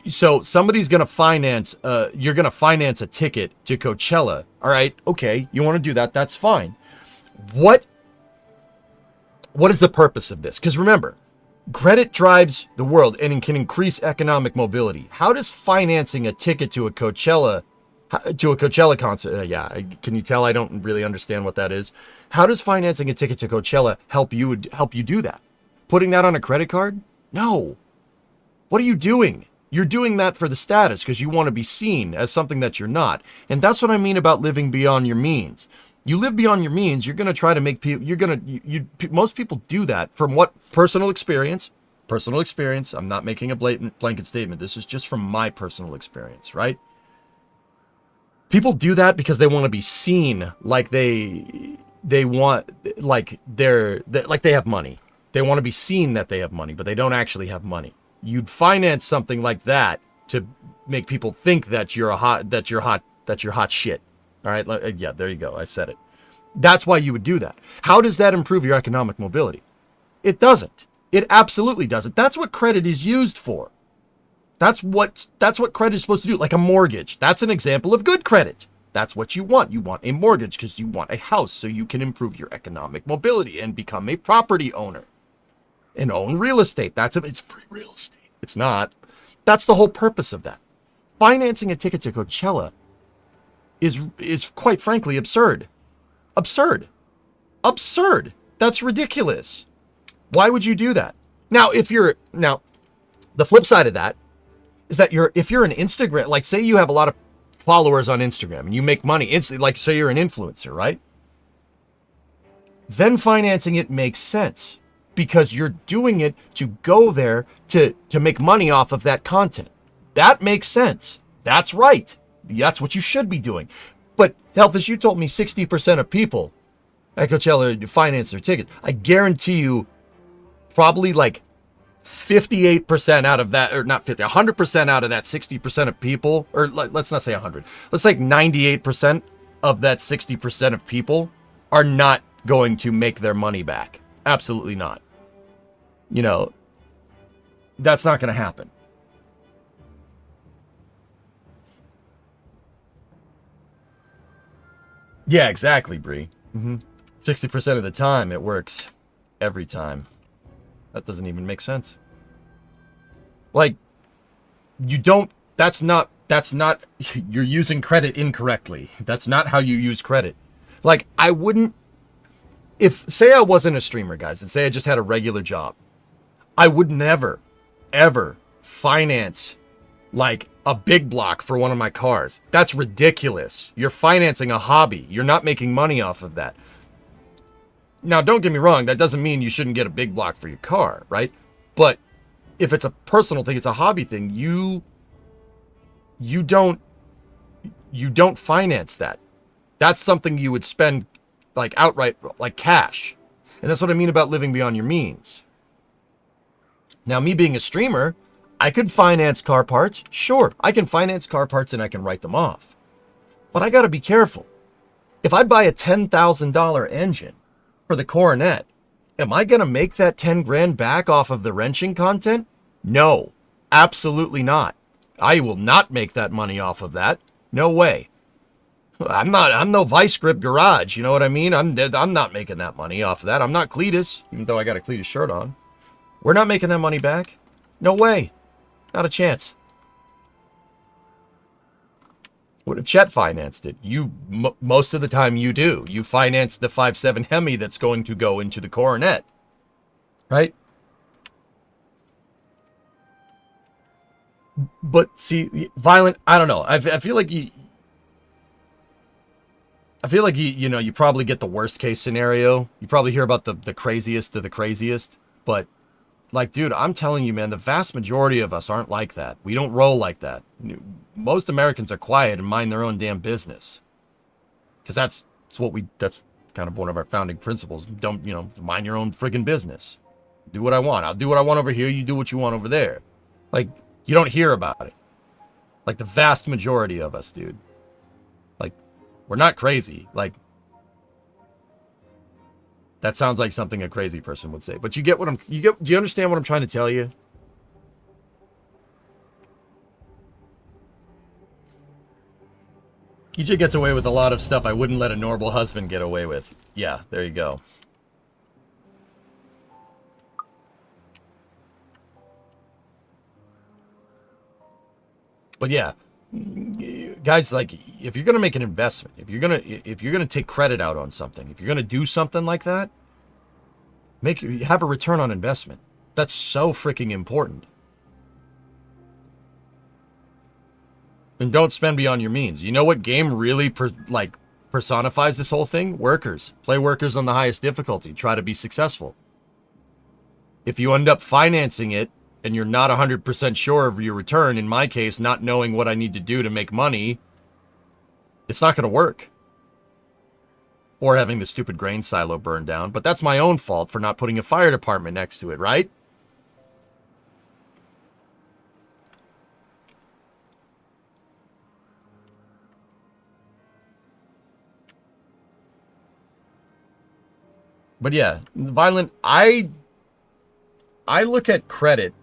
So somebody's going to finance, you're going to finance a ticket to Coachella. All right. Okay. You want to do that. That's fine. What is the purpose of this? Because remember, credit drives the world and it can increase economic mobility. How does financing a ticket to a Coachella concert? Can you tell I don't really understand what that is? How does financing a ticket to Coachella help you do that? Putting that on a credit card? No. What are you doing? You're doing that for the status because you want to be seen as something that you're not. And that's what I mean about living beyond your means. You live beyond your means, you're going to try to make people, most people do that from what personal experience, I'm not making a blanket statement. This is just from my personal experience, right? People do that because they want to be seen like they want, like they have money. They want to be seen that they have money, but they don't actually have money. You'd finance something like that to make people think that you're hot shit. All right. Yeah, there you go. I said it. That's why you would do that. How does that improve your economic mobility? It doesn't. It absolutely doesn't. That's what credit is used for. That's what credit is supposed to do. Like a mortgage. That's an example of good credit. That's what you want. You want a mortgage because you want a house so you can improve your economic mobility and become a property owner and own real estate. It's free real estate. It's not. That's the whole purpose of that. Financing a ticket to Coachella is quite frankly absurd. Absurd. That's ridiculous. Why would you do that? Now, the flip side of that is that if you're an Instagram, like say you have a lot of followers on Instagram and you make money instantly, like say you're an influencer, right? Then financing it makes sense because you're doing it to go there to make money off of that content. That makes sense. That's right. That's what you should be doing. But, Helfish, you told me 60% of people at Coachella finance their tickets. I guarantee you probably like 58% out of that, or not 50, 100% out of that 60% of people, or let's not say 100. Let's say 98% of that 60% of people are not going to make their money back. Absolutely not. That's not going to happen. Yeah, exactly, Bree. 60% of the time, it works every time. That doesn't even make sense. Like, that's not, you're using credit incorrectly. That's not how you use credit. Like, say I wasn't a streamer, guys, and say I just had a regular job, I would never, ever finance, like, a big block for one of my cars. That's ridiculous. You're financing a hobby. You're not making money off of that. Now, don't get me wrong. That doesn't mean you shouldn't get a big block for your car, right? But if it's a personal thing, it's a hobby thing, you don't finance that. That's something you would spend like outright, like cash. And that's what I mean about living beyond your means. Now, me being a streamer, I could finance car parts. Sure, I can finance car parts and I can write them off. But I got to be careful. If I buy a $10,000 engine for the Coronet, am I going to make that 10 grand back off of the wrenching content? No, absolutely not. I will not make that money off of that. No way. I'm no Vice Grip Garage. You know what I mean? I'm not making that money off of that. I'm not Cletus, even though I got a Cletus shirt on. We're not making that money back. No way. Not a chance. What if Chet financed it? Most of the time you do. You finance the 5.7 Hemi that's going to go into the Coronet. Right? But see, Violent, I don't know. I feel like you probably get the worst case scenario. You probably hear about the craziest of the craziest. But like, dude, I'm telling you, man, the vast majority of us aren't like that. We don't roll like that. Most Americans are quiet and mind their own damn business. Because that's kind of one of our founding principles. Don't, mind your own friggin' business. Do what I want. I'll do what I want over here. You do what you want over there. Like, you don't hear about it. Like, the vast majority of us, dude. Like, we're not crazy. Like, that sounds like something a crazy person would say. But do you understand what I'm trying to tell you? TJ gets away with a lot of stuff I wouldn't let a normal husband get away with. Yeah, there you go. But yeah, guys, like, if you're gonna make an investment, if you're gonna take credit out on something, if you're gonna do something like that, have a return on investment. That's so freaking important. And don't spend beyond your means. You know what game really personifies this whole thing? Workers. Play workers on the highest difficulty. Try to be successful. If you end up financing it and you're not 100% sure of your return, in my case, not knowing what I need to do to make money, it's not going to work. Or having the stupid grain silo burned down. But that's my own fault for not putting a fire department next to it, right? But yeah, Violent, I look at credit.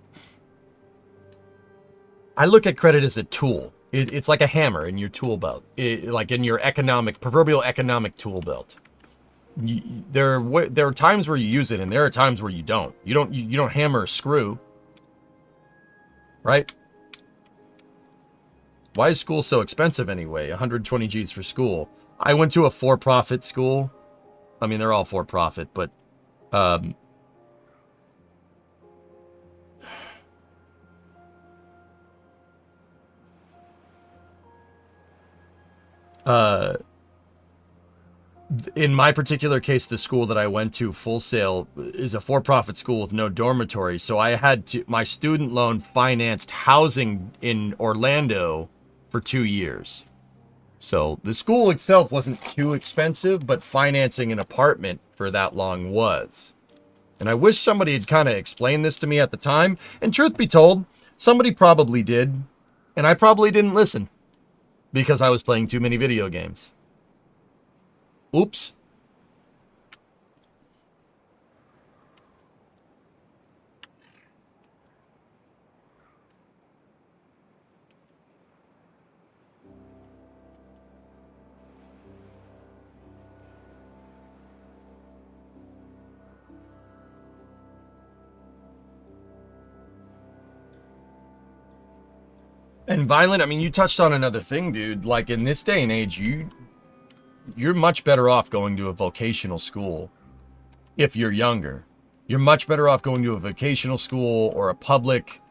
I look at credit as a tool. It's like a hammer in your tool belt, like in your proverbial economic tool belt. There are times where you use it, and there are times where you don't. You don't hammer a screw, right? Why is school so expensive anyway? 120 G's for school. I went to a for-profit school. I mean, they're all for-profit, but in my particular case, the school that I went to, Full Sail, is a for-profit school with no dormitory. So I had my student loan financed housing in Orlando for 2 years. So the school itself wasn't too expensive, but financing an apartment for that long was. And I wish somebody had kind of explained this to me at the time. And truth be told, somebody probably did. And I probably didn't listen because I was playing too many video games. Oops. And Violent, I mean, you touched on another thing, dude. Like, in this day and age, you're much better off going to a vocational school if you're younger. You're much better off going to a vocational school or a public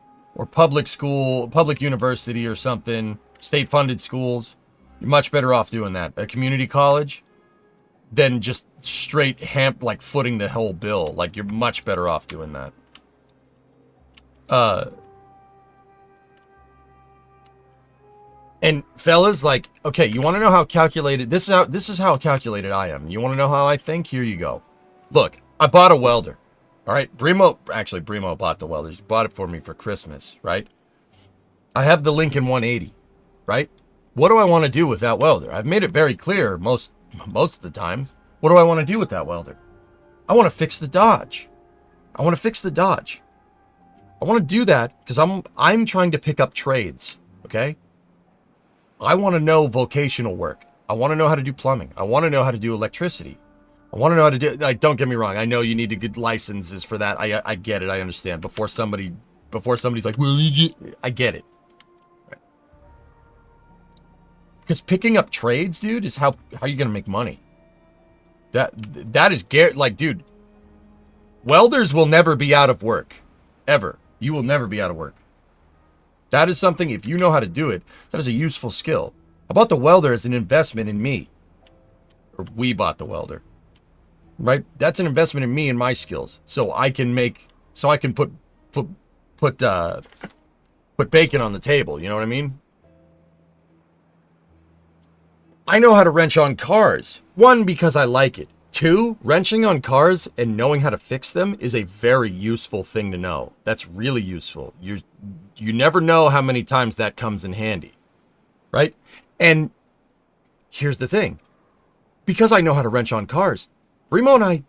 school, public university or something, state-funded schools. You're much better off doing that. A community college than just straight footing the whole bill. Like, you're much better off doing that. And fellas, like, okay, you want to know how calculated this is how calculated I am. You want to know how I think? Here you go. Look, I bought a welder. All right, Brimo bought the welder. He bought it for me for Christmas, right? I have the Lincoln 180, right? What do I want to do with that welder? I've made it very clear most of the times. What do I want to do with that welder? I want to fix the Dodge. I want to do that because I'm trying to pick up trades, okay? I want to know vocational work. I want to know how to do plumbing. I want to know how to do electricity. I want to know how to do, like, don't get me wrong. I know you need to get licenses for that. I get it. I understand. Before somebody's like, well, I get it. Right. Because picking up trades, dude, is how you're going to make money. That is, like, dude, welders will never be out of work. Ever. You will never be out of work. That is something, if you know how to do it, that is a useful skill. I bought the welder as an investment in me. Or we bought the welder. Right? That's an investment in me and my skills. So I can put bacon on the table, you know what I mean? I know how to wrench on cars. 1, because I like it. 2, wrenching on cars and knowing how to fix them is a very useful thing to know. That's really useful. You never know how many times that comes in handy, right? And here's the thing. Because I know how to wrench on cars, Remo and I,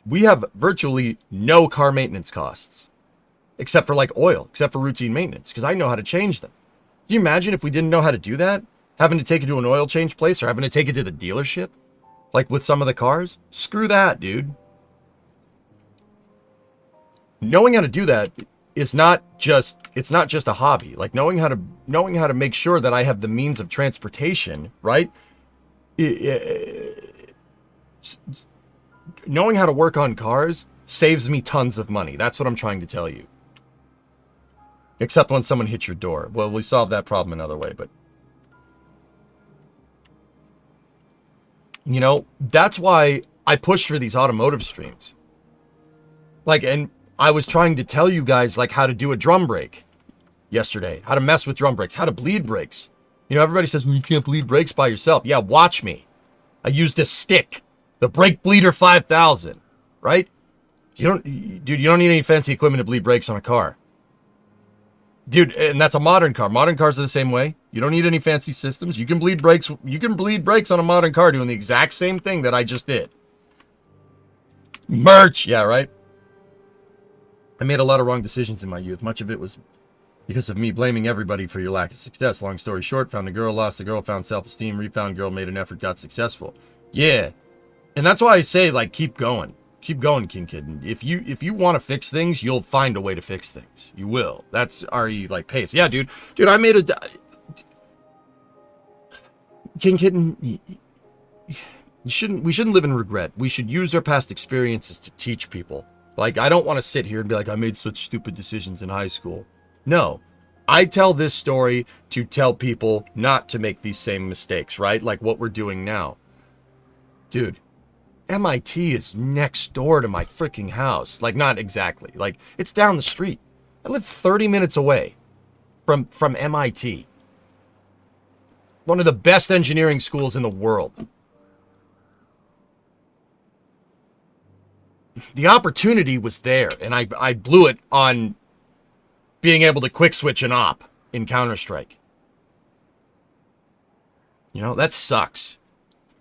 we have virtually no car maintenance costs. Except for like oil, except for routine maintenance, because I know how to change them. Do you imagine if we didn't know how to do that? Having to take it to an oil change place or having to take it to the dealership? Like with some of the cars? Screw that, dude. Knowing how to do that is not just, it's not just a hobby. Like knowing how to make sure that I have the means of transportation, right? Knowing how to work on cars saves me tons of money. That's what I'm trying to tell you. Except when someone hits your door. Well, we solve that problem another way, but you know, that's why I push for these automotive streams. Like, and I was trying to tell you guys, like, how to do a drum brake yesterday. How to mess with drum brakes. How to bleed brakes. You know, everybody says, well, you can't bleed brakes by yourself. Yeah, watch me. I used a stick. The Brake Bleeder 5000. Right? Dude, you don't need any fancy equipment to bleed brakes on a car. Dude, and that's a modern car. Modern cars are the same way. You don't need any fancy systems. You can bleed brakes. You can bleed brakes on a modern car doing the exact same thing that I just did. Merch. Yeah, right? I made a lot of wrong decisions in my youth. Much of it was because of me blaming everybody for your lack of success. Long story short, found a girl, lost the girl, found self-esteem, refound girl, made an effort, got successful. Yeah. And that's why I say, like, keep going. Keep going, King Kid. If you want to fix things, you'll find a way to fix things. You will. That's RE like pace. Yeah, dude. Dude, I made a King Kitten. We shouldn't live in regret. We should use our past experiences to teach people. Like, I don't want to sit here and be like, I made such stupid decisions in high school. No. I tell this story to tell people not to make these same mistakes, right? Like what we're doing now. Dude, MIT is next door to my freaking house. Like, not exactly. Like, it's down the street. I live 30 minutes away from MIT. One of the best engineering schools in the world. The opportunity was there, and I blew it on being able to quick switch an op in Counter-Strike. You know, that sucks.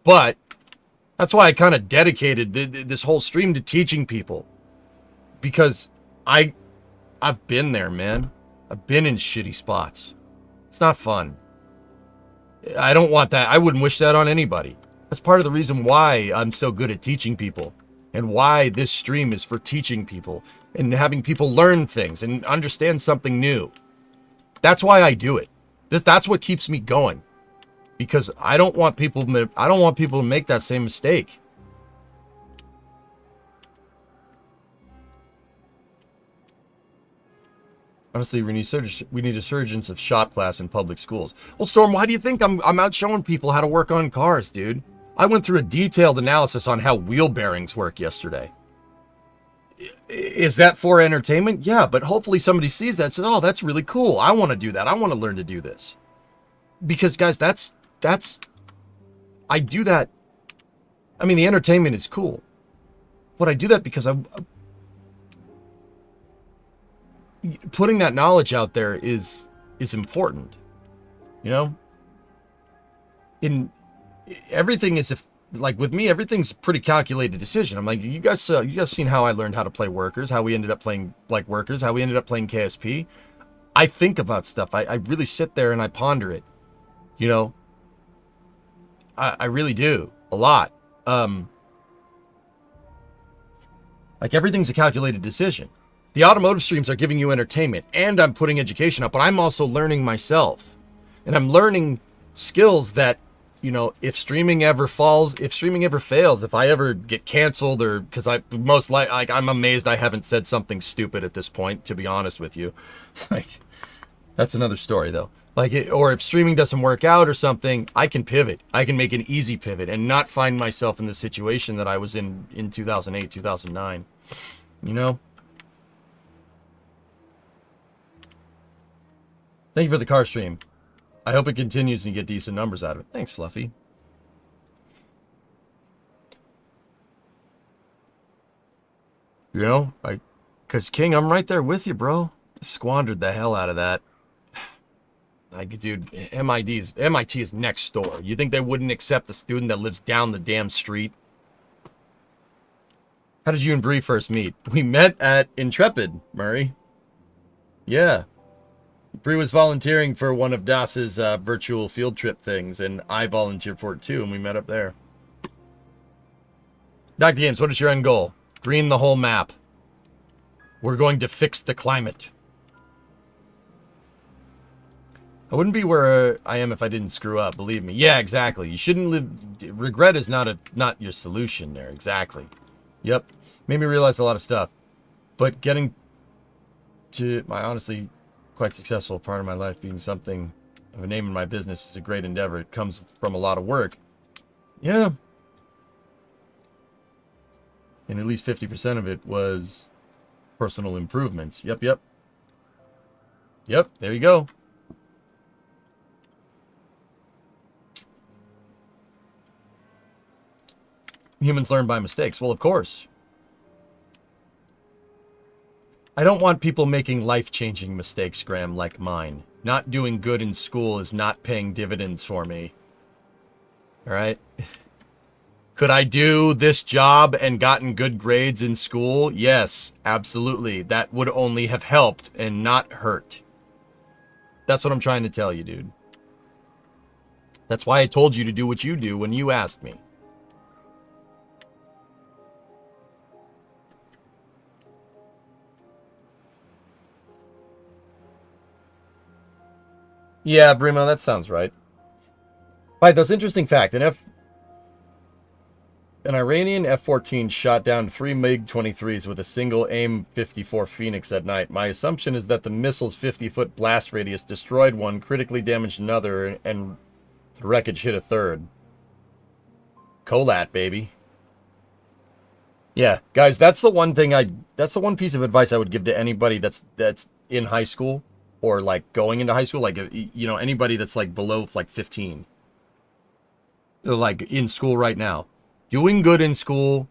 But that's why I kind of dedicated this whole stream to teaching people. Because I've been there, man. I've been in shitty spots. It's not fun. I don't want that. I wouldn't wish that on anybody. That's part of the reason why I'm so good at teaching people. And why this stream is for teaching people. And having people learn things and understand something new. That's why I do it. That's what keeps me going. Because I don't want people to make that same mistake. Honestly, we need a surgence of shop class in public schools. Well, Storm, why do you think I'm out showing people how to work on cars, dude? I went through a detailed analysis on how wheel bearings work yesterday. Is that for entertainment? Yeah, but hopefully somebody sees that and says, oh, that's really cool. I want to do that. I want to learn to do this. Because, guys, that's I do that. I mean, the entertainment is cool. But I do that because putting that knowledge out there is important. You know? Everything is, like with me, everything's a pretty calculated decision. I'm like, you guys seen how I learned how to play workers, how we ended up playing like workers, how we ended up playing KSP. I think about stuff. I really sit there and I ponder it. You know, I really do a lot. Like everything's a calculated decision. The automotive streams are giving you entertainment, and I'm putting education up, but I'm also learning myself, and I'm learning skills that. You know, if streaming ever fails, if I ever get canceled or because I'm amazed I haven't said something stupid at this point, to be honest with you. Like, that's another story though. Like, or if streaming doesn't work out or something, I can pivot. I can make an easy pivot and not find myself in the situation that I was in 2008, 2009. You know? Thank you for the car stream. I hope it continues and you get decent numbers out of it. Thanks, Fluffy. You know, because King, I'm right there with you, bro. I squandered the hell out of that. Like, dude, MIT is next door. You think they wouldn't accept a student that lives down the damn street? How did you and Bree first meet? We met at Intrepid, Murray. Yeah. Bree was volunteering for one of DAS's virtual field trip things, and I volunteered for it too, and we met up there. Dr. Games, what is your end goal? Green the whole map. We're going to fix the climate. I wouldn't be where I am if I didn't screw up, believe me. Yeah, exactly. You shouldn't live... Regret is not your solution there, exactly. Yep. Made me realize a lot of stuff. But getting to my honestly quite successful part of my life being something of a name in my business is a great endeavor. It comes from a lot of work. Yeah. And at least 50% of it was personal improvements. Yep, yep. Yep, there you go. Humans learn by mistakes. Well, of course. I don't want people making life-changing mistakes, Graham, like mine. Not doing good in school is not paying dividends for me. All right? Could I do this job and gotten good grades in school? Yes, absolutely. That would only have helped and not hurt. That's what I'm trying to tell you, dude. That's why I told you to do what you do when you asked me. Yeah, Brimo, that sounds right. Right, that's interesting fact. An Iranian F-14 shot down 3 MiG-23s with a single AIM-54 Phoenix at night. My assumption is that the missile's 50-foot blast radius destroyed one, critically damaged another, and the wreckage hit a third. Colat, baby. Yeah, guys, that's the one piece of advice I would give to anybody that's in high school or like going into high school, like, you know, anybody that's like below like 15. Like in school right now. Doing good in school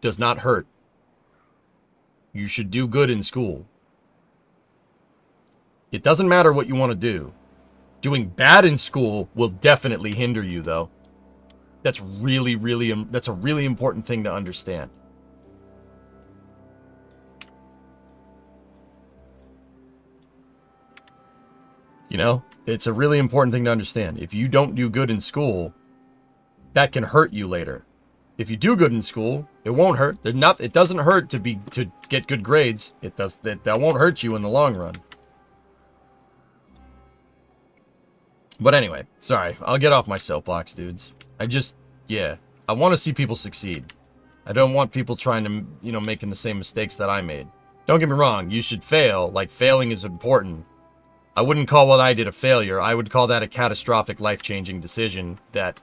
does not hurt. You should do good in school. It doesn't matter what you want to do. Doing bad in school will definitely hinder you, though. That's that's a really important thing to understand. You know, it's a really important thing to understand. If you don't do good in school, that can hurt you later. If you do good in school, it won't hurt. It doesn't hurt to get good grades. That won't hurt you in the long run. But anyway, sorry. I'll get off my soapbox, dudes. I want to see people succeed. I don't want people trying to, you know, making the same mistakes that I made. Don't get me wrong. You should fail. Like, failing is important. I wouldn't call what I did a failure. I would call that a catastrophic, life-changing decision that,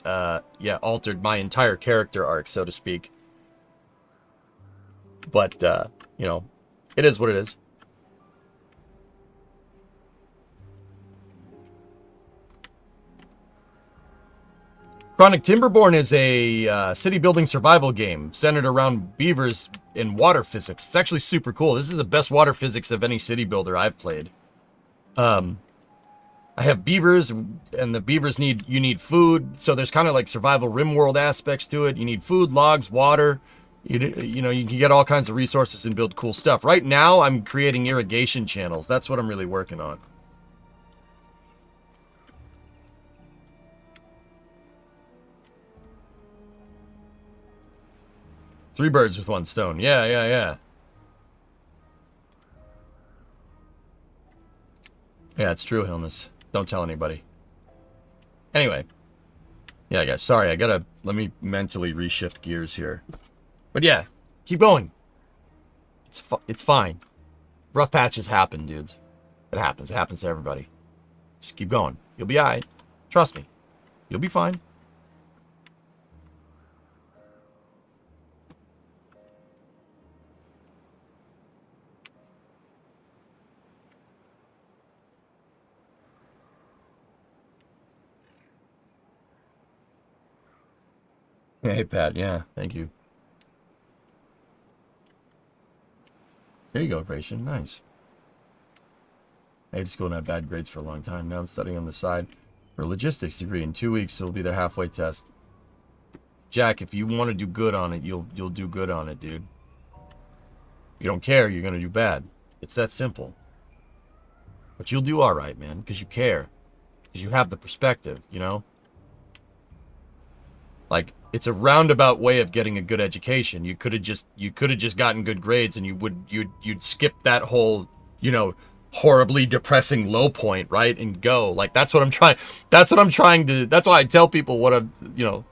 altered my entire character arc, so to speak. But, you know, it is what it is. Chronic Timberborn is a city-building survival game centered around beavers and water physics. It's actually super cool. This is the best water physics of any city builder I've played. I have beavers, and the beavers you need food, so there's kind of like survival RimWorld aspects to it. You need food, logs, water. You know, you can get all kinds of resources and build cool stuff. Right now, I'm creating irrigation channels. That's what I'm really working on. Three birds with one stone. Yeah. Yeah, it's true, Hilness. Don't tell anybody. Anyway. Yeah, guys, sorry. Let me mentally reshift gears here. But yeah, keep going. It's fine. Rough patches happen, dudes. It happens. It happens to everybody. Just keep going. You'll be alright. Trust me. You'll be fine. Hey, Pat. Yeah, thank you. There you go, Ration. Nice. I had school and had bad grades for a long time. Now I'm studying on the side for a logistics degree. In 2 weeks, it'll be their halfway test. Jack, if you want to do good on it, you'll do good on it, dude. If you don't care, you're going to do bad. It's that simple. But you'll do all right, man, because you care. Because you have the perspective, you know? Like, it's a roundabout way of getting a good education. You could have just gotten good grades, and you'd skip that whole, you know, horribly depressing low point, right? And go. Like, that's what I'm trying to, that's why I tell people what I'm, you know,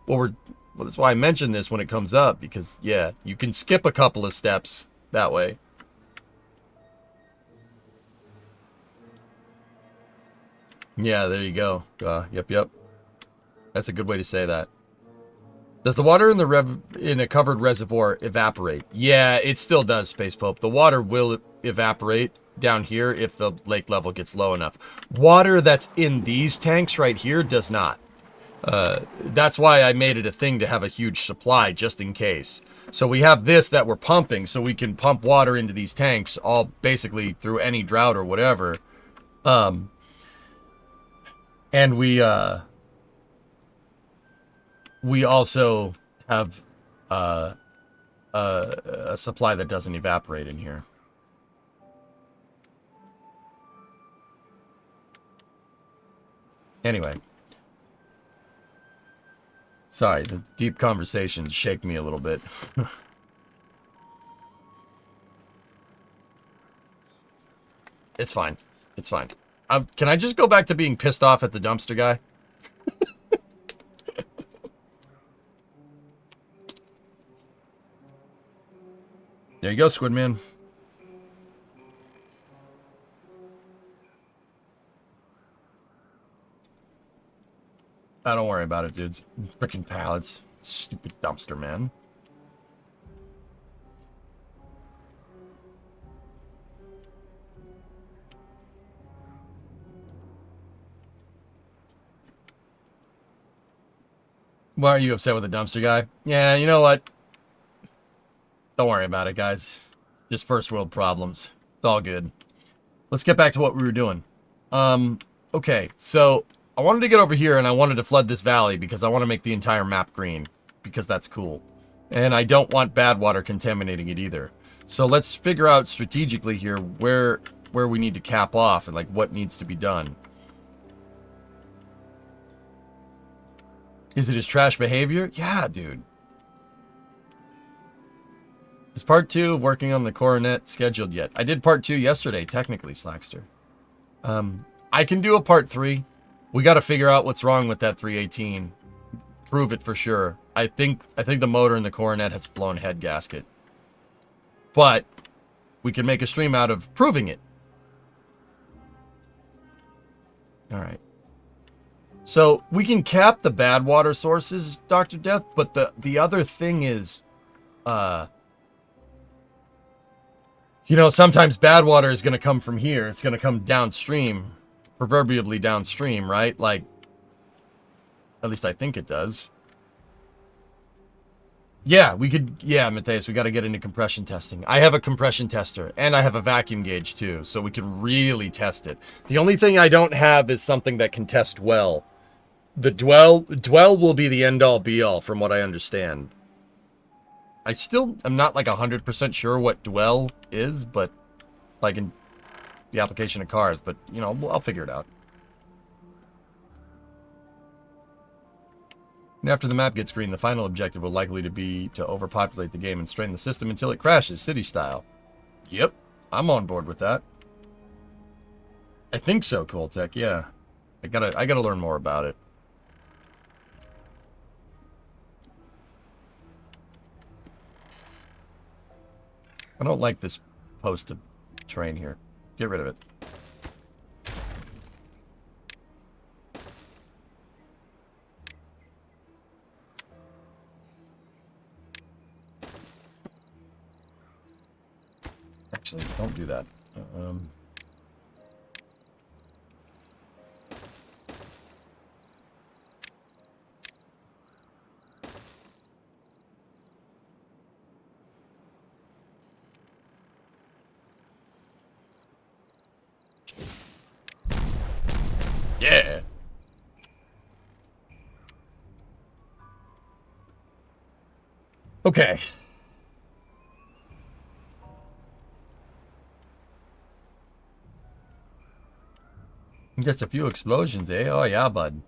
well, that's why I mention this when it comes up, because yeah, you can skip a couple of steps that way. Yeah, there you go. Yep. That's a good way to say that. Does the water in a covered reservoir evaporate? Yeah, it still does, Space Pope. The water will evaporate down here if the lake level gets low enough. Water that's in these tanks right here does not. That's why I made it a thing to have a huge supply, just in case. So we have this that we're pumping, so we can pump water into these tanks, all basically through any drought or whatever. And we also have a supply that doesn't evaporate in here. Anyway. Sorry, the deep conversations shake me a little bit. It's fine. It's fine. Can I just go back to being pissed off at the dumpster guy? There you go, Squidman. Don't worry about it, dudes. Freaking pallets. Stupid dumpster, man. Why are you upset with the dumpster guy? Yeah, you know what? Don't worry about it, guys. Just first world problems. It's all good. Let's get back to what we were doing. Okay, so I wanted to get over here and I wanted to flood this valley because I want to make the entire map green. Because that's cool. And I don't want bad water contaminating it either. So let's figure out strategically here where we need to cap off and like what needs to be done. Is it his trash behavior? Yeah, dude. Is part 2 of working on the coronet scheduled yet? I did part 2 yesterday, technically, Slackster. I can do a part 3. We got to figure out what's wrong with that 318. Prove it for sure. I think the motor in the coronet has blown head gasket. But we can make a stream out of proving it. All right. So we can cap the bad water sources, Dr. Death, but the other thing is, you know, sometimes bad water is going to come from here. It's going to come downstream, proverbially downstream, right? Like, at least I think it does. Yeah, we could, yeah, Mateus, we got to get into compression testing. I have a compression tester, and I have a vacuum gauge, too, so we could really test it. The only thing I don't have is something that can test well. The dwell will be the end-all, be-all, from what I understand. I still am not, like, 100% sure what dwell is, but, like, in the application of cars, but, you know, I'll figure it out. And after the map gets green, the final objective will likely to be to overpopulate the game and strain the system until it crashes, city style. Yep, I'm on board with that. I think so, Coltech, yeah. I gotta learn more about it. I don't like this post of train here. Get rid of it. Actually, don't do that. Yeah. Okay. Just a few explosions, eh? Oh, yeah, bud.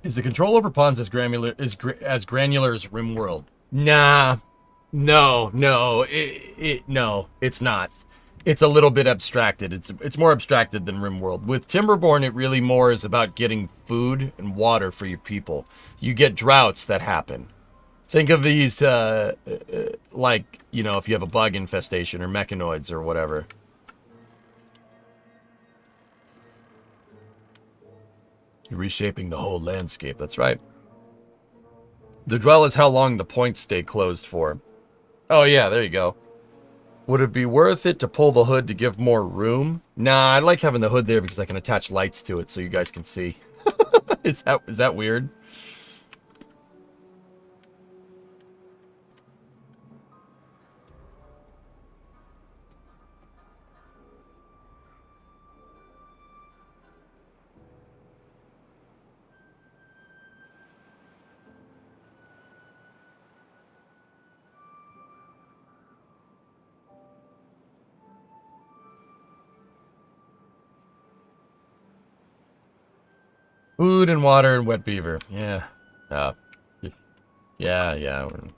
Is the control over pawns as granular as RimWorld? Nah. No. No, it's not. It's a little bit abstracted. It's more abstracted than RimWorld. With Timberborn, it really more is about getting food and water for your people. You get droughts that happen. Think of these, like, you know, if you have a bug infestation or mechanoids or whatever. You're reshaping the whole landscape, that's right. The dwell is how long the points stay closed for. Oh yeah, there you go. Would it be worth it to pull the hood to give more room? Nah, I like having the hood there because I can attach lights to it so you guys can see. Is that weird? Food and water and wet beaver. Yeah. Yeah.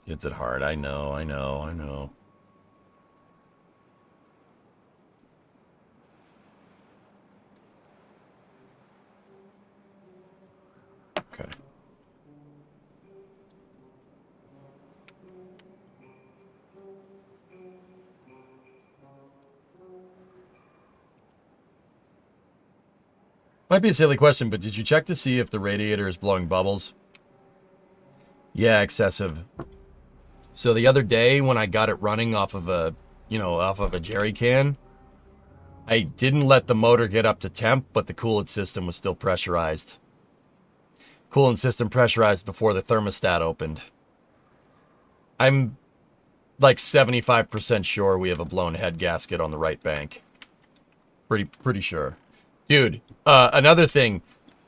Kids at heart. I know. Okay. Might be a silly question, but did you check to see if the radiator is blowing bubbles? Yeah, excessive. So the other day when I got it running off of a jerry can, I didn't let the motor get up to temp, but the coolant system was still pressurized. Coolant system pressurized before the thermostat opened. I'm like 75% sure we have a blown head gasket on the right bank. Pretty sure. Dude, another thing,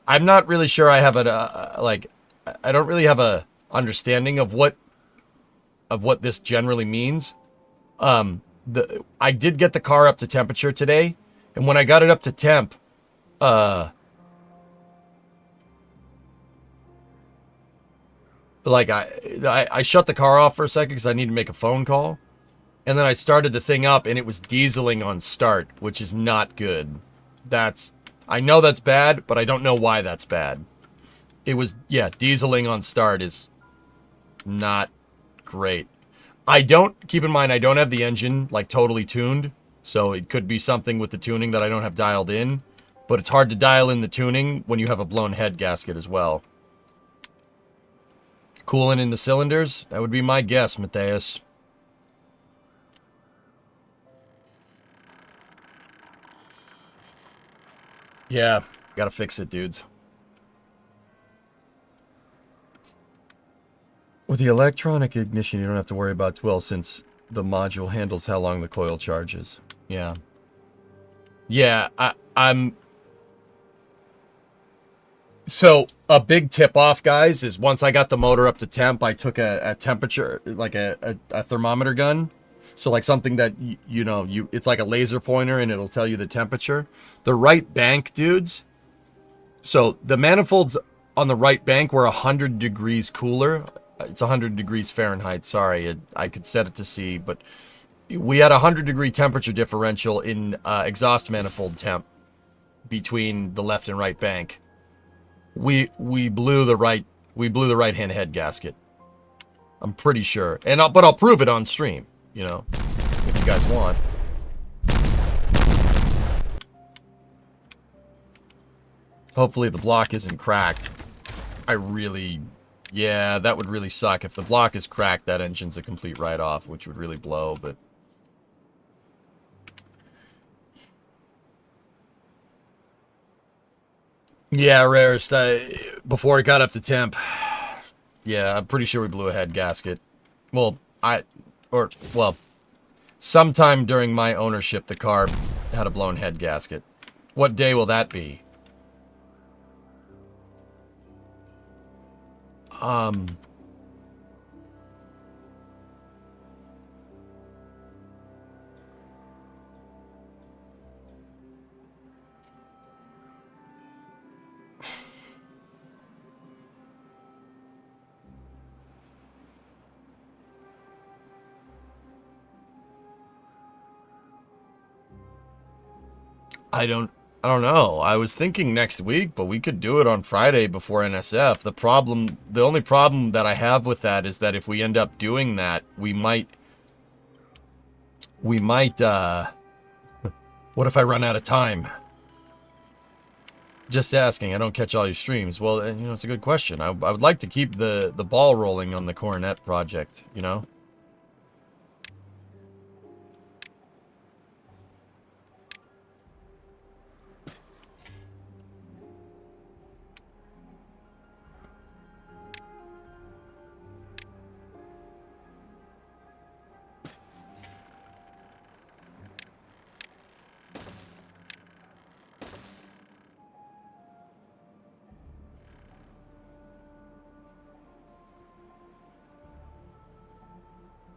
I'm not really sure I have I don't really have a understanding of what this generally means. I did get the car up to temperature today, and when I got it up to temp, like I shut the car off for a second because I need to make a phone call, and then I started the thing up, and it was dieseling on start, which is not good. I know that's bad, but I don't know why that's bad. It was, yeah, dieseling on start is not great. Keep in mind, I don't have the engine, like, totally tuned, so it could be something with the tuning that I don't have dialed in, but it's hard to dial in the tuning when you have a blown head gasket as well. Coolant in the cylinders? That would be my guess, Matthias. Yeah, gotta fix it, dudes. With the electronic ignition, you don't have to worry about dwell since the module handles how long the coil charges. Yeah. Yeah, I'm... So, a big tip-off, guys, is once I got the motor up to temp, I took a temperature, like a thermometer gun. So, like something that, it's like a laser pointer and it'll tell you the temperature. The right bank, dudes. So, the manifolds on the right bank were 100 degrees cooler. It's 100 degrees Fahrenheit, sorry. I could set it to C, but we had a 100-degree temperature differential in exhaust manifold temp between the left and right bank. We blew the right hand head gasket. I'm pretty sure. But I'll prove it on stream, if you guys want. Hopefully the block isn't cracked. Yeah, that would really suck. If the block is cracked, that engine's a complete write-off, which would really blow, but... Yeah, rarest. Before it got up to temp. Yeah, I'm pretty sure we blew a head gasket. Well, sometime during my ownership, the car had a blown head gasket. What day will that be? I don't know. I was thinking next week, but we could do it on Friday before NSF. The only problem that I have with that is that if we end up doing that, we might, what if I run out of time? Just asking. I don't catch all your streams. Well, it's a good question. I would like to keep the ball rolling on the Coronet project, you know?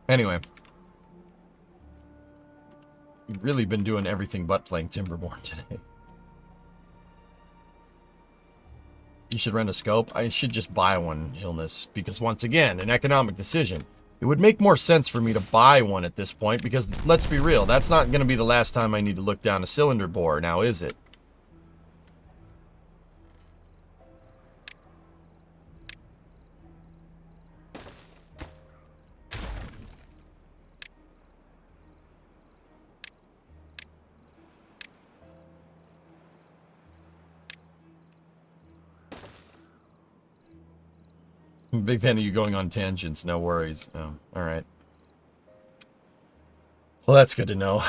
Anyway. You've really been doing everything but playing Timberborn today. You should rent a scope. I should just buy one, Illness, because once again, an economic decision. It would make more sense for me to buy one at this point, because let's be real, that's not going to be the last time I need to look down a cylinder bore, now is it? I'm a big fan of you going on tangents, no worries. Oh, alright. Well, that's good to know.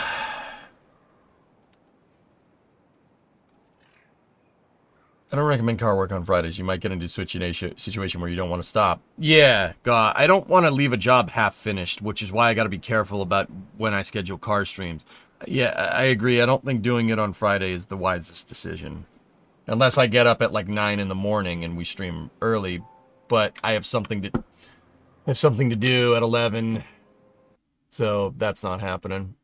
I don't recommend car work on Fridays. You might get into a situation where you don't want to stop. Yeah, God, I don't want to leave a job half finished, which is why I got to be careful about when I schedule car streams. Yeah, I agree. I don't think doing it on Friday is the wisest decision. Unless I get up at like 9 in the morning and we stream early, but I have something to do at 11, so that's not happening.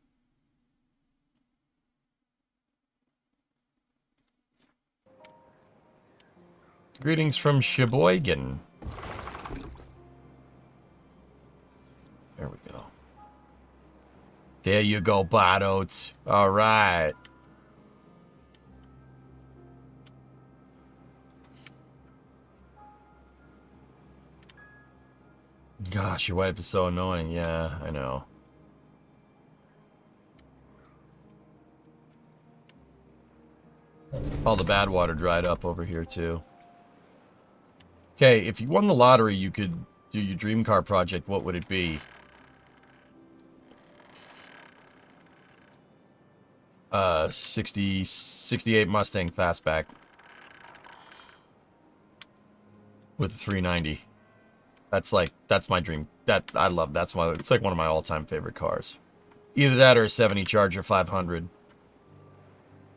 Greetings from Sheboygan. There we go. There you go, Bottotes. All right. Gosh, your wife is so annoying. Yeah, I know. All the bad water dried up over here, too. Okay, if you won the lottery, you could do your dream car project. What would it be? 68 Mustang Fastback. With a 390. That's my dream. I love, it's like one of my all-time favorite cars. Either that or a 70 Charger 500.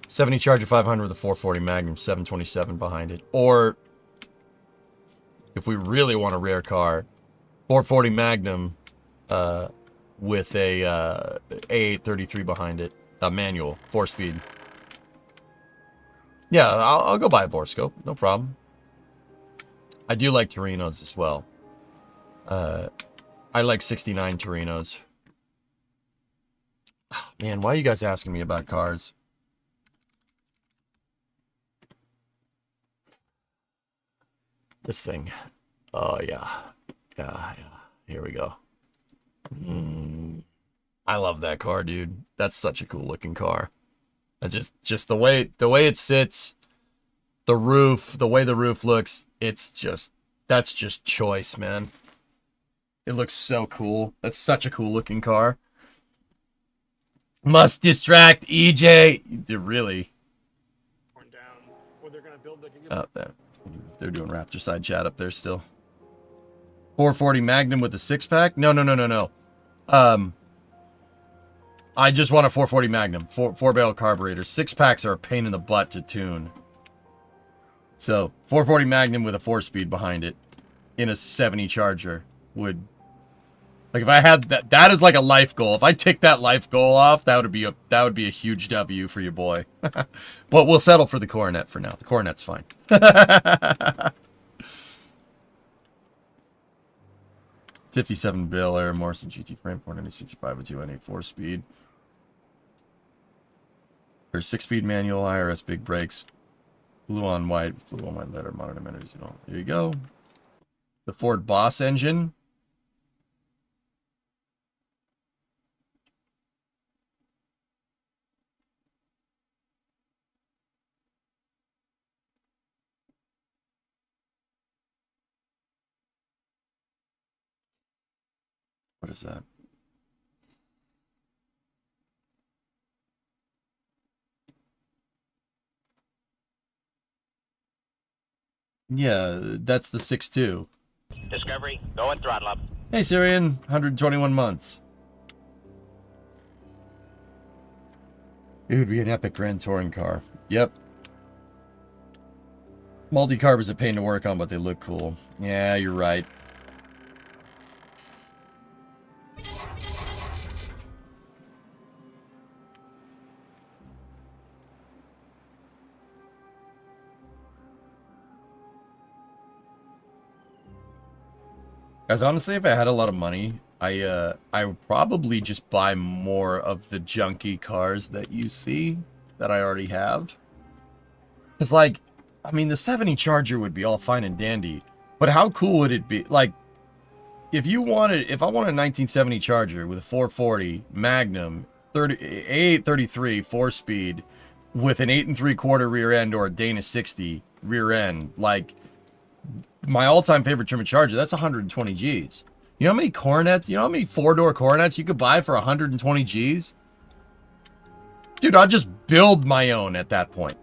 70 Charger 500 with a 440 Magnum, 727 behind it. Or, if we really want a rare car, 440 Magnum with a A833 behind it. A manual, 4-speed. Yeah, I'll go buy a borescope, no problem. I do like Torinos as well. I like 69 Torinos. Oh, man, why are you guys asking me about cars? This thing. Oh, yeah. Yeah. Here we go. I love that car, dude. That's such a cool looking car. Just the way it sits, the roof, the way the roof looks, that's just choice, man. It looks so cool. That's such a cool looking car. Must distract EJ. They're really. Oh, they're doing Raptor side chat up there still. 440 Magnum with a 6-pack? No. I just want a 440 Magnum. 4-barrel carburetor. 6-packs are a pain in the butt to tune. So, 440 Magnum with a 4-speed behind it in a 70 Charger would... Like, if I had that is like a life goal. If I tick that life goal off, that would be a huge W for your boy. But we'll settle for the Coronet for now. The Coronet's fine. 57 Bel Air Morrison GT frame, 465 with 298 4-speed. There's 6-speed manual, IRS big brakes, blue on white letter, modern emitters, you know. There you go. The Ford Boss engine. What is that? Yeah, that's the 6.2. Discovery, go at throttle up. Hey, Syrian, 121 months. It would be an epic Grand Touring car. Yep. Multi-carb is a pain to work on, but they look cool. Yeah, you're right. Guys, honestly, if I had a lot of money, I would probably just buy more of the junky cars that you see that I already have. It's like, I mean, the 70 Charger would be all fine and dandy, but how cool would it be? Like, if I wanted a 1970 Charger with a 440 Magnum, A833 4-speed with an 8 3/4 rear end or a Dana 60 rear end, like my all-time favorite trim and Charger, that's 120 G's. You know how many Coronets, you know how many 4-door Coronets you could buy for 120 G's? Dude, I'll just build my own at that point,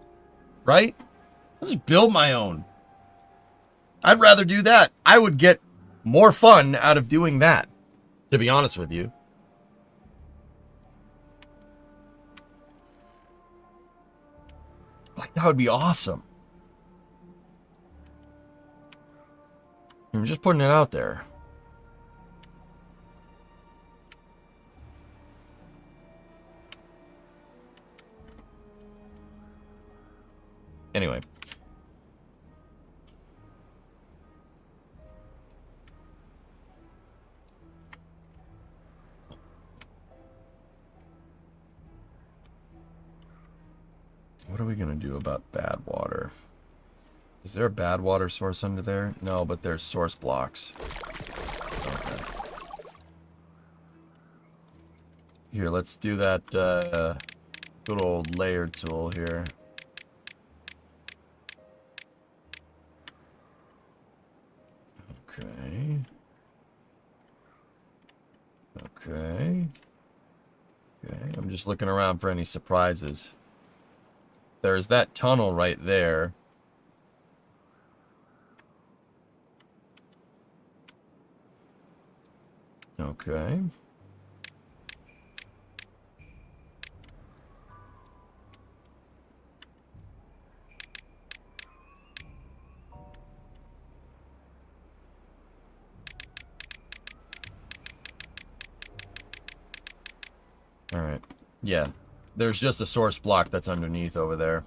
right? I'll just build my own. I'd rather do that. I would get more fun out of doing that, to be honest with you. Like, that would be awesome. I'm just putting it out there. Anyway. What are we going to do about bad water? Is there a bad water source under there? No, but there's source blocks. Okay. Here, let's do that good old layer tool here. Okay. Okay. Okay, I'm just looking around for any surprises. There's that tunnel right there. Okay. All right. Yeah. There's just a source block that's underneath over there.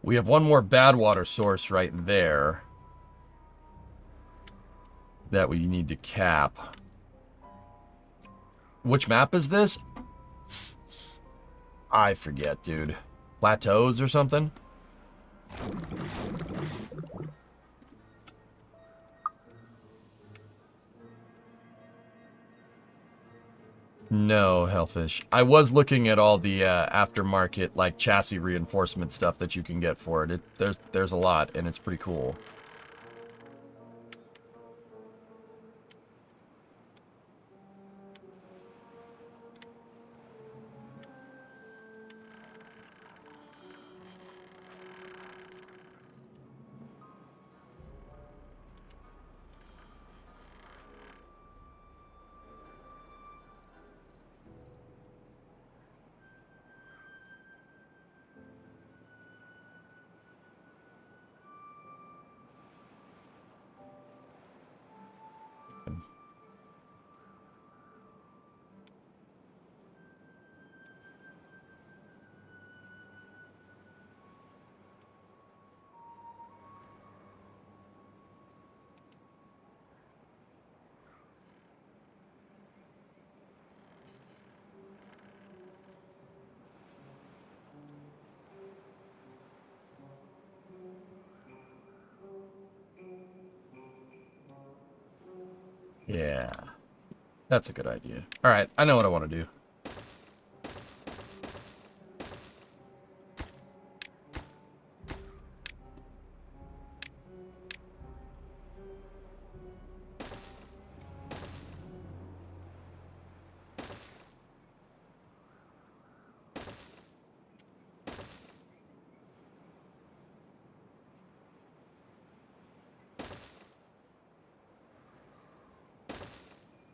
We have one more bad water source right there that we need to cap. Which map is this? I forget, dude. Plateaus or something? No, Hellfish. I was looking at all the aftermarket, like, chassis reinforcement stuff that you can get for it. There's a lot, and it's pretty cool. Yeah. That's a good idea. Alright, I know what I want to do.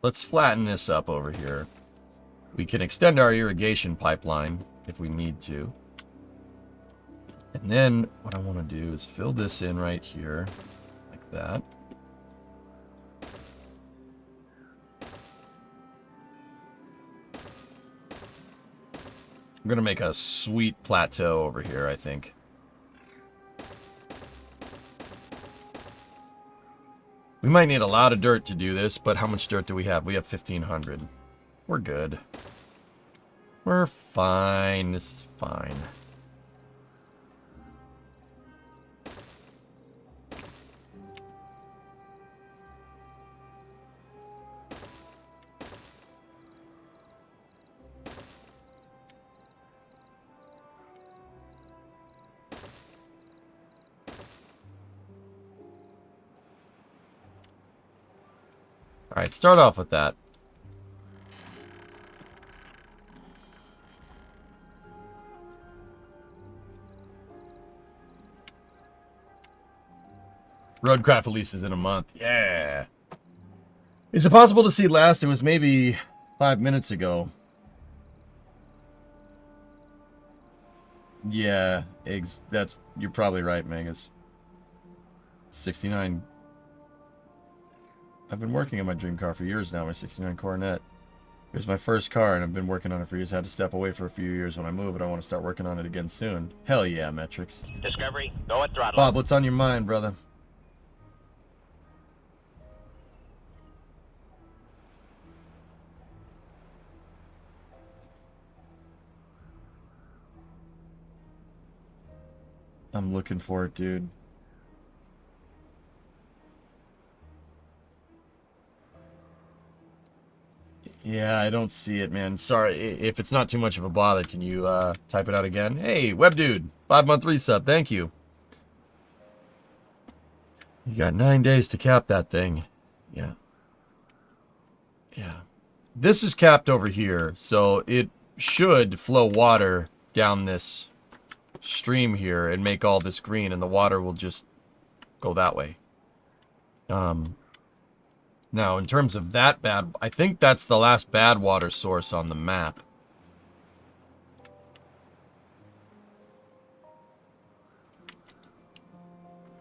Let's flatten this up over here. We can extend our irrigation pipeline if we need to. And then what I want to do is fill this in right here, like that. I'm going to make a sweet plateau over here, I think. We might need a lot of dirt to do this, but how much dirt do we have? We have 1,500. We're good. We're fine. This is fine. Alright, start off with that. Roadcraft releases in a month. Yeah. Is it possible to see last? It was maybe 5 minutes ago. Yeah, you're probably right, Megas. 69. I've been working on my dream car for years now, my 69 Coronet. It was my first car, and I've been working on it for years. I had to step away for a few years when I moved, but I want to start working on it again soon. Hell yeah, Metrics. Discovery, go and throttle Bob, up. what's on your mind, brother? I'm looking for it, dude. Yeah, I don't see it, man. Sorry, if it's not too much of a bother, can you type it out again? Hey, web dude, 5-month resub, thank you. You got 9 days to cap that thing. Yeah. Yeah. This is capped over here, so it should flow water down this stream here and make all this green, and the water will just go that way. Now, in terms of that bad, I think that's the last bad water source on the map.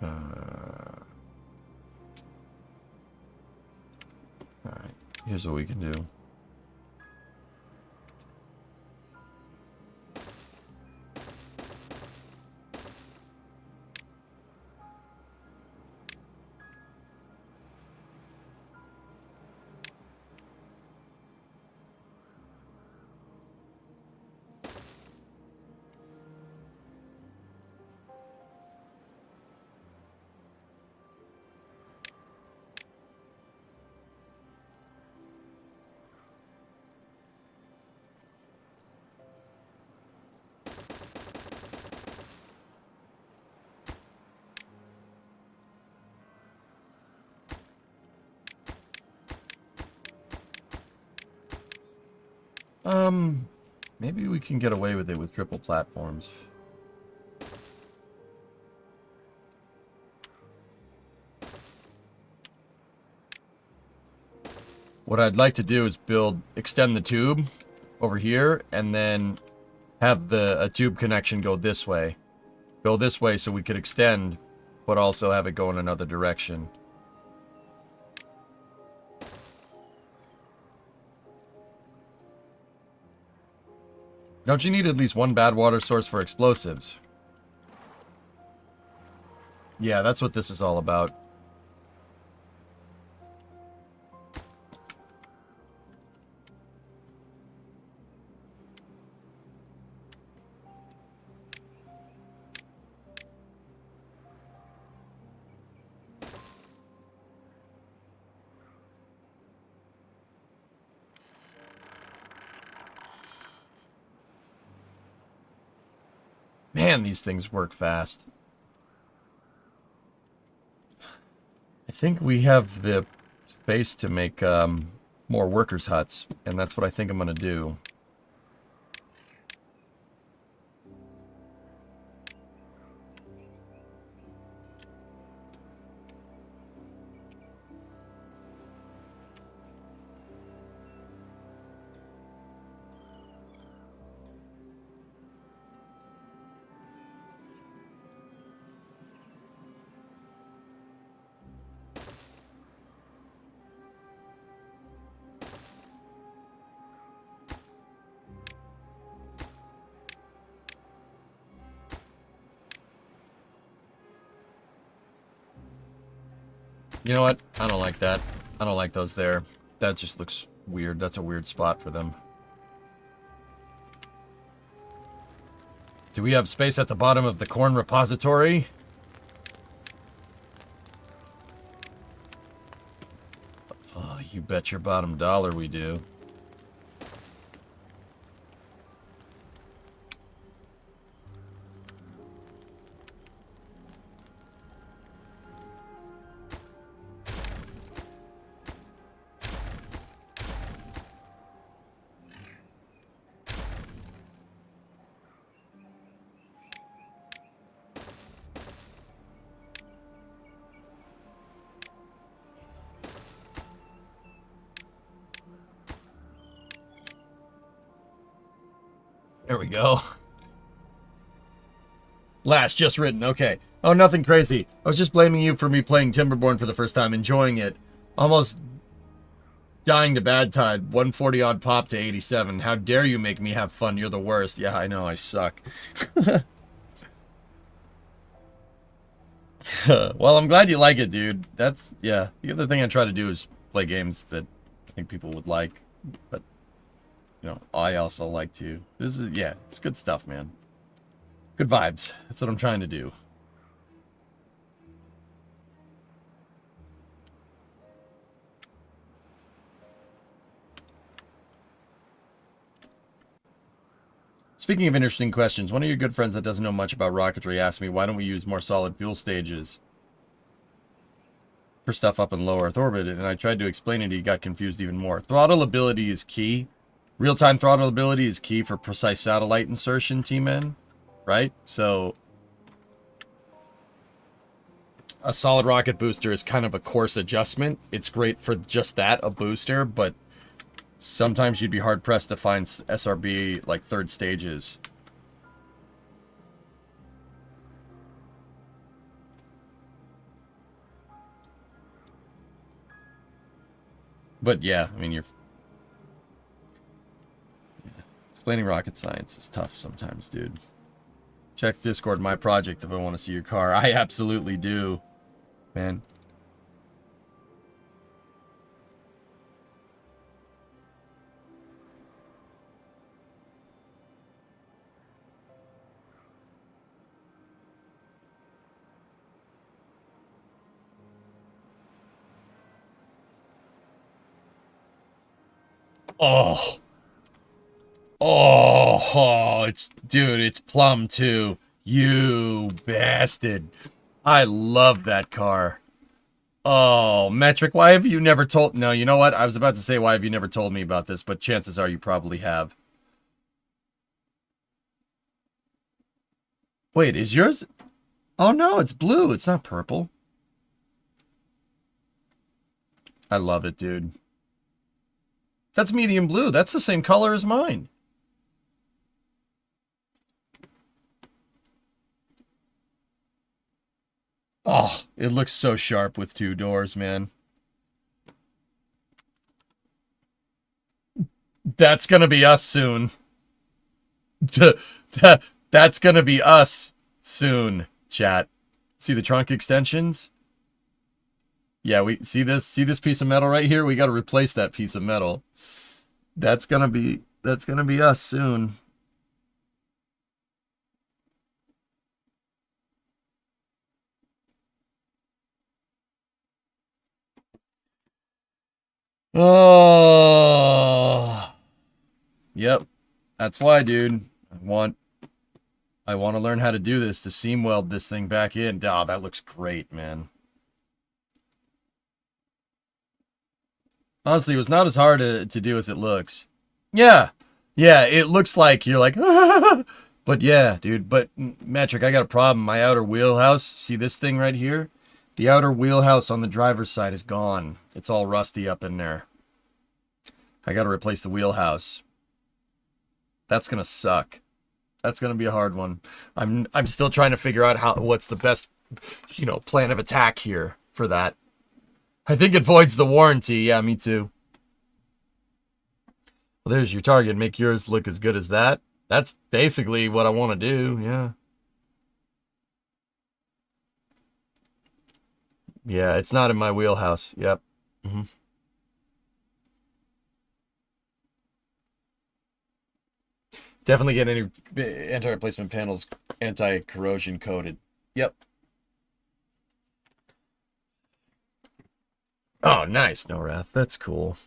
Alright, here's what we can do. Maybe we can get away with it with triple platforms. What I'd like to do is extend the tube over here, and then have a tube connection go this way. Go this way so we could extend, but also have it go in another direction. Don't you need at least one bad water source for explosives? Yeah, that's what this is all about. Man, these things work fast. I think we have the space to make more workers' huts, and that's what I think I'm going to do. You know what? I don't like that. I don't like those there. That just looks weird. That's a weird spot for them. Do we have space at the bottom of the corn repository? Oh, you bet your bottom dollar we do. There we go. Last, just written. Okay. Oh, nothing crazy. I was just blaming you for me playing Timberborn for the first time, enjoying it. Almost dying to bad tide. 140 odd pop to 87. How dare you make me have fun? You're the worst. Yeah, I know. I suck. Well, I'm glad you like it, dude. That's, yeah. The other thing I try to do is play games that I think people would like. But, you know, I also like to. This is, yeah, it's good stuff, man. Good vibes. That's what I'm trying to do. Speaking of interesting questions, one of your good friends that doesn't know much about rocketry asked me, why don't we use more solid fuel stages for stuff up in low Earth orbit? And I tried to explain it, he got confused even more. Throttle ability is key. Real-time throttle ability is key for precise satellite insertion, T-Men. Right? So, a solid rocket booster is kind of a course adjustment. It's great for just that, a booster, but sometimes you'd be hard-pressed to find SRB, like, third stages. But, yeah, I mean, you're... Explaining rocket science is tough sometimes, dude. Check Discord, my project, if I want to see your car. I absolutely do, man. Oh. Oh, it's, dude, it's plum too. You bastard. I love that car. Oh, Metric, why have you never told... No, you know what? I was about to say, why have you never told me about this, but chances are you probably have. Wait, is yours... Oh, no, it's blue. It's not purple. I love it, dude. That's medium blue. That's the same color as mine. Oh, it looks so sharp with two doors, man. That's gonna be us soon. That's gonna be us soon, chat. See the trunk extensions? Yeah, we see this piece of metal right here? We gotta replace that piece of metal. That's gonna be us soon. Oh. Yep. That's why, dude. I want I want to learn how to do this to seam weld this thing back in. Oh, that looks great, man. Honestly, it was not as hard to do as it looks. Yeah. Yeah, it looks like you're like, but yeah, dude. But Metric, I got a problem. My outer wheelhouse, see this thing right here? The outer wheelhouse on the driver's side is gone. It's all rusty up in there. I got to replace the wheelhouse. That's going to suck. That's going to be a hard one. I'm still trying to figure out what's the best, plan of attack here for that. I think it voids the warranty. Yeah, me too. Well, there's your target. Make yours look as good as that. That's basically what I want to do. Yeah. Yeah, it's not in my wheelhouse. Yep. Mm-hmm. Definitely get any anti-replacement panels anti-corrosion coated. Yep. Oh, nice, No Wrath. That's cool.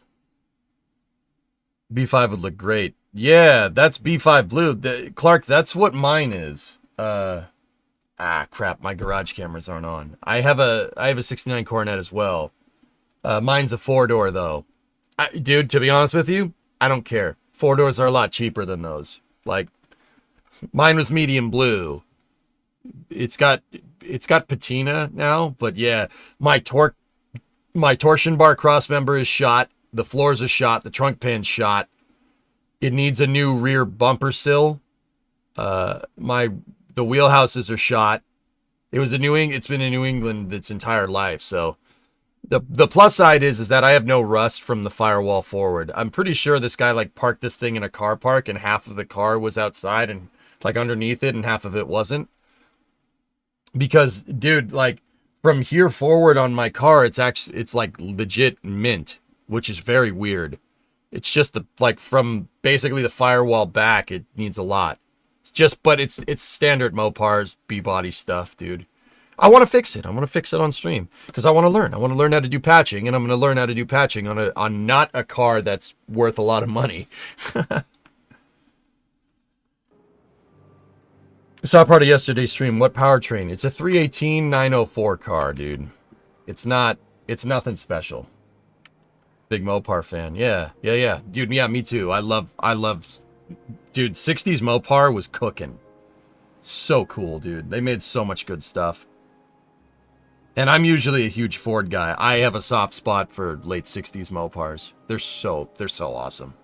B5 would look great. Yeah, that's B5 blue. Clark, that's what mine is. Crap, my garage cameras aren't on. I have a 69 Coronet as well. Mine's a 4-door though. Dude, to be honest with you, I don't care. 4-doors are a lot cheaper than those. Like, mine was medium blue. It's got patina now, but yeah, my torsion bar cross member is shot. The floors are shot. The trunk pan's shot. It needs a new rear bumper sill. The wheelhouses are shot. It's been in New England its entire life. So the plus side is that I have no rust from the firewall forward. I'm pretty sure this guy parked this thing in a car park and half of the car was outside and underneath it and half of it wasn't. Because dude, from here forward on my car, it's legit mint, which is very weird. It's just from basically the firewall back, it needs a lot. But it's standard Mopars B-body stuff, dude. I want to fix it. I want to fix it on stream because I want to learn. I want to learn how to do patching, and I'm going to learn how to do patching on not a car that's worth a lot of money. I saw part of yesterday's stream. What powertrain? It's a 318 904 car, dude. It's nothing special. Big Mopar fan. Yeah. Dude, yeah, me too. I love dude, 60s Mopar was cooking. So cool, dude. They made so much good stuff. And I'm usually a huge Ford guy. I have a soft spot for late 60s Mopars. They're so awesome.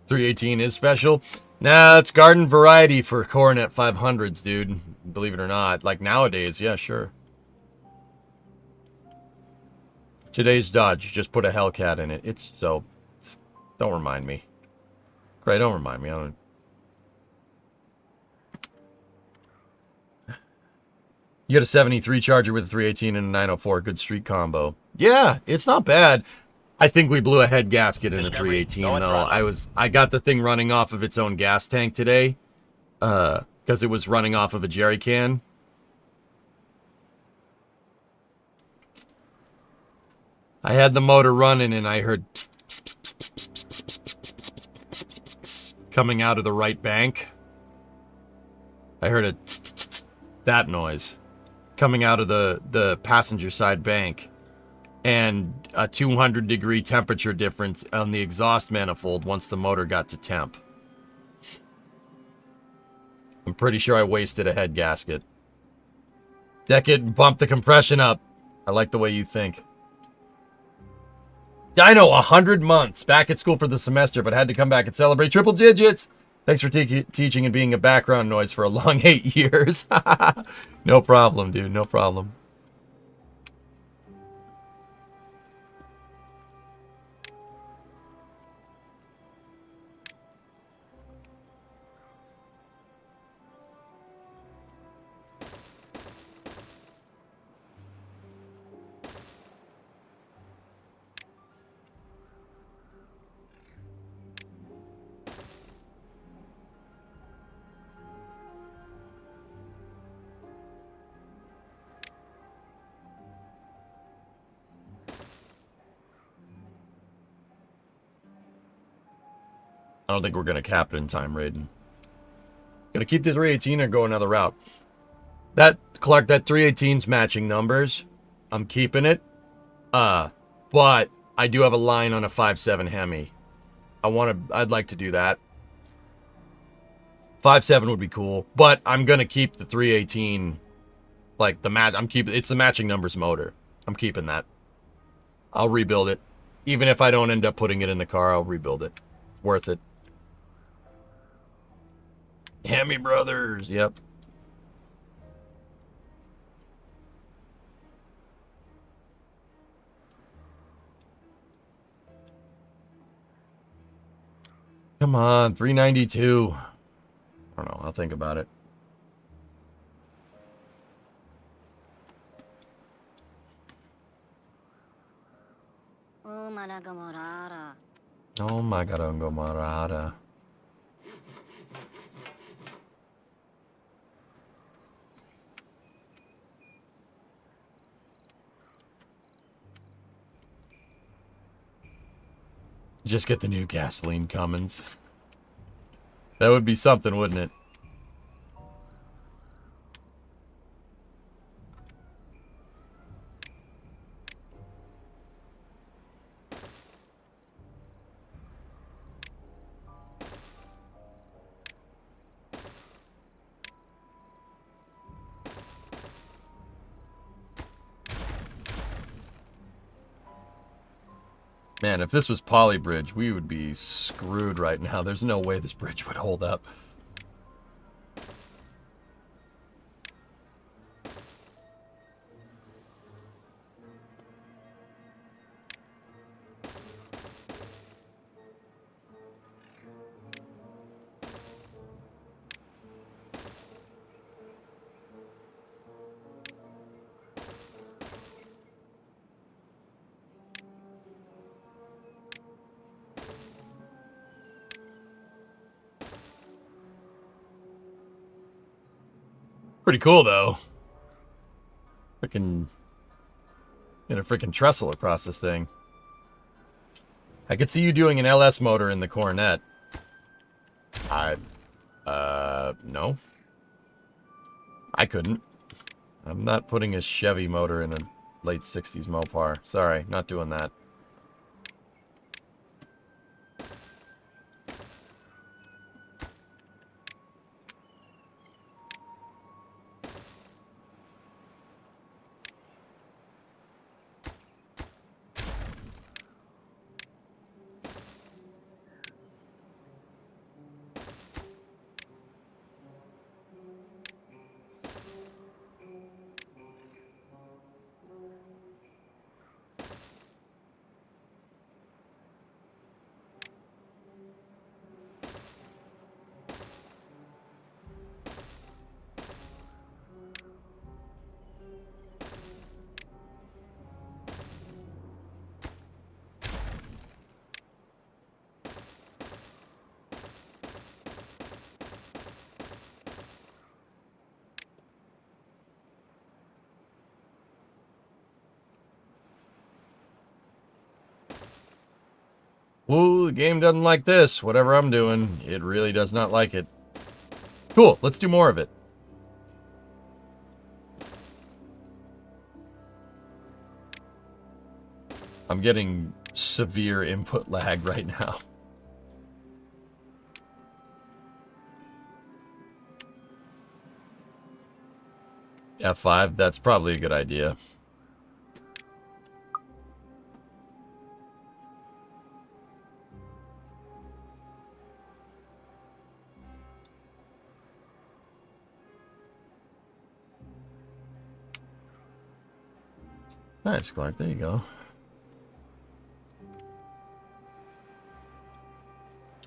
.318 is special. Nah, it's garden variety for Coronet 500s, dude. Believe it or not. Nowadays, yeah, sure. Today's Dodge, just put a Hellcat in it. Don't remind me. Great, don't remind me. You get a 73 Charger with a 318 and a 904. Good street combo. Yeah, it's not bad. I think we blew a head gasket in a 318 though. I got the thing running off of its own gas tank today. Because it was running off of a jerry can. I had the motor running and I heard coming out of the right bank. I heard that noise coming out of the passenger side bank. And a 200-degree temperature difference on the exhaust manifold once the motor got to temp. I'm pretty sure I wasted a head gasket. Deck it and bump the compression up. I like the way you think. Dino, 100 months. Back at school for the semester, but had to come back and celebrate triple digits. Thanks for teaching and being a background noise for a long 8 years. No problem, dude. No problem. don't think we're going to cap it in time, Raiden. Gonna keep the 318 or go another route. That, Clark, that 318's matching numbers. I'm keeping it. But I do have a line on a 5.7 Hemi. I'd like to do that. 5.7 would be cool. But I'm gonna keep the 318, like it's the matching numbers motor. I'm keeping that. I'll rebuild it. Even if I don't end up putting it in the car, I'll rebuild it. It's worth it. Hemi Brothers, yep. Come on, 392. I don't know, I'll think about it. Oh my god, Marada. Just get the new gasoline Cummins. That would be something, wouldn't it? Man, if this was Poly Bridge, we would be screwed right now. There's no way this bridge would hold up. Pretty cool, though. Freaking... Get a freaking trestle across this thing. I could see you doing an LS motor in the Coronet. No. I couldn't. I'm not putting a Chevy motor in a late 60s Mopar. Sorry, not doing that. Ooh, the game doesn't like this. Whatever I'm doing, it really does not like it. Cool, let's do more of it. I'm getting severe input lag right now. F5, that's probably a good idea. Nice, Clark. There you go.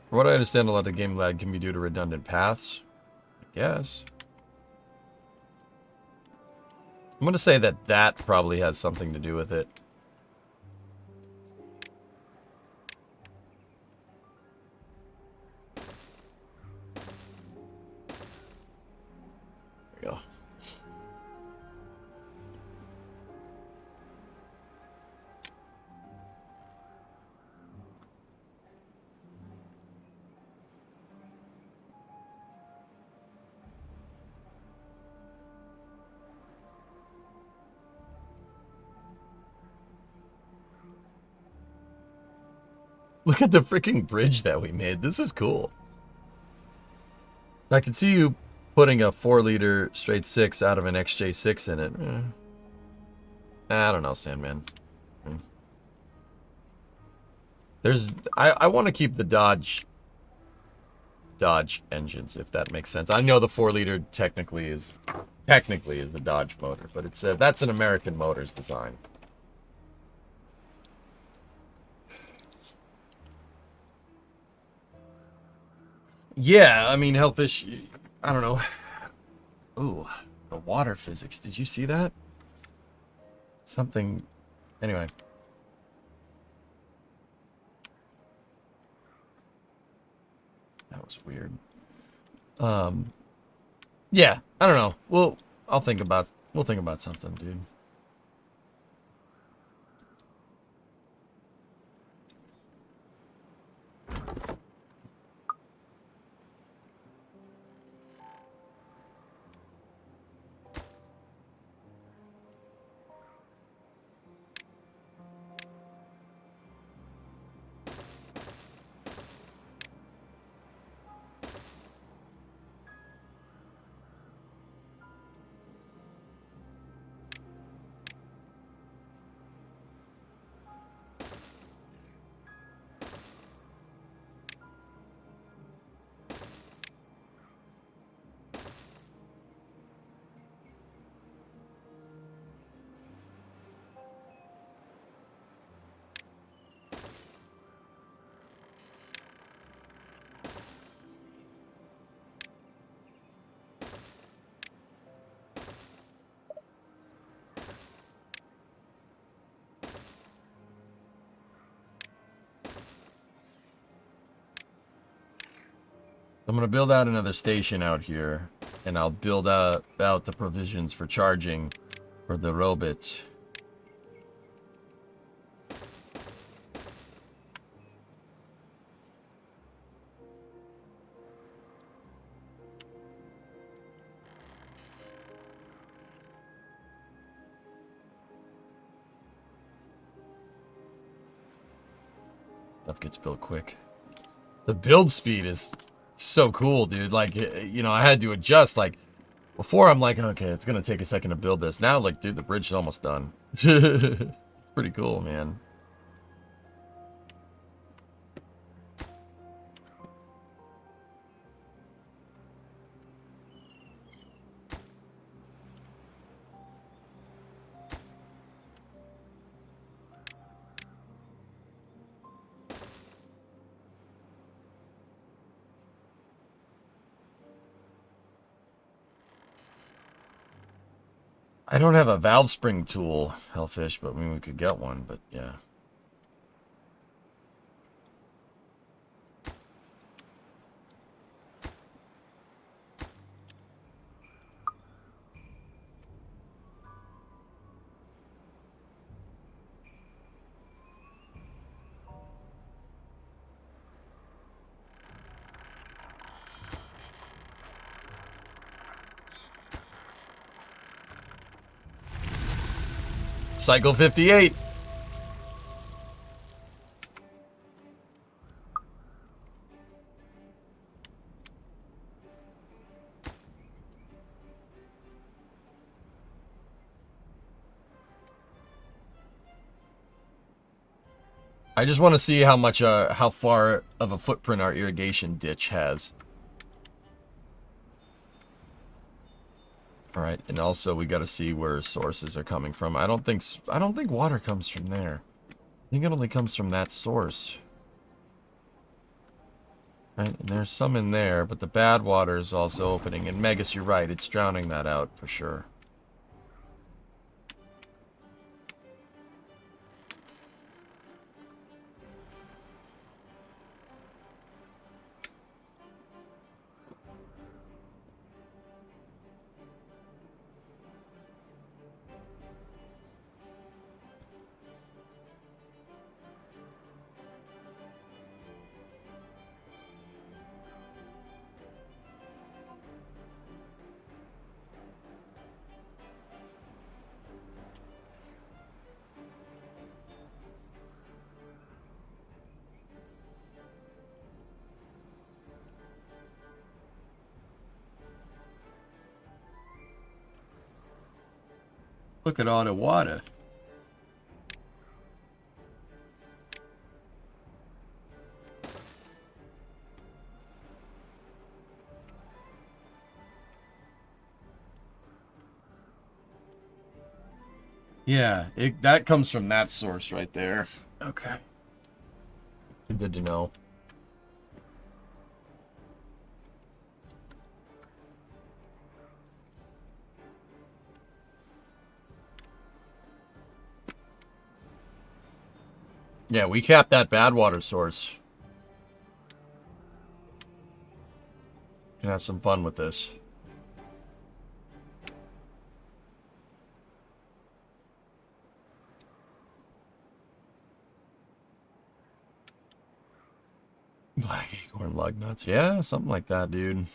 From what I understand, a lot of game lag can be due to redundant paths. I guess. I'm going to say that that probably has something to do with it. There you go. Look at the freaking bridge that we made. This is cool. I can see you putting a 4-liter straight 6 out of an XJ6 in it. I don't know, Sandman. I want to keep the Dodge engines, if that makes sense. I know the 4-liter technically is a Dodge motor, but it's that's an American Motors design. Yeah, I mean, Hellfish, I don't know. Ooh, the water physics. Did you see that? Something. Anyway. That was weird. Yeah, I don't know. We'll think about something, dude. I'm going to build out another station out here, and I'll build out the provisions for charging for the robot. Stuff gets built quick. The build speed is so cool, dude. Like, you know, I had to adjust. Like, before I'm like, okay, it's going to take a second to build this. Now, like, dude, the bridge is almost done. It's pretty cool, man. I don't have a valve spring tool, Hellfish, but I mean, we could get one, but yeah. Cycle 58. I just want to see how much, how far of a footprint our irrigation ditch has. All right, and also we got to see where sources are coming from. I don't think water comes from there. I think it only comes from that source. Right, and there's some in there, but the bad water is also opening. And Megas, you're right, it's drowning that out for sure. Look at all the water. Yeah, that comes from that source right there. Okay. Good to know. Yeah, we capped that bad water source. Can have some fun with this. Black acorn lug nuts. Yeah, something like that, dude.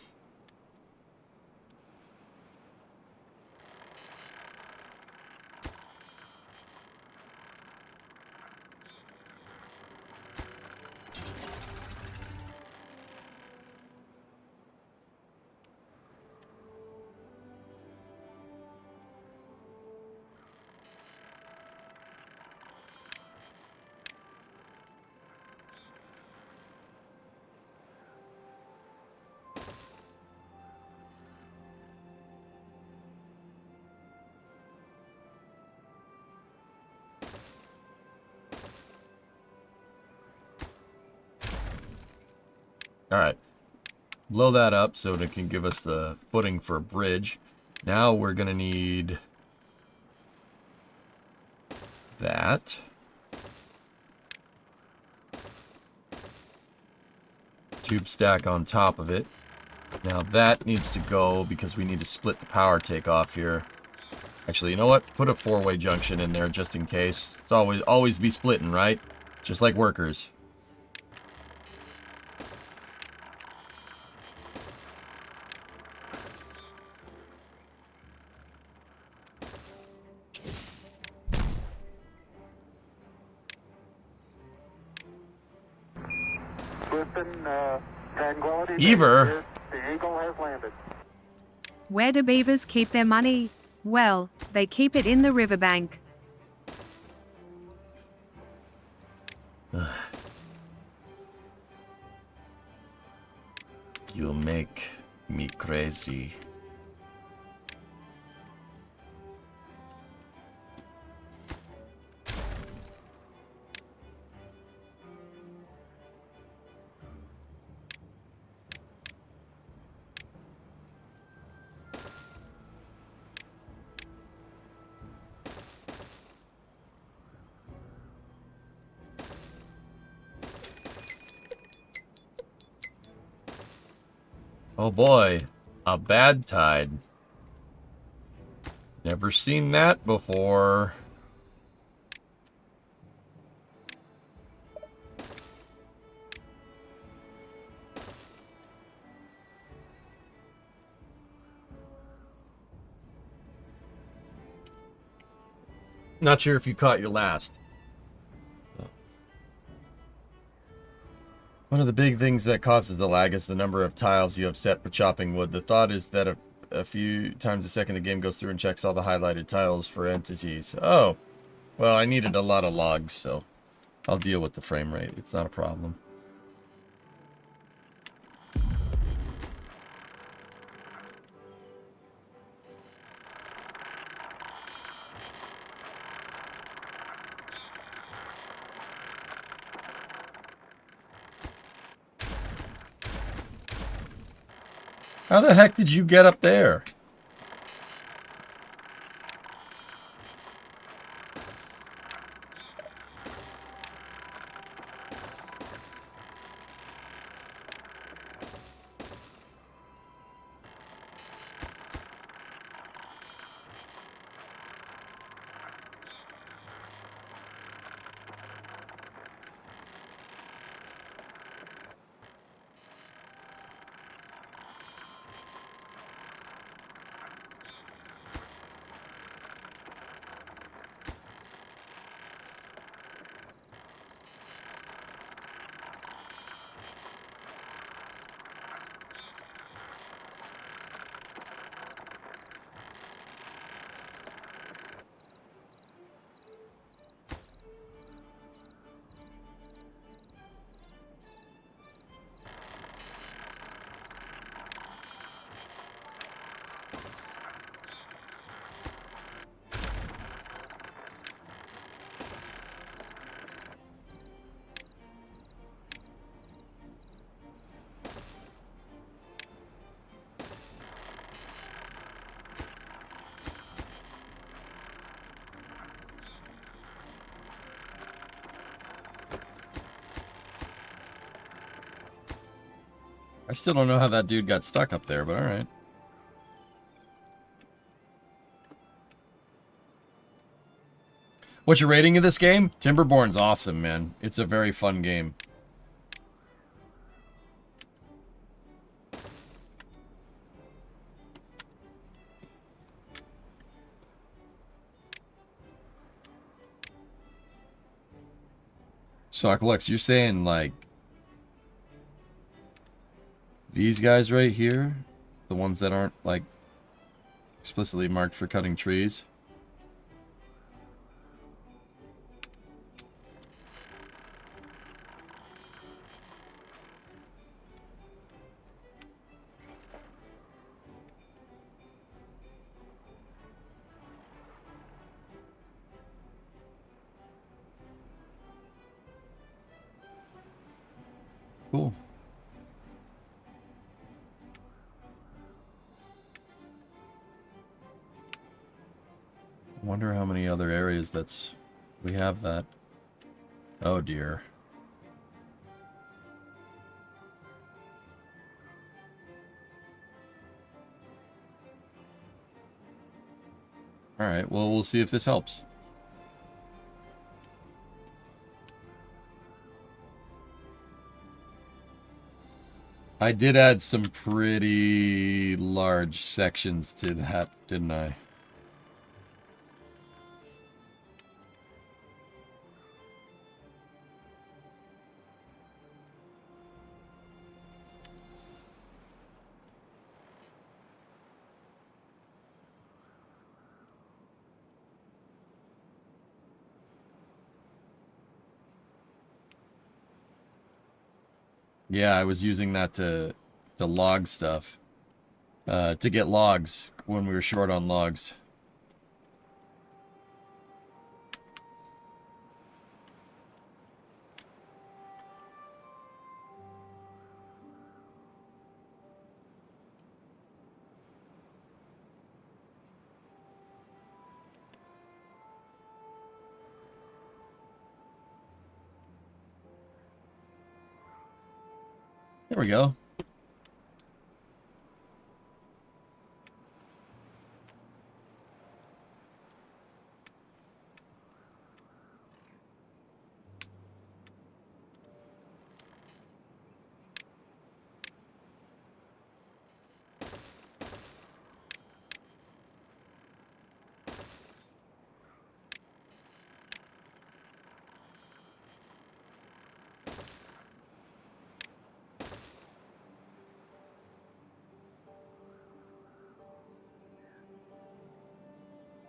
Alright. Blow that up so it can give us the footing for a bridge. Now we're going to need that. Tube stack on top of it. Now that needs to go because we need to split the power takeoff here. Actually, you know what? Put a four-way junction in there just in case. It's always be splitting, right? Just like workers. Beaver? The Eagle has landed. Where do beavers keep their money? Well, they keep it in the riverbank. You make me crazy. Oh boy, a bad tide. Never seen that before. Not sure if you caught your last. One of the big things that causes the lag is the number of tiles you have set for chopping wood. The thought is that a few times a second the game goes through and checks all the highlighted tiles for entities. Oh, well, I needed a lot of logs, so I'll deal with the frame rate. It's not a problem. How the heck did you get up there? I still don't know how that dude got stuck up there, but alright. What's your rating of this game? Timberborn's awesome, man. It's a very fun game. So, Alex, you're saying, like, these guys right here, the ones that aren't, like, explicitly marked for cutting trees? Cool. I wonder how many other areas we have that. Oh dear. Alright, well, we'll see if this helps. I did add some pretty large sections to that, didn't I? Yeah, I was using that to log stuff. To get logs when we were short on logs. There we go.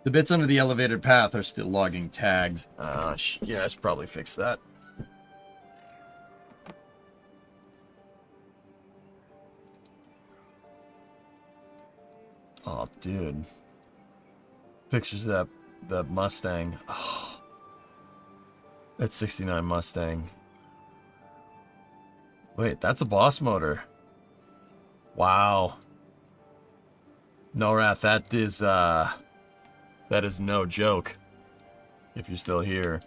The bits under the elevated path are still logging tagged. Yeah, I should probably fix that. Oh, dude. Pictures of that Mustang. Oh, that 69 Mustang. Wait, that's a boss motor. Wow. No, Wrath, that is no joke. If you're still here.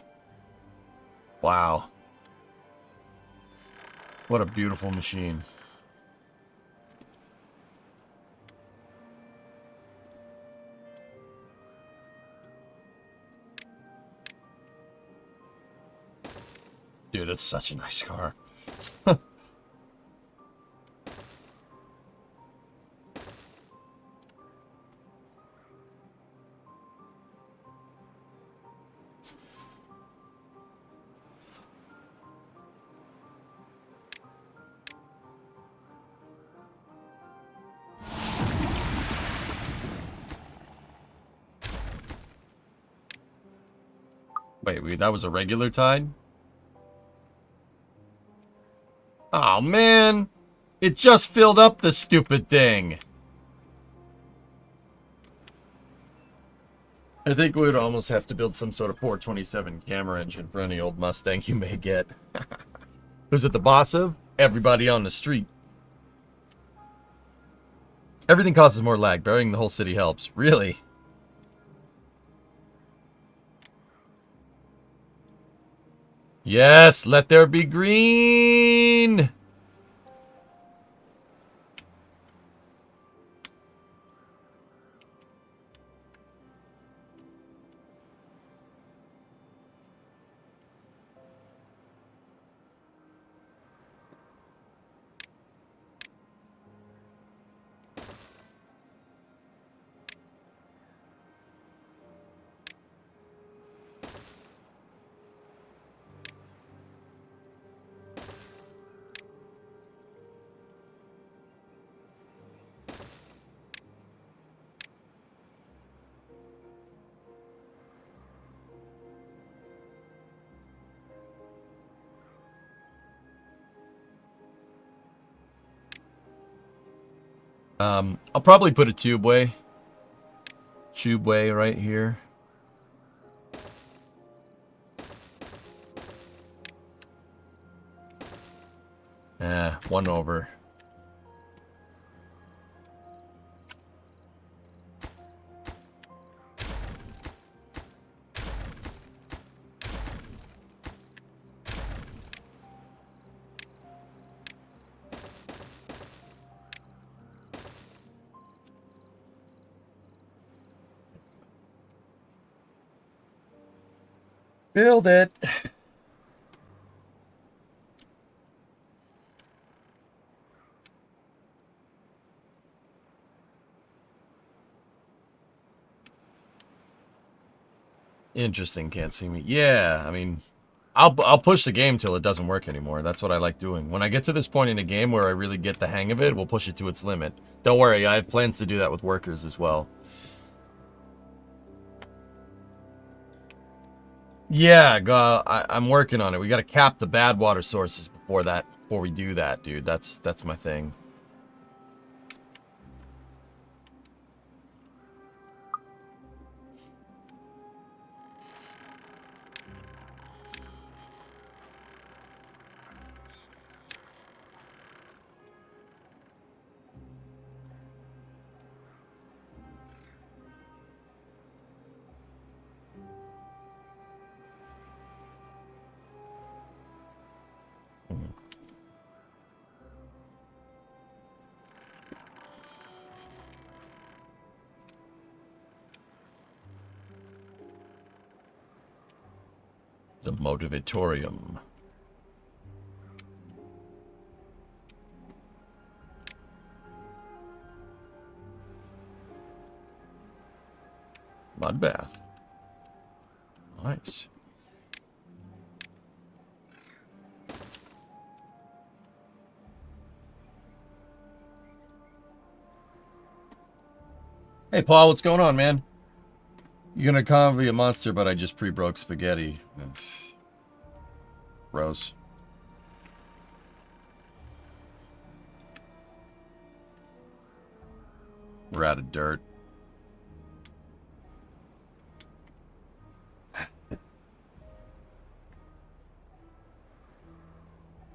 Wow. What a beautiful machine. Dude, it's such a nice car. Wait, that was a regular tide? Oh, man. It just filled up the stupid thing. I think we would almost have to build some sort of 427 camera engine for any old Mustang you may get. Who's it the boss of? Everybody on the street. Everything causes more lag. Burying the whole city helps. Really? Yes, let there be green. I'll probably put a tubeway right here. One over. Build it. Interesting, can't see me. Yeah, I mean, I'll push the game till it doesn't work anymore. That's what I like doing. When I get to this point in a game where I really get the hang of it, we'll push it to its limit. Don't worry, I have plans to do that with workers as well. Yeah, I'm working on it. We got to cap the bad water sources before we do that, dude. That's my thing. The Motivatorium. Mud bath. Nice. Hey, Paul, what's going on, man? You're gonna call me a monster, but I just pre-broke spaghetti. Gross. We're out of dirt.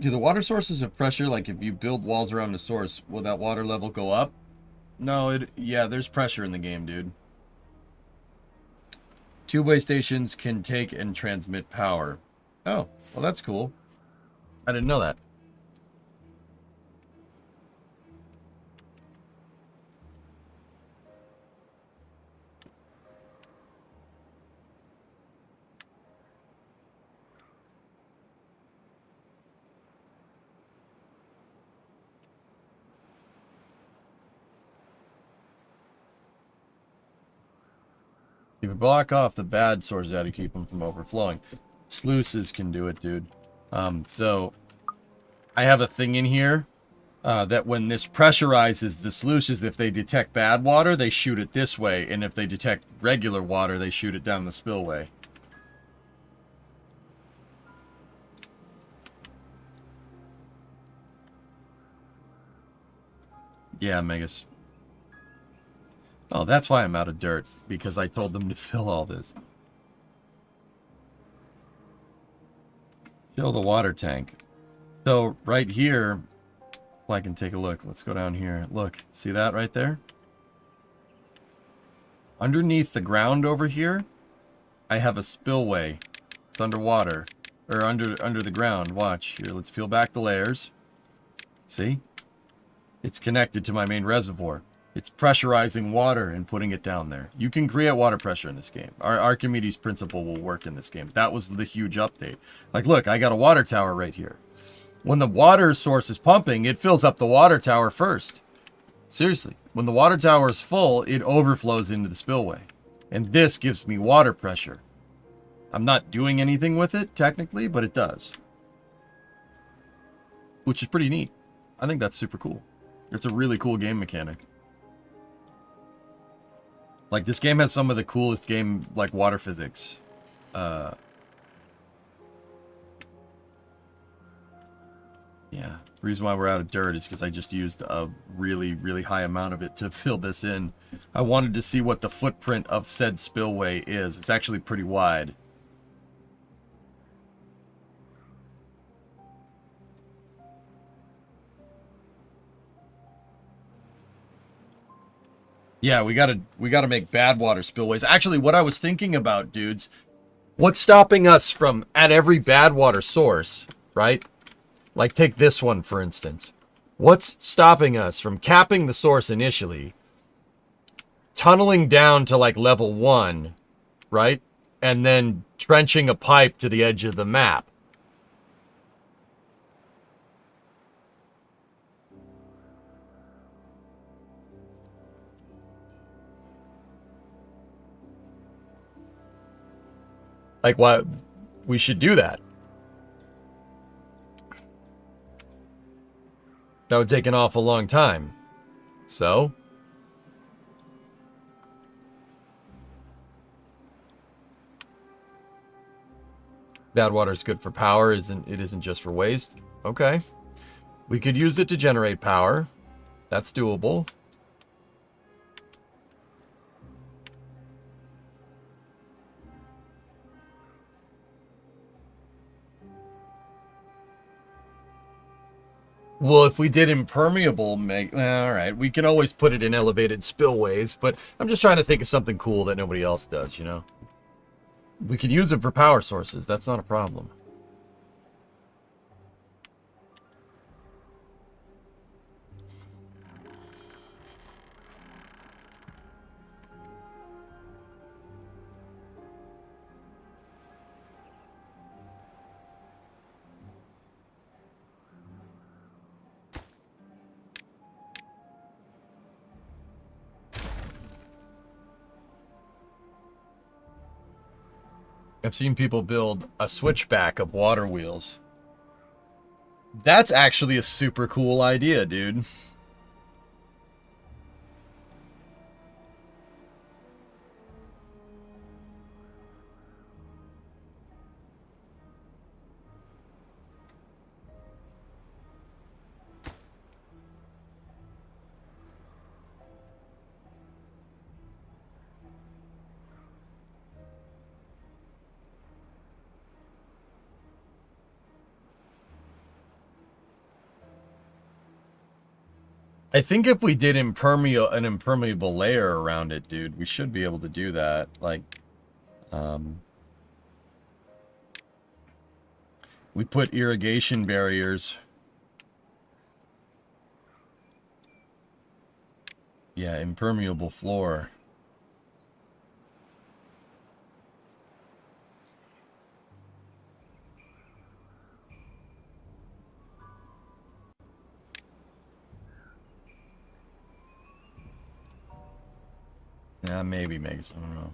Do the water sources have pressure? Like if you build walls around the source, will that water level go up? No, yeah, there's pressure in the game, dude. Two-way stations can take and transmit power. Oh, well that's cool. I didn't know that. If you block off the bad sources, how to keep them from overflowing. Sluices can do it, dude. So I have a thing in here that when this pressurizes the sluices, if they detect bad water, they shoot it this way, and if they detect regular water, they shoot it down the spillway. Yeah, Megas. Oh, that's why I'm out of dirt, because I told them to fill all this. Fill the water tank. So, right here, if I can take a look. Let's go down here. Look, see that right there? Underneath the ground over here, I have a spillway. It's underwater. Or under the ground. Watch. Here, let's peel back the layers. See? It's connected to my main reservoir. It's pressurizing water and putting it down there. You can create water pressure in this game. Our Archimedes principle will work in this game. That was the huge update. Like, look, I got a water tower right here. When the water source is pumping, it fills up the water tower first. Seriously. When the water tower is full, it overflows into the spillway. And this gives me water pressure. I'm not doing anything with it, technically, but it does. Which is pretty neat. I think that's super cool. It's a really cool game mechanic. Like, this game has some of the coolest game, like, water physics. Yeah. The reason why we're out of dirt is because I just used a really, really high amount of it to fill this in. I wanted to see what the footprint of said spillway is. It's actually pretty wide. Yeah, we gotta make bad water spillways. Actually, what I was thinking about, dudes, what's stopping us from, at every bad water source, right? Like, take this one, for instance. What's stopping us from capping the source initially, tunneling down to, like, level 1, right? And then trenching a pipe to the edge of the map? Like, why we should do that. That would take an awful long time. So, bad water is good for power, it isn't just for waste. Okay. We could use it to generate power. That's doable. Well, if we did impermeable, all right, we can always put it in elevated spillways, but I'm just trying to think of something cool that nobody else does, you know? We could use it for power sources. That's not a problem. I've seen people build a switchback of water wheels. That's actually a super cool idea, dude. I think if we did an impermeable layer around it, dude, we should be able to do that. Like, we put irrigation barriers. Yeah, impermeable floor. Yeah, maybe makes, I don't know.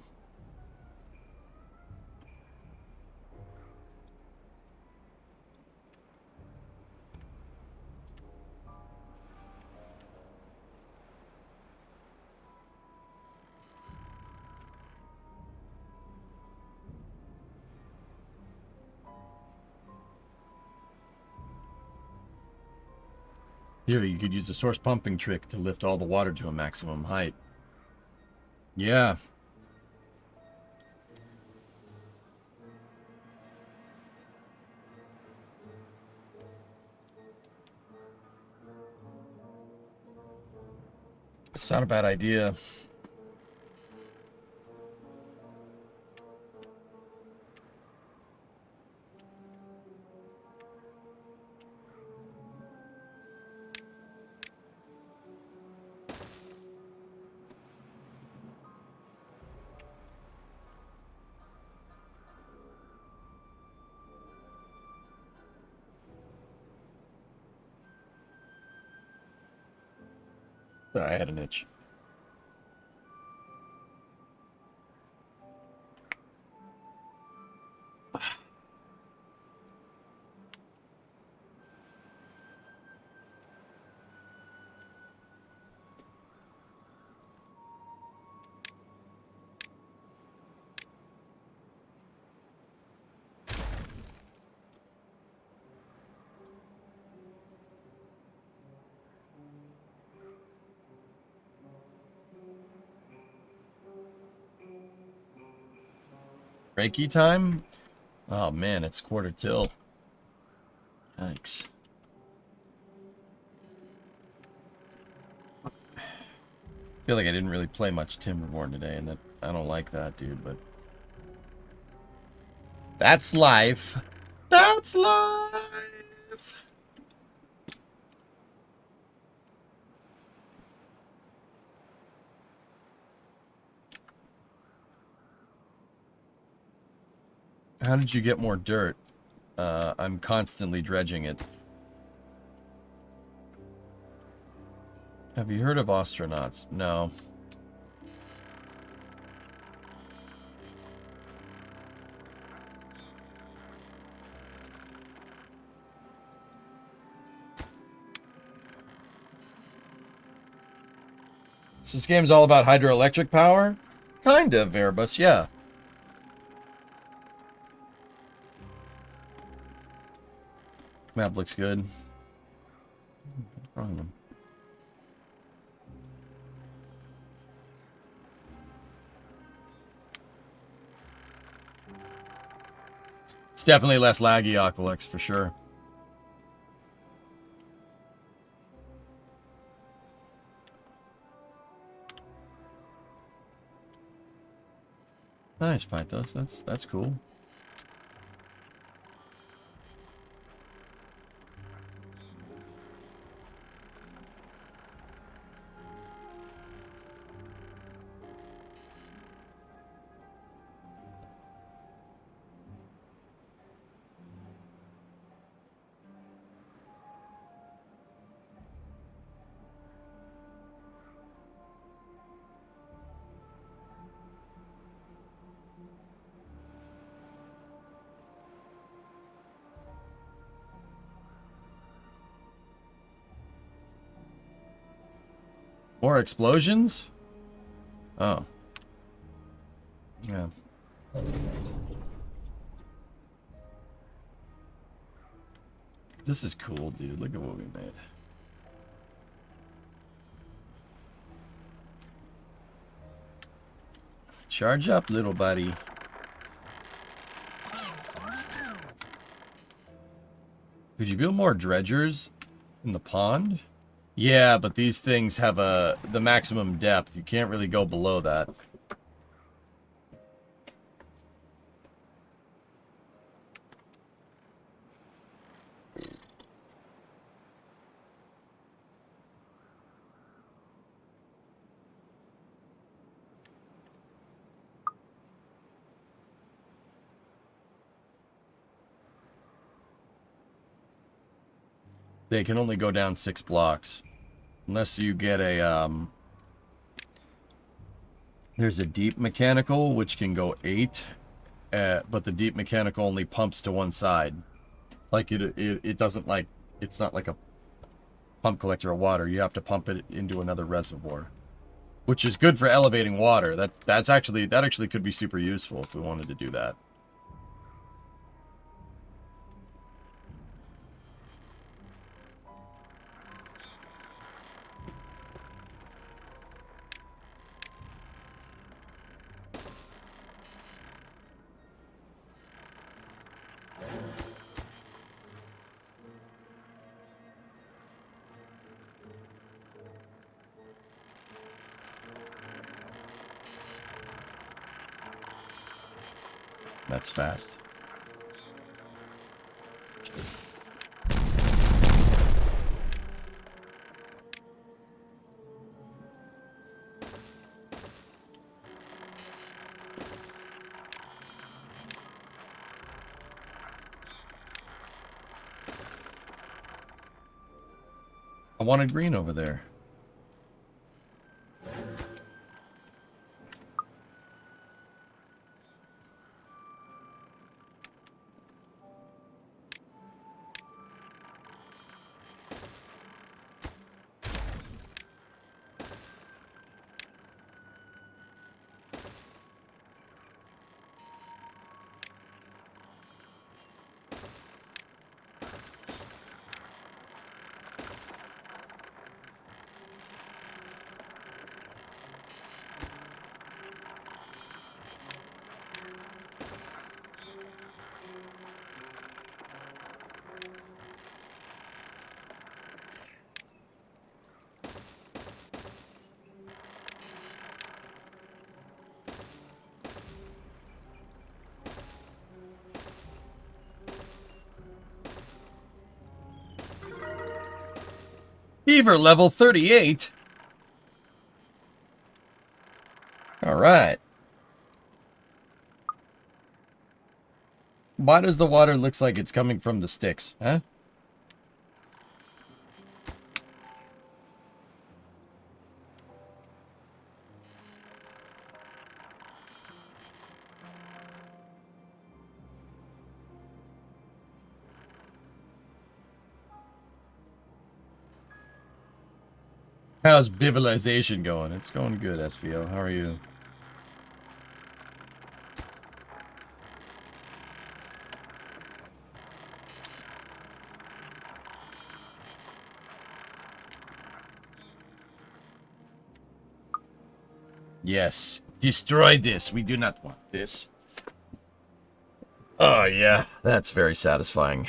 Here, you could use the source pumping trick to lift all the water to a maximum height. Yeah. It's not a bad idea. Sorry, I had an itch. Reiki time? Oh man, it's quarter till. Yikes. I feel like I didn't really play much Timberborn today, and that I don't like that, dude, but that's life. That's life. How did you get more dirt? I'm constantly dredging it. Have you heard of astronauts? No. So this game's all about hydroelectric power? Kind of, Airbus, yeah. Map looks good. Wrong one. It's definitely less laggy, Aqualex, for sure. Nice, Pythos. That's cool. More explosions? Oh. Yeah. This is cool, dude. Look at what we made. Charge up, little buddy. Could you build more dredgers in the pond? Yeah, but these things have the maximum depth. You can't really go below that. They can only go down 6 blocks. Unless you get a, there's a deep mechanical, which can go 8. But the deep mechanical only pumps to one side. Like, it doesn't, like, it's not like a pump collector of water. You have to pump it into another reservoir. Which is good for elevating water. That actually could be super useful if we wanted to do that. That's fast. I wanted green over there. Beaver level 38. All right. Why does the water looks like it's coming from the sticks, huh? How's bivilization going? It's going good, SVO. How are you? Yes. Destroy this. We do not want this. Oh, yeah. That's very satisfying.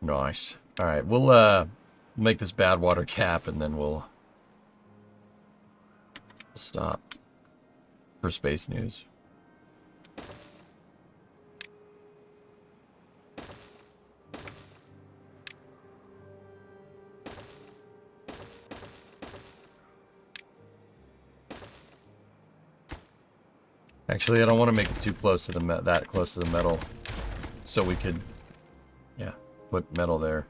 Nice. Alright, we'll make this bad water cap and then we'll stop for space news. Actually, I don't want to make it too close to the that close to the metal, so we could, yeah, put metal there.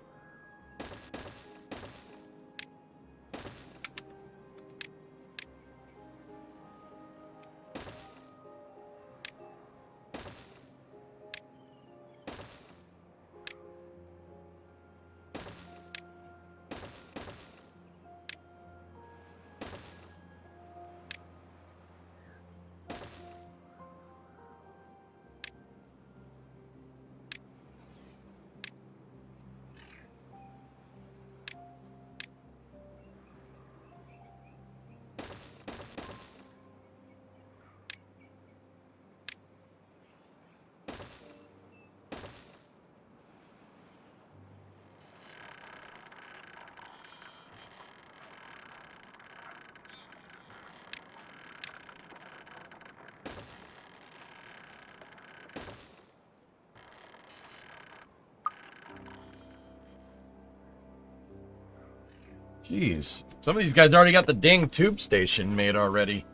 Jeez, some of these guys already got the dang tube station made already.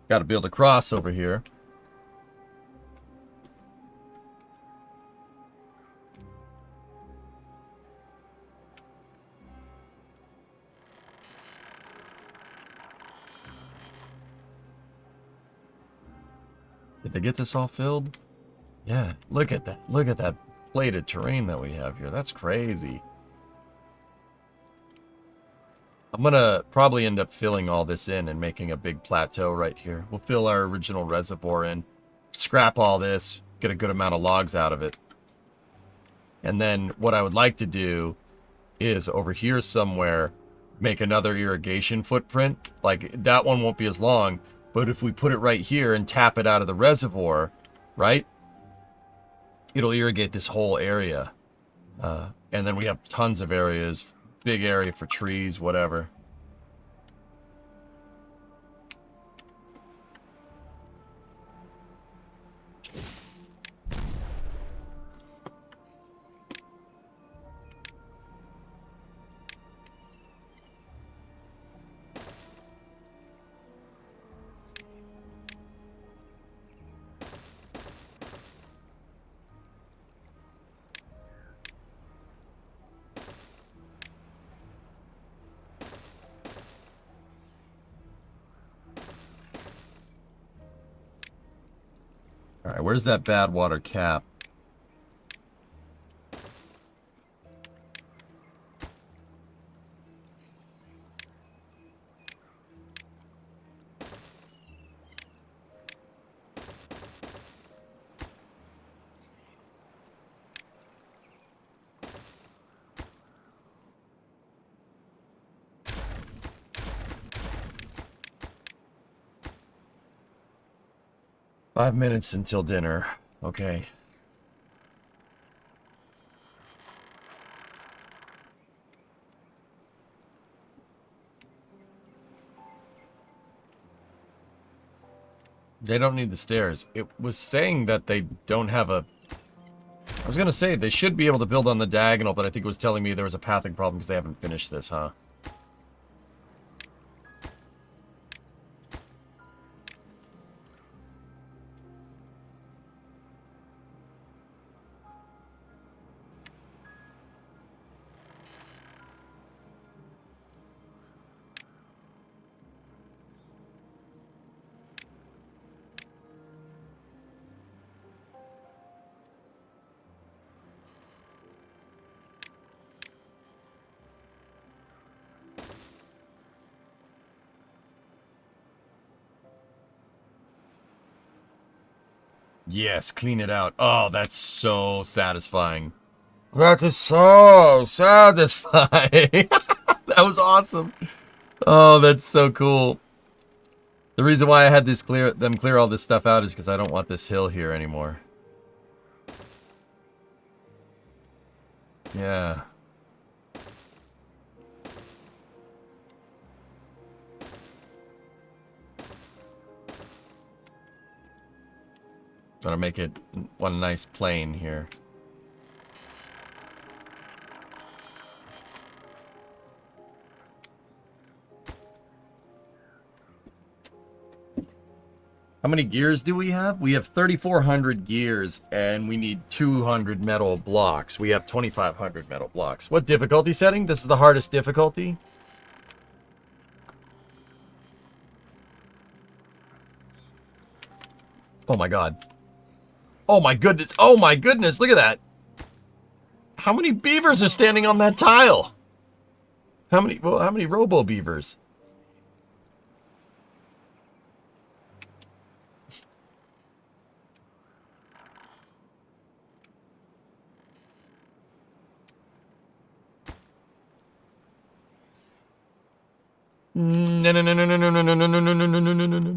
Got to build a cross over here. Did they get this all filled? Yeah, look at that. Look at that plated terrain that we have here. That's crazy. I'm gonna probably end up filling all this in and making a big plateau right here. We'll fill our original reservoir in, scrap all this, get a good amount of logs out of it. And then what I would like to do is over here somewhere, make another irrigation footprint. Like, that one won't be as long, but if we put it right here and tap it out of the reservoir, right? It'll irrigate this whole area. And then we have tons of areas, big area for trees, whatever. Alright, where's that bad water cap? "5 minutes until dinner." Okay. They don't need the stairs. It was saying that they don't have a... I was gonna say, they should be able to build on the diagonal, but I think it was telling me there was a pathing problem because they haven't finished this, huh? Yes, clean it out. Oh, that's so satisfying. That is so satisfying. That was awesome. Oh, that's so cool. The reason why I had this them clear all this stuff out is because I don't want this hill here anymore. Yeah. Gotta make it one nice plane here. How many gears do we have? We have 3,400 gears, and we need 200 metal blocks. We have 2,500 metal blocks. What difficulty setting? This is the hardest difficulty. Oh my god. Oh my goodness. Oh my goodness. Look at that. How many beavers are standing on that tile? How many robo beavers? No, no, no, no, no, no, no, no, no, no, no, no, no, no, no, no.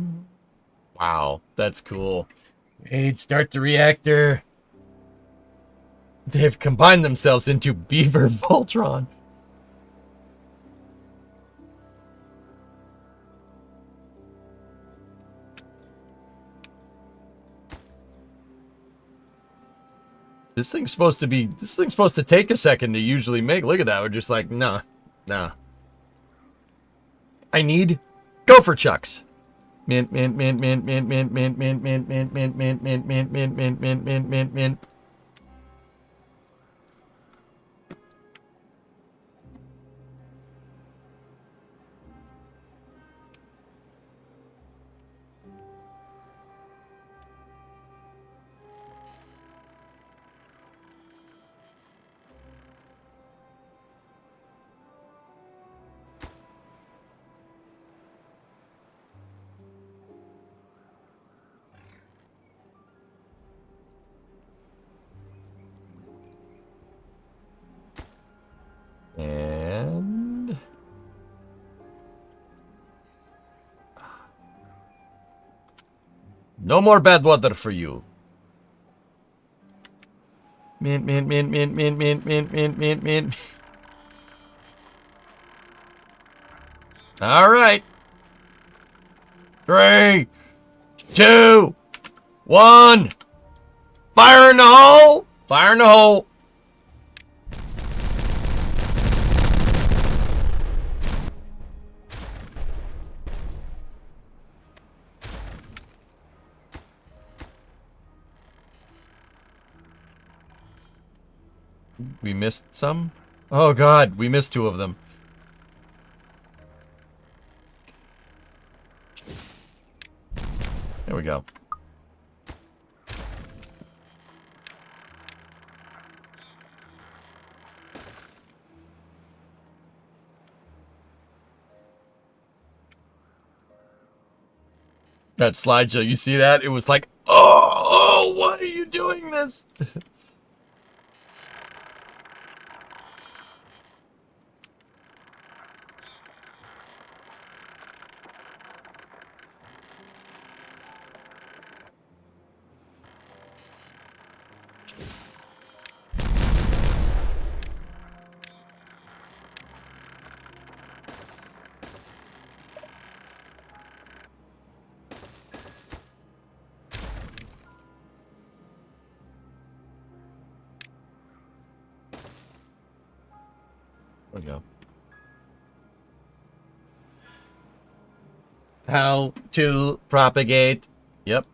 Wow, that's cool. Wait, start the reactor. They've combined themselves into Beaver Voltron. This thing's supposed to take a second to usually make. Look at that. We're just like, nah. I need gopher chucks. Mint, mint, mint, mint, mint, mint, mint, mint, mint, mint, mint, mint, mint, mint, mint, mint, mint, mint, mint, mint. And no more bad water for you. Mint, mint, mint, mint, mint, mint, mint, mint, mint, mint. All right. 3, 2, 1. Fire in the hole. Fire in the hole. We missed some? Oh god, we missed 2 of them. There we go. That slideshow, you see that? It was like, oh, why are you doing this? There we go. How to propagate. Yep.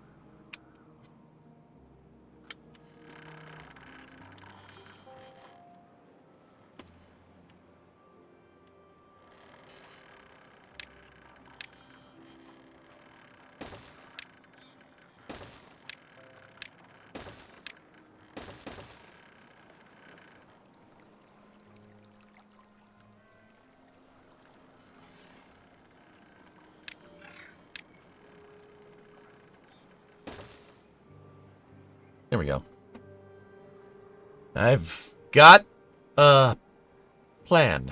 There we go. I've got a plan.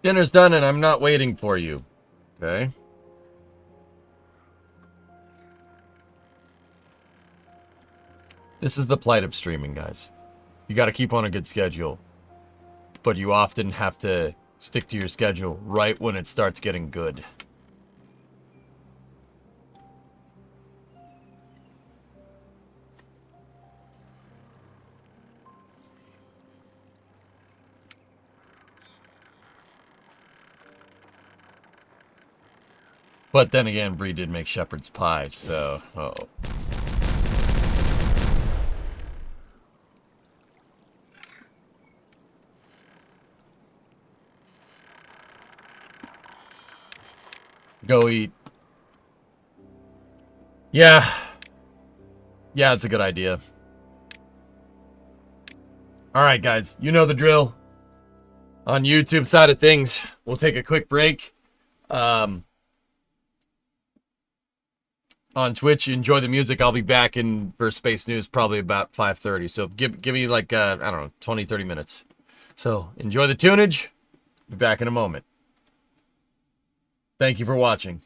Dinner's done and I'm not waiting for you. Okay. This is the plight of streaming, guys. You got to keep on a good schedule. But you often have to stick to your schedule right when it starts getting good. But then again, Bree did make shepherd's pie, so... Uh-oh. Go eat. Yeah. Yeah, it's a good idea. Alright, guys. You know the drill. On YouTube side of things, we'll take a quick break. On Twitch, enjoy the music. I'll be back in for Space News probably about 5:30. So give me like, I don't know, 20, 30 minutes. So enjoy the tunage. Be back in a moment. Thank you for watching.